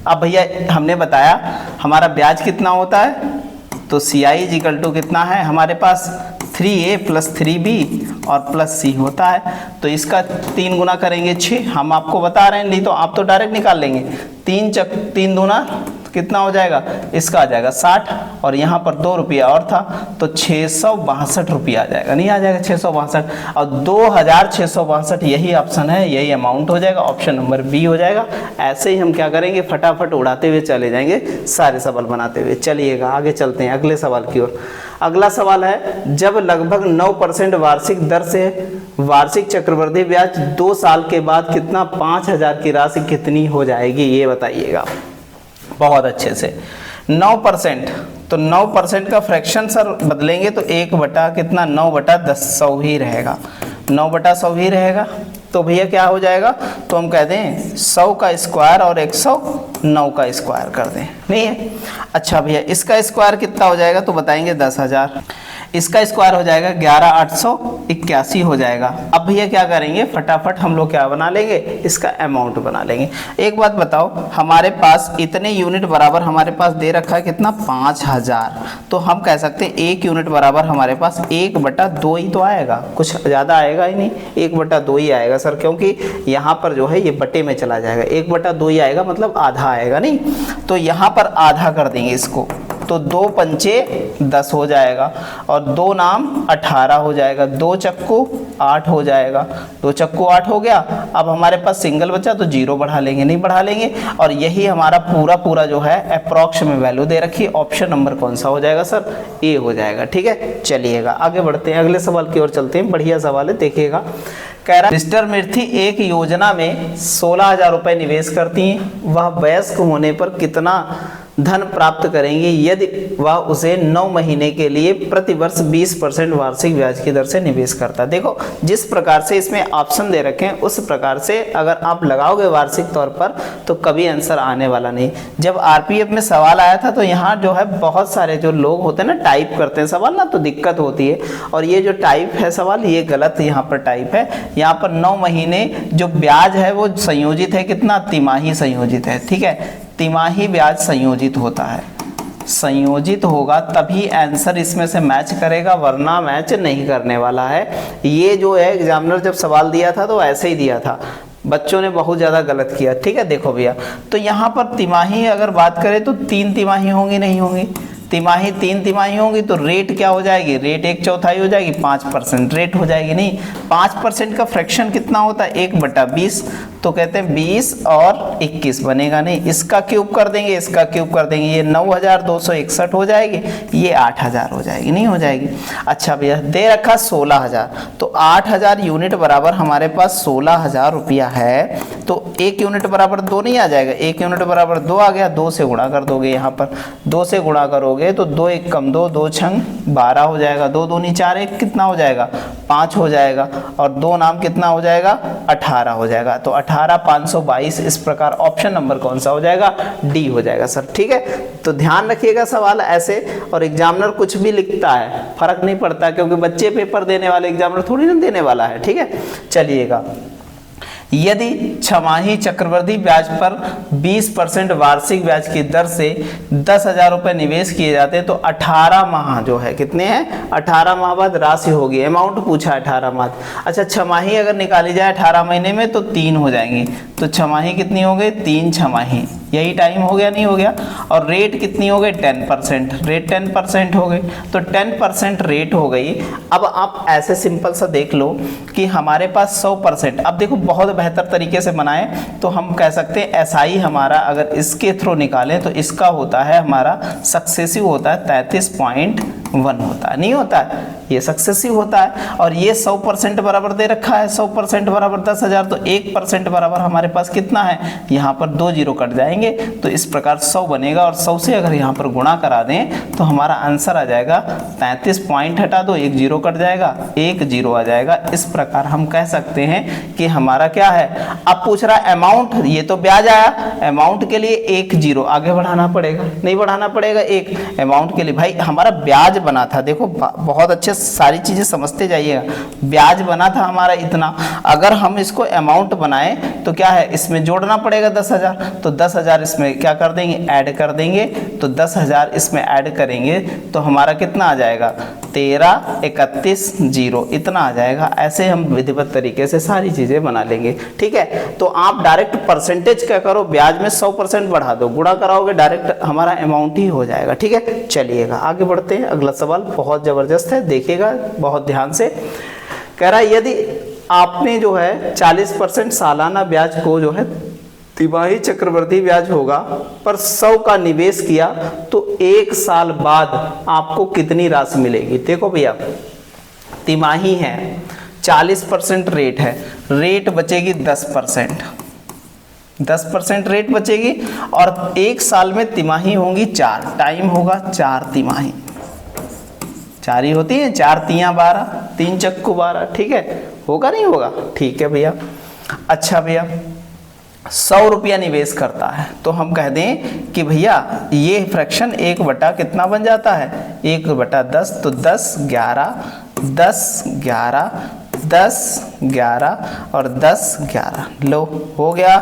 अब भैया हमने बताया हमारा ब्याज कितना होता है, तो CI = कितना है हमारे पास 3A + 3B और +C होता है, तो इसका 3 गुना करेंगे 6, हम आपको बता रहे हैं, नहीं तो आप तो डायरेक्ट निकाल लेंगे। 3 दूना कितना हो जाएगा, इसका आ जाएगा 60 और यहाँ पर 2 रुपया और था, तो 662 रुपया आ जाएगा, नहीं आ जाएगा 662, और 2,662 यही ऑप्शन है, यही अमाउंट हो जाएगा, ऑप्शन नंबर बी हो जाएगा। ऐसे ही हम क्या करेंगे फटाफट उड़ाते हुए चले जाएंगे, सारे सवाल बनाते हुए। चलिएगा आगे चलते हैं अगले सवाल की ओर। अगला सवाल है, जब लगभग 9% वार्षिक दर से वार्षिक चक्रवृद्धि ब्याज 2 साल के बाद कितना 5,000 की राशि कितनी हो जाएगी, ये बताइएगा बहुत अच्छे से। 9%, तो 9% का फ्रैक्शन सर बदलेंगे तो 9/10 ही रहेगा, 9/100 ही रहेगा। तो भैया क्या हो जाएगा, तो हम कह दें 100 का स्क्वायर और 100 9 का स्क्वायर कर दें, नहीं है। अच्छा भैया इसका स्क्वायर कितना हो जाएगा तो बताएंगे 10,000, इसका स्क्वायर हो जाएगा 11,881 हो जाएगा। अब भैया क्या करेंगे, फटाफट हम लोग क्या बना लेंगे, इसका अमाउंट बना लेंगे। एक बात बताओ, हमारे पास इतने यूनिट बराबर हमारे पास दे रखा है कितना, 5,000, तो हम कह सकते हैं 1 यूनिट बराबर हमारे पास 1/2 ही तो आएगा, कुछ ज़्यादा आएगा ही नहीं, 1/2 ही आएगा सर, क्योंकि यहाँ पर जो है ये बटे में चला जाएगा, 1/2 ही आएगा, मतलब आधा आएगा नहीं, तो यहाँ पर आधा कर देंगे इसको, तो 2 पंचे 10 हो जाएगा, और 2 नाम 18 हो जाएगा, 2 चक्कू 8 हो जाएगा, 2 चक्कू 8 हो गया। अब हमारे पास सिंगल बचा तो 0 बढ़ा लेंगे, नहीं बढ़ा लेंगे, और यही हमारा पूरा जो है अप्रॉक्स में वैल्यू दे रखी है। ऑप्शन नंबर कौन सा हो जाएगा सर, ए हो जाएगा। ठीक है, चलिएगा आगे बढ़ते हैं, अगले सवाल की ओर चलते हैं, बढ़िया सवाल है, देखिएगा। कह रहा है मिस्टर मिर्थी एक योजना में 16,000 रुपए निवेश करती हैं, वह वयस्क होने पर कितना धन प्राप्त करेंगे यदि वह उसे 9 महीने के लिए प्रति वर्ष 20% वार्षिक ब्याज की दर से निवेश करता है। देखो जिस प्रकार से इसमें ऑप्शन दे रखे हैं उस प्रकार से अगर आप लगाओगे वार्षिक तौर पर तो कभी आंसर आने वाला नहीं। जब आरपीएफ में सवाल आया था तो यहाँ जो है बहुत सारे जो लोग होते हैं ना, टाइप करते हैं सवाल ना, तो दिक्कत होती है, और ये जो टाइप है सवाल ये गलत यहाँ पर टाइप है। यहाँ पर 9 महीने जो ब्याज है वो संयोजित है, कितना, तिमाही संयोजित है। ठीक है, तिमाही ब्याज संयोजित होता है, संयोजित होगा तभी आंसर इसमें से मैच करेगा, वरना मैच नहीं करने वाला है। ये जो है एग्जामिनर जब सवाल दिया था तो ऐसे ही दिया था, बच्चों ने बहुत ज़्यादा गलत किया। ठीक है, देखो भैया, तो यहाँ पर तिमाही अगर बात करें तो 3 तिमाही होंगी, नहीं होंगी, तिमाही 3 तिमाही होंगी, तो रेट क्या हो जाएगी, रेट 1/4 हो जाएगी, 5% रेट हो जाएगी। नहीं, 5% का फ्रैक्शन कितना होता है, 1/20, तो कहते हैं 20 और 21 बनेगा, नहीं, इसका क्यूब कर देंगे, इसका क्यूब कर देंगे, ये 9,261 हो जाएगी, ये 8,000 हो जाएगी, नहीं हो जाएगी। अच्छा भैया दे रखा 16,000, तो 8,000 यूनिट बराबर हमारे पास 16,000 रुपया है, तो 1 यूनिट बराबर 2 नहीं आ जाएगा, 1 यूनिट बराबर 2 आ गया, 2 से गुणा कर दोगे, यहाँ पर 2 से गुणा करोगे तो 2 1 कम 2, 2 छंग 12 हो जाएगा, 2 दूनी 4, 1 कितना हो जाएगा, 5 हो जाएगा, और 2 नाम कितना हो जाएगा, 18 हो जाएगा, तो 18,522। इस प्रकार ऑप्शन नंबर कौन सा हो जाएगा, डी हो जाएगा सर। ठीक है, तो ध्यान रखिएगा सवाल ऐसे, और एग्जामिनर कुछ भी लिखता है फर्क नहीं पड़ता, क्योंकि बच्चे पेपर देने वाले, एग्जामिनर थोड़ी ना देने वाला है। ठीक है, चलिएगा, यदि छमाही चक्रवृद्धि ब्याज पर 20% वार्षिक ब्याज की दर से 10,000 रुपए निवेश किए जाते हैं तो 18 माह जो है कितने हैं, 18 माह बाद राशि होगी, अमाउंट पूछा 18 माह। अच्छा, छमाही अगर निकाली जाए 18 महीने में तो 3 हो जाएंगी, तो छमाही कितनी हो गई, 3 छमाही, यही टाइम हो गया, नहीं हो गया। और रेट कितनी हो गई, 10%, रेट 10% हो गई, तो 10% रेट हो गई। अब आप ऐसे सिंपल सा देख लो कि हमारे पास 100%, अब देखो बहुत बेहतर तरीके से बनाए तो हम कह सकते हैं एसआई हमारा अगर इसके थ्रू निकालें तो इसका होता है, हमारा सक्सेसिव होता है 33.1 होता है, नहीं होता है, ये सक्सेसिव होता है। और ये 100% बराबर दे रखा है, 100% बराबर 10,000, तो 1% बराबर हमारे पास कितना है, यहाँ पर 2 जीरो कट जाएंगे, तो इस प्रकार 100 बनेगा, और 100 से अगर यहाँ पर गुणा करा दें तो हमारा आंसर आ जाएगा 33 पॉइंट हटा दो, 1 जीरो कट जाएगा, 1 जीरो आ जाएगा। इस प्रकार हम कह सकते हैं कि हमारा क्या है। अब पूछ रहा है अमाउंट, ये तो ब्याज आया, अमाउंट के लिए 1 जीरो आगे बढ़ाना पड़ेगा, नहीं बढ़ाना पड़ेगा, 1 अमाउंट के लिए भाई हमारा ब्याज बना था, देखो बहुत अच्छे सारी चीजें समझते जाइएगा, ब्याज बना था हमारा इतना, अगर हम इसको अमाउंट बनाए तो क्या है, इसमें जोड़ना पड़ेगा 10,000, तो 10,000 इसमें क्या कर देंगे, ऐड कर देंगे, तो 10,000 इसमें ऐड करेंगे तो हमारा कितना आ जाएगा, 13 31 0 इतना आ जाएगा। ऐसे हम विधिवत तरीके से सारी चीजें बना लेंगे। ठीक है, तो आप डायरेक्ट परसेंटेज क्या करो, ब्याज में 100% बढ़ा दो, गुणा कराओगे डायरेक्ट हमारा अमाउंट ही हो जाएगा। ठीक है, चलिएगा आगे बढ़ते हैं, अगला सवाल बहुत जबरदस्त है, देखिएगा बहुत ध्यान से। कह रहा है यदि आपने जो है 40% सालाना ब्याज को जो है तिमाही चक्रवृद्धि ब्याज होगा पर 100 का निवेश किया तो 1 साल बाद आपको कितनी राशि मिलेगी। देखो भैया तिमाही है, 40% रेट है, रेट बचेगी 10%, 10% रेट बचेगी, और 1 साल में तिमाही होंगी 4, टाइम होगा 4 तिमाही, 4 ही होती है, 4 तियां 12, 3 चक्कू 12। ठीक है, होगा नहीं होगा, ठीक है भैया। अच्छा भैया 100 रुपया निवेश करता है, तो हम कह दें कि भैया ये फ्रैक्शन 1 कितना बन जाता है, 1/10, तो 10 11 10 11 10 11 और 10 11। लो हो गया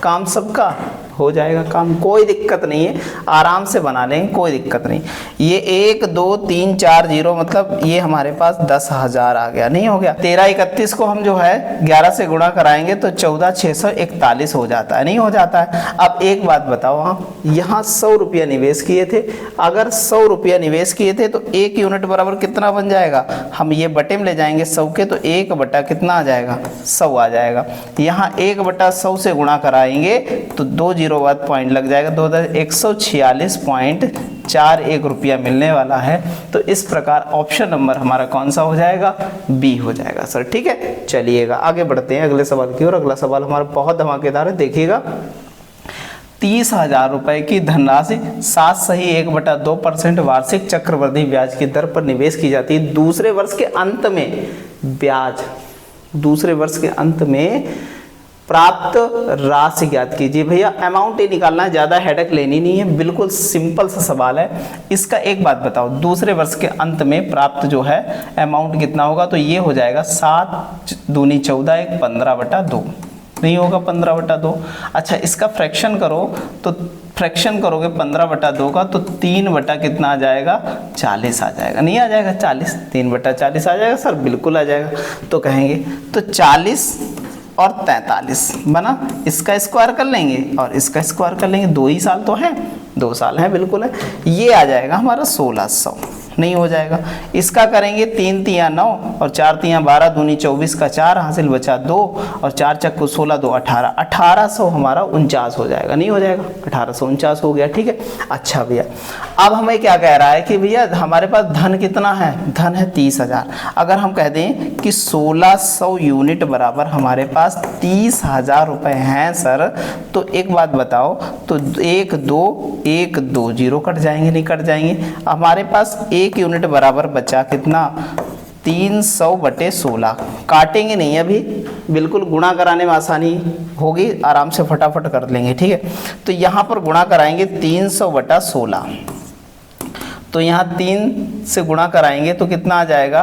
काम, सबका हो जाएगा काम, कोई दिक्कत नहीं है, आराम से बना लेंगे, कोई दिक्कत नहीं। ये 1 2 3 4 0 मतलब ये हमारे पास 10,000 आ गया, नहीं हो गया। 13 31 को हम जो है 11 से गुणा कराएंगे तो 14,641 हो जाता है, नहीं हो जाता है। अब एक बात बताओ, आप यहाँ 100 रुपया निवेश किए थे, अगर 100 रुपया निवेश किए थे तो 1 यूनिट बराबर कितना बन जाएगा, हम ये बटे में ले जाएंगे 100 के, तो 1 कितना आ जाएगा, 100 आ जाएगा। यहाँ 1/100 से गुणा कराएंगे तो 2 0 बाद पॉइंट लग जाएगा, 146.41 रुपया मिलने वाला है। तो इस प्रकार ऑप्शन नंबर हमारा कौन सा हो जाएगा, बी हो जाएगा सर। ठीक है, चलिएगा आगे बढ़ते हैं अगले सवाल की ओर। अगला सवाल हमारा बहुत धमाकेदार है, देखिएगा। 30,000 रुपए की धनराशि 7 सही 1/2% वार्षिक चक्रवृद्धि ब्याज की दर पर निवेश की जाती है। दूसरे वर्ष के अंत में ब्याज, दूसरे वर्ष के अंत में प्राप्त राशि ज्ञात कीजिए। भैया अमाउंट ही निकालना है, ज़्यादा हेडेक लेनी नहीं है, बिल्कुल सिंपल सा सवाल है। इसका एक बात बताओ, दूसरे वर्ष के अंत में प्राप्त जो है अमाउंट कितना होगा, तो ये हो जाएगा 7 दूनी 14 1 15/2, नहीं होगा 15/2। अच्छा इसका फ्रैक्शन करो, तो फ्रैक्शन करोगे 15/2 का तो 3 कितना आ जाएगा, 40 आ जाएगा, नहीं आ जाएगा 40, 3/40 आ जाएगा सर, बिल्कुल आ जाएगा। तो कहेंगे तो 40 और 43 बना, इसका स्क्वायर कर लेंगे और इसका स्क्वायर कर लेंगे, 2 ही साल तो हैं, 2 साल हैं, बिल्कुल है। ये आ जाएगा हमारा 1600, नहीं हो जाएगा। इसका करेंगे 3 3 9 और 4 3 12 दूनी 24 का 4 हासिल बचा 2 और 4 चक्कू 16 2 18, 1800 हमारा 49 हो जाएगा, नहीं हो जाएगा, 1849 हो गया। ठीक है, अच्छा भैया अब हमें क्या कह रहा है कि भैया हमारे पास धन कितना है, धन है 30,000। अगर हम कह दें कि 1600 यूनिट बराबर हमारे पास 30,000 रुपए हैं सर, तो एक बात बताओ, तो 1 2 0 कट जाएंगे, नहीं कट जाएंगे। हमारे पास 1 यूनिट बराबर बचा कितना, 300/16, काटेंगे नहीं अभी, बिल्कुल गुणा कराने में आसानी होगी, आराम से फटाफट कर लेंगे। ठीक है, तो यहाँ पर गुणा कराएंगे 300/16, तो यहाँ 3 से गुणा कराएंगे तो कितना आ जाएगा,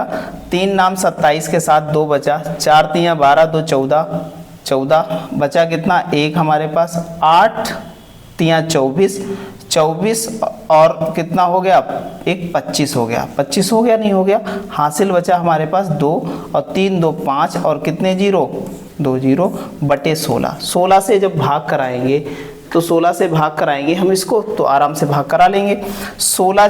3 नाम 27 के साथ 2 बचा, 4 3 12 2 14 बचा कितना 1 हमारे पास, 8 3 24 और कितना हो गया, एक 25 हो गया, 25 हो गया, नहीं हो गया। हासिल बचा हमारे पास 2 और 3 2 5 और कितने 0, 2 0/16। 16 से जब भाग कराएंगे तो 16 से भाग कराएंगे हम इसको, तो आराम से भाग करा लेंगे। 16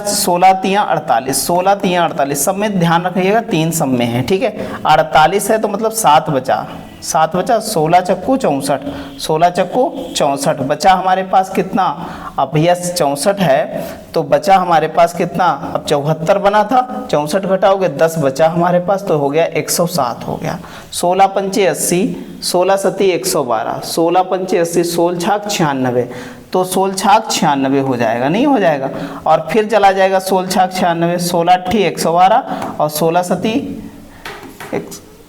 3 48, 16 3 48, सब में ध्यान रखिएगा 3 सब में है। ठीक है, 48 है तो मतलब 7 बचा, 16 चक्कू 64, 16 चक्कू 64 बचा हमारे पास कितना, अब भैया 64 है तो बचा हमारे पास कितना, अब 74 बना था, 64 घटाओगे 10 बचा हमारे पास, तो हो गया 107 हो गया। 16 पंचे 80, 16 सती 112, 16 पंचे 80, 16 छाक 96, तो 16 छाक 96 हो जाएगा, नहीं हो जाएगा। और फिर चला जाएगा 16 छाक 96, 16 अट्ठी 112 और 16 सती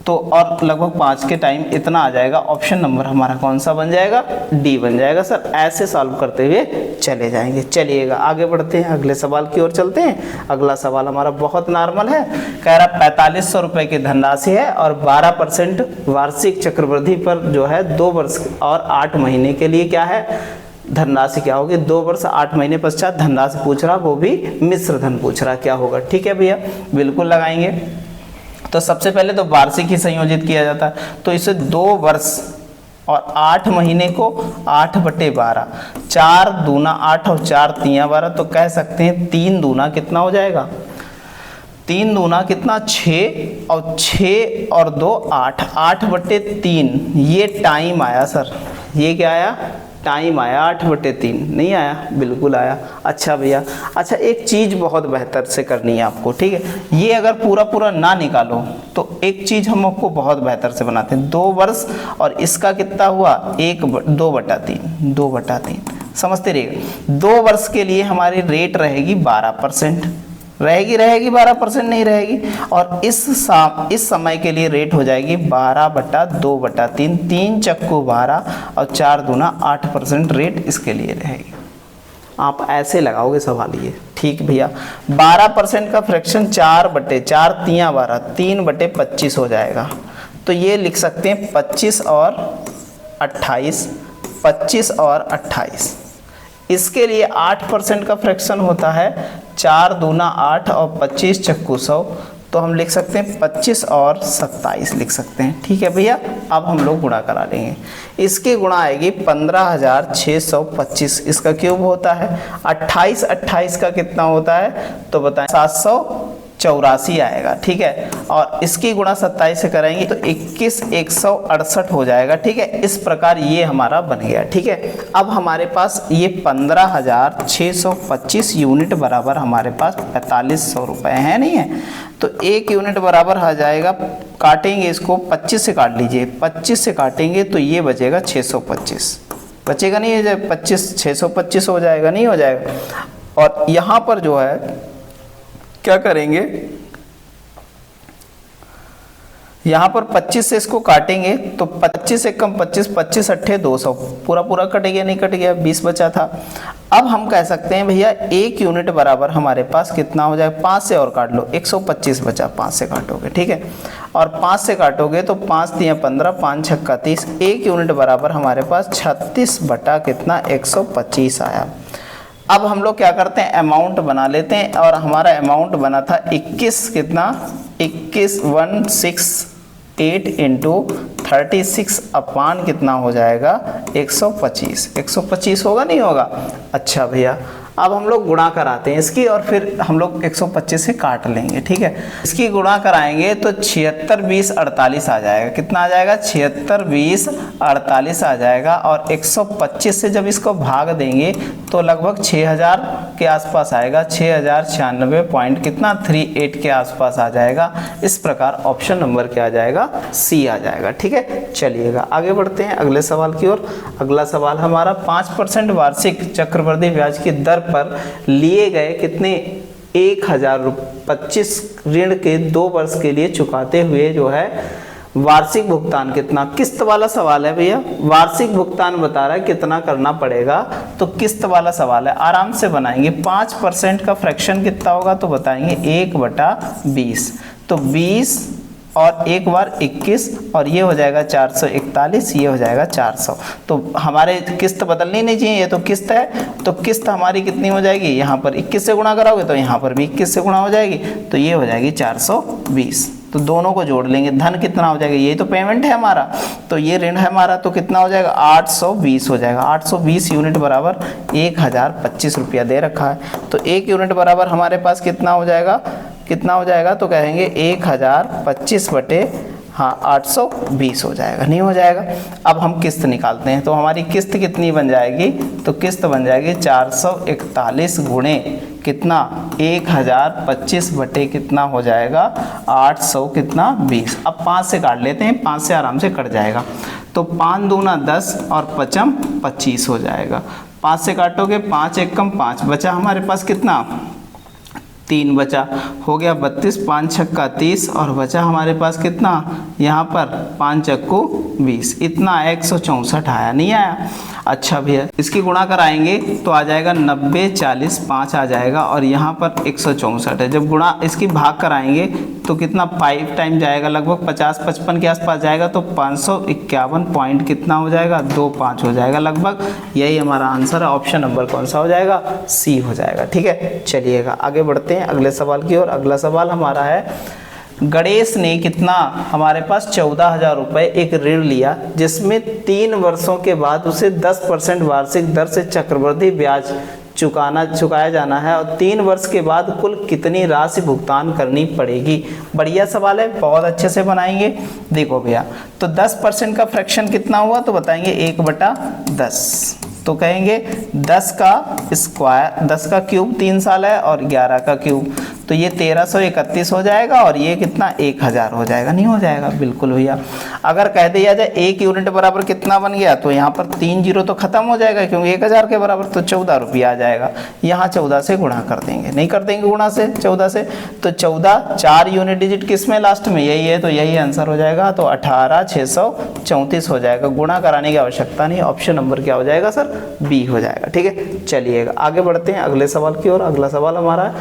तो और लगभग 5 के टाइम इतना आ जाएगा। ऑप्शन नंबर हमारा कौन सा बन जाएगा, डी बन जाएगा सर। ऐसे सॉल्व करते हुए चले जाएंगे। चलिएगा आगे बढ़ते हैं, अगले सवाल की ओर चलते हैं। अगला सवाल हमारा बहुत नॉर्मल है, कह रहा 4500 रुपये की धनराशि है और 12% वार्षिक चक्रवृद्धि पर जो है 2 वर्ष और 8 महीने के लिए क्या है, धनराशि क्या होगी, 2 वर्ष 8 महीने पश्चात धनराशि पूछ रहा, वो भी मिश्र धन पूछ रहा, क्या होगा। ठीक है भैया, बिल्कुल लगाएंगे। तो सबसे पहले तो वार्षिक ही संयोजित किया जाता है, तो इसे 2 वर्ष और 8 महीने को 8/12, 4 दूना 8 और 4 तिया 12, तो कह सकते हैं 3 दूना कितना हो जाएगा, 3 दूना कितना 6 और 6 और 2 8, 8/3 ये टाइम आया सर, ये क्या आया, टाइम आया 8/3, नहीं आया, बिल्कुल आया। अच्छा भैया, अच्छा एक चीज़ बहुत बेहतर से करनी है आपको, ठीक है, ये अगर पूरा पूरा ना निकालो तो एक चीज़ हम आपको बहुत बेहतर से बनाते हैं, 2 वर्ष और इसका कितना हुआ 2/3, समझते रहिएगा। 2 वर्ष के लिए हमारी रेट रहेगी 12%, रहेगी 12%, नहीं रहेगी। और इस समय के लिए रेट हो जाएगी 12/2/3, 3 चक्कू 12 और 4 दूना 8% रेट इसके लिए रहेगी। आप ऐसे लगाओगे सवाल ये, ठीक भैया। 12% का फ्रैक्शन 4/4 तियां 12, 3/25 हो जाएगा। तो ये लिख सकते हैं 25 और 28, 25 और 28। इसके लिए 8% का फ्रैक्शन होता है 4 दूना 8 और 25 चक्कू 100, तो हम लिख सकते हैं 25 और 27 लिख सकते हैं, ठीक है भैया। अब हम लोग गुणा करा लेंगे, इसकी गुणा आएगी 15,625, इसका क्यूब होता है। 28 का कितना होता है तो बताएं, 784 आएगा, ठीक है। और इसकी गुणा 27 से कराएंगे तो 21,168 हो जाएगा, ठीक है। इस प्रकार ये हमारा बन गया, ठीक है। अब हमारे पास ये 15,625 यूनिट बराबर हमारे पास 4500 रुपये है, नहीं है। तो 1 यूनिट बराबर आ जाएगा, काटेंगे इसको 25 से काट लीजिए, 25 से काटेंगे तो ये बचेगा 625, बचेगा नहीं है 25, 625 हो जाएगा, नहीं हो जाएगा। और यहाँ पर जो है क्या करेंगे, यहाँ पर 25 से इसको काटेंगे तो 25 से कम 25, 25 अट्ठे 200, पूरा कट गया, नहीं कट गया, 20 बचा था। अब हम कह सकते हैं भैया 1 यूनिट बराबर हमारे पास कितना हो जाएगा, 5 से और काट लो, 125 बचा, 5 से काटोगे, ठीक है। और 5 से काटोगे तो 5 तियां 15, 5 छक्का 30, 1 यूनिट बराबर हमारे पास 36 बटा कितना 125 आया। अब हम लोग क्या करते हैं, अमाउंट बना लेते हैं। और हमारा अमाउंट बना था 21 कितना 21,168 इंटू 36 अपान कितना हो जाएगा 125, 125 होगा, नहीं होगा। अच्छा भैया, अब हम लोग गुणा कराते हैं इसकी और फिर हम लोग 125 से काट लेंगे, ठीक है। इसकी गुणा कराएंगे तो 76, 20, 48 आ जाएगा। कितना आ जाएगा 76, 20, 48 आ जाएगा। और 125 से जब इसको भाग देंगे तो लगभग 6000 के आसपास आएगा, 6096 पॉइंट कितना 38 के आसपास आ जाएगा। इस प्रकार ऑप्शन नंबर क्या आ जाएगा, सी आ जाएगा, ठीक है। चलिएगा आगे बढ़ते हैं अगले सवाल की ओर। अगला सवाल हमारा 5% वार्षिक चक्रवृद्धि ब्याज की दर पर लिए गए कितने 1025 ऋण के 2 वर्ष के लिए चुकाते हुए जो है वार्षिक भुगतान कितना, किस्त वाला सवाल है भैया। वार्षिक भुगतान बता रहा है कितना करना पड़ेगा, तो किस्त वाला सवाल है, आराम से बनाएंगे। 5% का फ्रैक्शन कितना होगा तो बताएंगे 1/20, तो 20 और एक बार 21 और ये हो जाएगा 441, ये हो जाएगा 400। तो हमारे किस्त बदलनी नहीं चाहिए, ये तो किस्त है, तो किस्त हमारी कितनी हो जाएगी, यहाँ पर 21 से गुणा कराओगे तो यहाँ पर भी 21 से गुणा हो जाएगी, तो ये हो जाएगी 420। तो दोनों को जोड़ लेंगे, धन कितना हो जाएगा, ये तो पेमेंट है हमारा, तो ये ऋण है हमारा, तो कितना हो जाएगा 820 हो जाएगा। 820 यूनिट बराबर 1025 रुपया दे रखा है, तो 1 यूनिट बराबर हमारे पास कितना हो जाएगा, तो कहेंगे 1025 बटे 820 हो जाएगा, नहीं हो जाएगा। अब हम किस्त निकालते हैं, तो हमारी किस्त कितनी बन जाएगी, तो किस्त बन जाएगी 441 गुणे कितना 1025 बटे कितना हो जाएगा 800 कितना 20। अब 5 से काट लेते हैं, 5 से आराम से कट जाएगा, तो 5 दूना 10 और 5 25 हो जाएगा। 5 से काटोगे 5 एकम 5 बचा हमारे पास कितना 3 बचा, हो गया 32, 5 छक्का 30 और बचा हमारे पास कितना यहाँ पर 5 चक्कू 20, इतना आया 164 आया, नहीं आया। अच्छा भैया इसकी गुणा कराएंगे तो आ जाएगा 90, 40, 5 आ जाएगा और यहाँ पर 164 है। जब गुणा इसकी भाग कराएंगे तो कितना 5 टाइम जाएगा, लगभग 50-55 के आसपास जाएगा, तो 551 पॉइंट कितना हो जाएगा 25 हो जाएगा लगभग। यही हमारा आंसर है, ऑप्शन नंबर कौन सा हो जाएगा, सी हो जाएगा, ठीक है। चलिएगा आगे बढ़ते हैं अगले सवाल की ओर। अगला सवाल हमारा है, गणेश ने कितना हमारे पास 14,000 रुपये एक ऋण लिया, जिसमें 3 वर्षों के बाद उसे 10% वार्षिक दर से चक्रवृद्धि ब्याज चुकाया जाना है और 3 वर्ष के बाद कुल कितनी राशि भुगतान करनी पड़ेगी। बढ़िया सवाल है, बहुत अच्छे से बनाएंगे। देखो भैया, तो 10% का फ्रैक्शन कितना हुआ तो बताएंगे 1/10, तो कहेंगे 10 का स्क्वायर, 10 का क्यूब 3 साल है और 11 का क्यूब, तो ये 1331 हो जाएगा और ये कितना 1000 हो जाएगा, नहीं हो जाएगा? बिल्कुल भैया। अगर कह दिया जाए 1 यूनिट बराबर कितना बन गया, तो यहाँ पर 3 जीरो तो खत्म हो जाएगा क्योंकि 1000 के बराबर, तो 14 रुपया आ जाएगा। यहाँ 14 से गुणा कर देंगे, नहीं कर देंगे गुणा से 14 से, तो 14 4 यूनिट डिजिट किस में लास्ट में, यही है, तो यही आंसर हो जाएगा। तो 18,634 हो जाएगा। गुणा कराने की आवश्यकता नहीं, ऑप्शन नंबर क्या हो जाएगा सर, बी हो जाएगा। ठीक है, चलिएगा आगे बढ़ते हैं अगले सवाल की ओर। अगला सवाल हमारा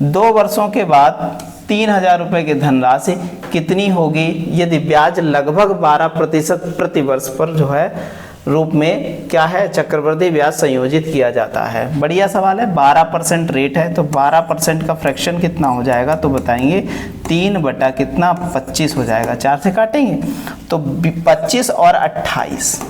2 वर्षों के बाद 3000 रुपये की धनराशि कितनी होगी यदि ब्याज लगभग 12% प्रति वर्ष पर जो है रूप में क्या है, चक्रवृद्धि ब्याज संयोजित किया जाता है। बढ़िया सवाल है। 12% रेट है, तो 12% का फ्रैक्शन कितना हो जाएगा, तो बताएंगे 3 बटा कितना 25 हो जाएगा। 4 से काटेंगे तो 25 और 28,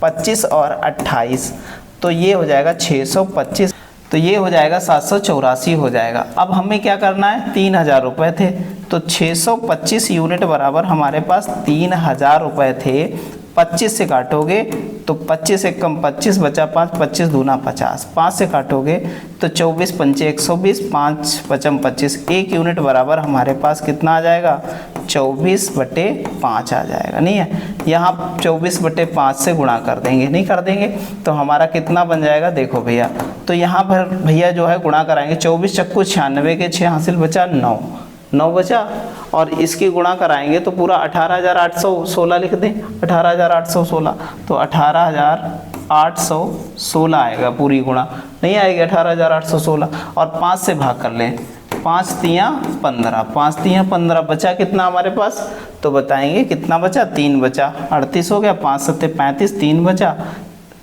25 और 28, तो ये हो जाएगा 625, तो ये हो जाएगा 784 हो जाएगा। अब हमें क्या करना है, 3000 रुपये थे, तो 625 यूनिट बराबर हमारे पास 3000 रुपये थे। 25 से काटोगे तो 25 एक कम 25 बचा 5, 25 दूना 50, 5 से काटोगे तो 24 पंचे 120, 5 पचम 25, 1 यूनिट बराबर हमारे पास कितना आ जाएगा, 24/5 आ जाएगा, नहीं है? यहाँ 24/5 से गुणा कर देंगे, नहीं कर देंगे तो हमारा कितना बन जाएगा, देखो भैया, तो यहाँ पर भैया जो है गुणा कराएंगे, 24 चक्कू 96 के 6 हासिल बचा 9 बचा, और इसकी गुणा कराएंगे तो पूरा 18,816 लिख दें, 18,816, तो 18,816 आएगा पूरी गुणा, नहीं आएगी 18,816, और 5 से भाग कर लें, 5 तियाँ 15, 5 तियाँ 15, बचा कितना हमारे पास, तो बताएंगे कितना बचा, 3 बचा, 38 हो गया, 5 सत्ते 35, 3 बचा,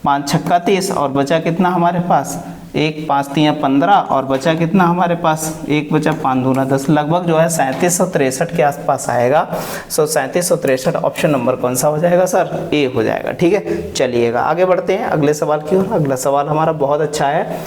5 छक्का 30, और बचा कितना हमारे पास 1, 5 तियाँ 15, और बचा कितना हमारे पास 1 बचा, 5 दूना 10, लगभग जो है 3763 के आसपास आएगा। सो 3763 ऑप्शन नंबर कौन सा हो जाएगा सर, ए हो जाएगा। ठीक है, चलिएगा आगे बढ़ते हैं अगले सवाल की ओर। अगला सवाल हमारा बहुत अच्छा है,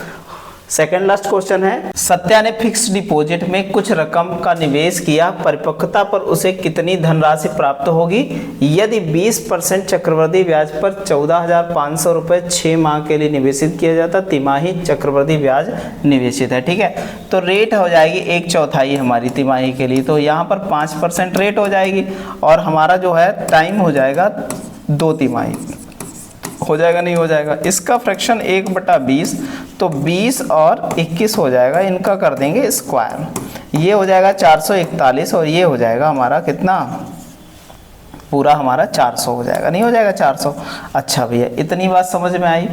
सेकेंड लास्ट क्वेश्चन है, सत्या ने फिक्स डिपॉजिट में कुछ रकम का निवेश किया, परिपक्वता पर उसे कितनी धनराशि प्राप्त होगी यदि 20% चक्रवृद्धि ब्याज पर 14,500 रुपये 6 माह के लिए निवेशित किया जाता, तिमाही चक्रवृद्धि ब्याज निवेशित है। ठीक है, तो रेट हो जाएगी 1/4 हमारी तिमाही के लिए, तो यहाँ पर 5% रेट हो जाएगी, और हमारा जो है टाइम हो जाएगा 2 तिमाही हो जाएगा, नहीं हो जाएगा? इसका फ्रैक्शन 1/20, तो 20 और 21 हो जाएगा, इनका कर देंगे स्क्वायर, ये हो जाएगा 441, और ये हो जाएगा हमारा कितना, पूरा हमारा 400 हो जाएगा, नहीं हो जाएगा 400? अच्छा भैया, इतनी बात समझ में आई।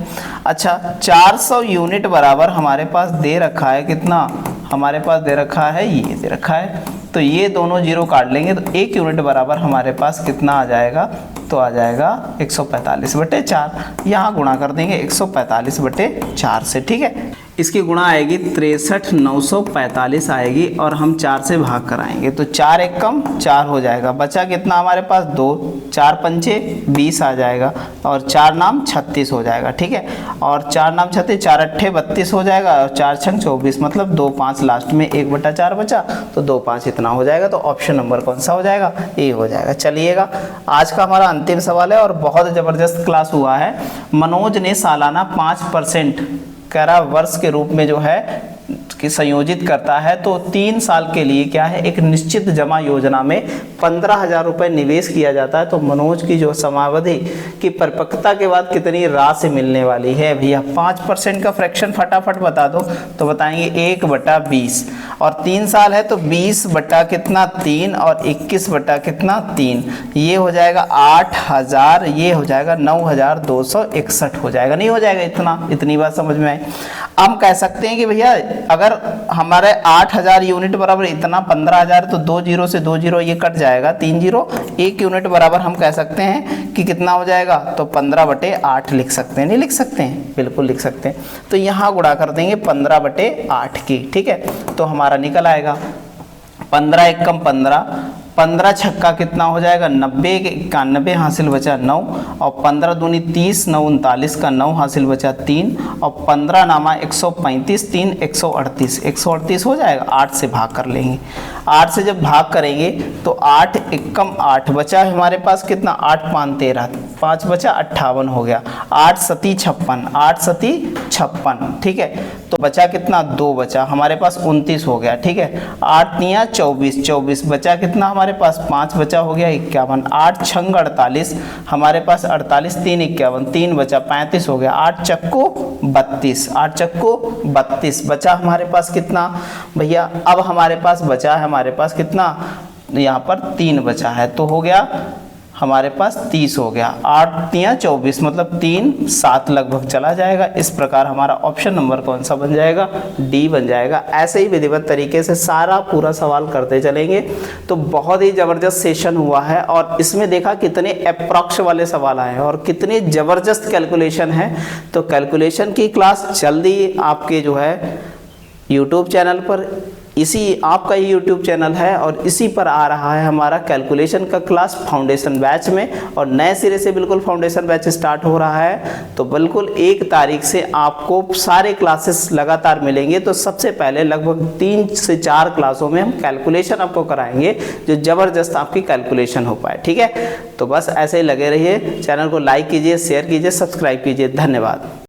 अच्छा, 400 यूनिट बराबर हमारे पास दे रखा है कितना, हमारे पास दे रखा है, ये दे रखा है, तो ये दोनों जीरो काट लेंगे तो 1 यूनिट बराबर हमारे पास कितना आ जाएगा, तो आ जाएगा 145/4, यहाँ गुणा कर देंगे 145/4 से। ठीक है, इसकी गुणा आएगी 63,945 आएगी, और हम 4 से भाग कराएंगे तो 4 एक कम 4 हो जाएगा, बचा कितना हमारे पास 2, 4 पंचे 20 आ जाएगा, और 4 नाम 36 हो जाएगा। ठीक है, और 4 नाम 36, 4 अट्ठे 32 हो जाएगा, और 4 छंग 24, मतलब 2 5 लास्ट में 1/4 बचा, तो 2 5 इतना हो जाएगा, तो ऑप्शन नंबर कौन सा हो जाएगा, ए हो जाएगा। चलिएगा, आज का हमारा अंतिम सवाल है और बहुत ज़बरदस्त क्लास हुआ है। मनोज ने सालाना 5% करा वर्ष के रूप में जो है कि संयोजित करता है, तो 3 साल के लिए क्या है, एक निश्चित जमा योजना में 15,000 रुपये निवेश किया जाता है, तो मनोज की जो समावधि की परिपक्वता के बाद कितनी राशि मिलने वाली है भैया। 5% का फ्रैक्शन फटाफट बता दो, तो बताएंगे 1/20, और 3 साल है तो 20 बटा कितना 3, और 21 बटा कितना 3, ये हो जाएगा 8,000, ये हो जाएगा 9,261 हो जाएगा, नहीं हो जाएगा इतना? इतनी बात समझ में आई। हम कह सकते हैं कि भैया अगर हमारे 8,000 यूनिट बराबर इतना 15,000, तो 2 जीरो से 2 जीरो ये कट जाएगा, 3 जीरो, 1 यूनिट बराबर हम कह सकते हैं कि कितना हो जाएगा, तो 15/8 लिख सकते हैं, नहीं लिख सकते हैं? बिल्कुल लिख सकते हैं। तो यहाँ गुणा कर देंगे 15/8 की। ठीक है, तो हमारा निकल आएगा 15 एक कम 15, 15 छक्का कितना हो जाएगा 90, 91 हासिल बचा 9, और 15 दूनी 30, 9 39 का 9 हासिल बचा 3, और 15 नामा 135, 3 138, 138 हो जाएगा। 8 से भाग कर लेंगे, 8 से जब भाग करेंगे तो 8 एकम 8 बचा है हमारे पास कितना 8 5 13, 5 बचा 58 हो गया। 8 सती 56, 8 सती 56, ठीक है। तो बचा कितना 2 बचा हमारे पास 29 हो गया, ठीक है। 8 तिया 24, 24 बचा कितना हमारे पास 5 बचा हो गया 51, 8 छंग 48 हमारे पास 48, 3 51, 3 बचा 35 हो गया। 8 चक्को 32, 8 चक्को 32 बचा हमारे पास कितना भैया, अब हमारे पास बचा है हमारे पास कितना यहाँ पर 3 बचा है, तो हो गया हमारे पास 30 हो गया। 8 तिया 24 मतलब 3 7 लगभग चला जाएगा। इस प्रकार हमारा ऑप्शन नंबर कौन सा बन जाएगा, डी बन जाएगा। ऐसे ही विधिवत तरीके से सारा पूरा सवाल करते चलेंगे। तो बहुत ही ज़बरदस्त सेशन हुआ है और इसमें देखा कितने अप्रॉक्स वाले सवाल आए हैं और कितने ज़बरदस्त कैलकुलेशन है। तो कैलकुलेशन की क्लास जल्दी आपके जो है यूट्यूब चैनल पर, इसी आपका ही यूट्यूब चैनल है और इसी पर आ रहा है हमारा कैलकुलेशन का क्लास फाउंडेशन बैच में, और नए सिरे से बिल्कुल फाउंडेशन बैच स्टार्ट हो रहा है। तो बिल्कुल 1 तारीख से आपको सारे क्लासेस लगातार मिलेंगे। तो सबसे पहले लगभग 3 से 4 क्लासों में हम कैलकुलेशन आपको कराएंगे जो ज़बरदस्त आपकी कैलकुलेशन हो पाए, ठीक है। तो बस ऐसे ही लगे रहिए, चैनल को लाइक कीजिए, शेयर कीजिए, सब्सक्राइब कीजिए। धन्यवाद।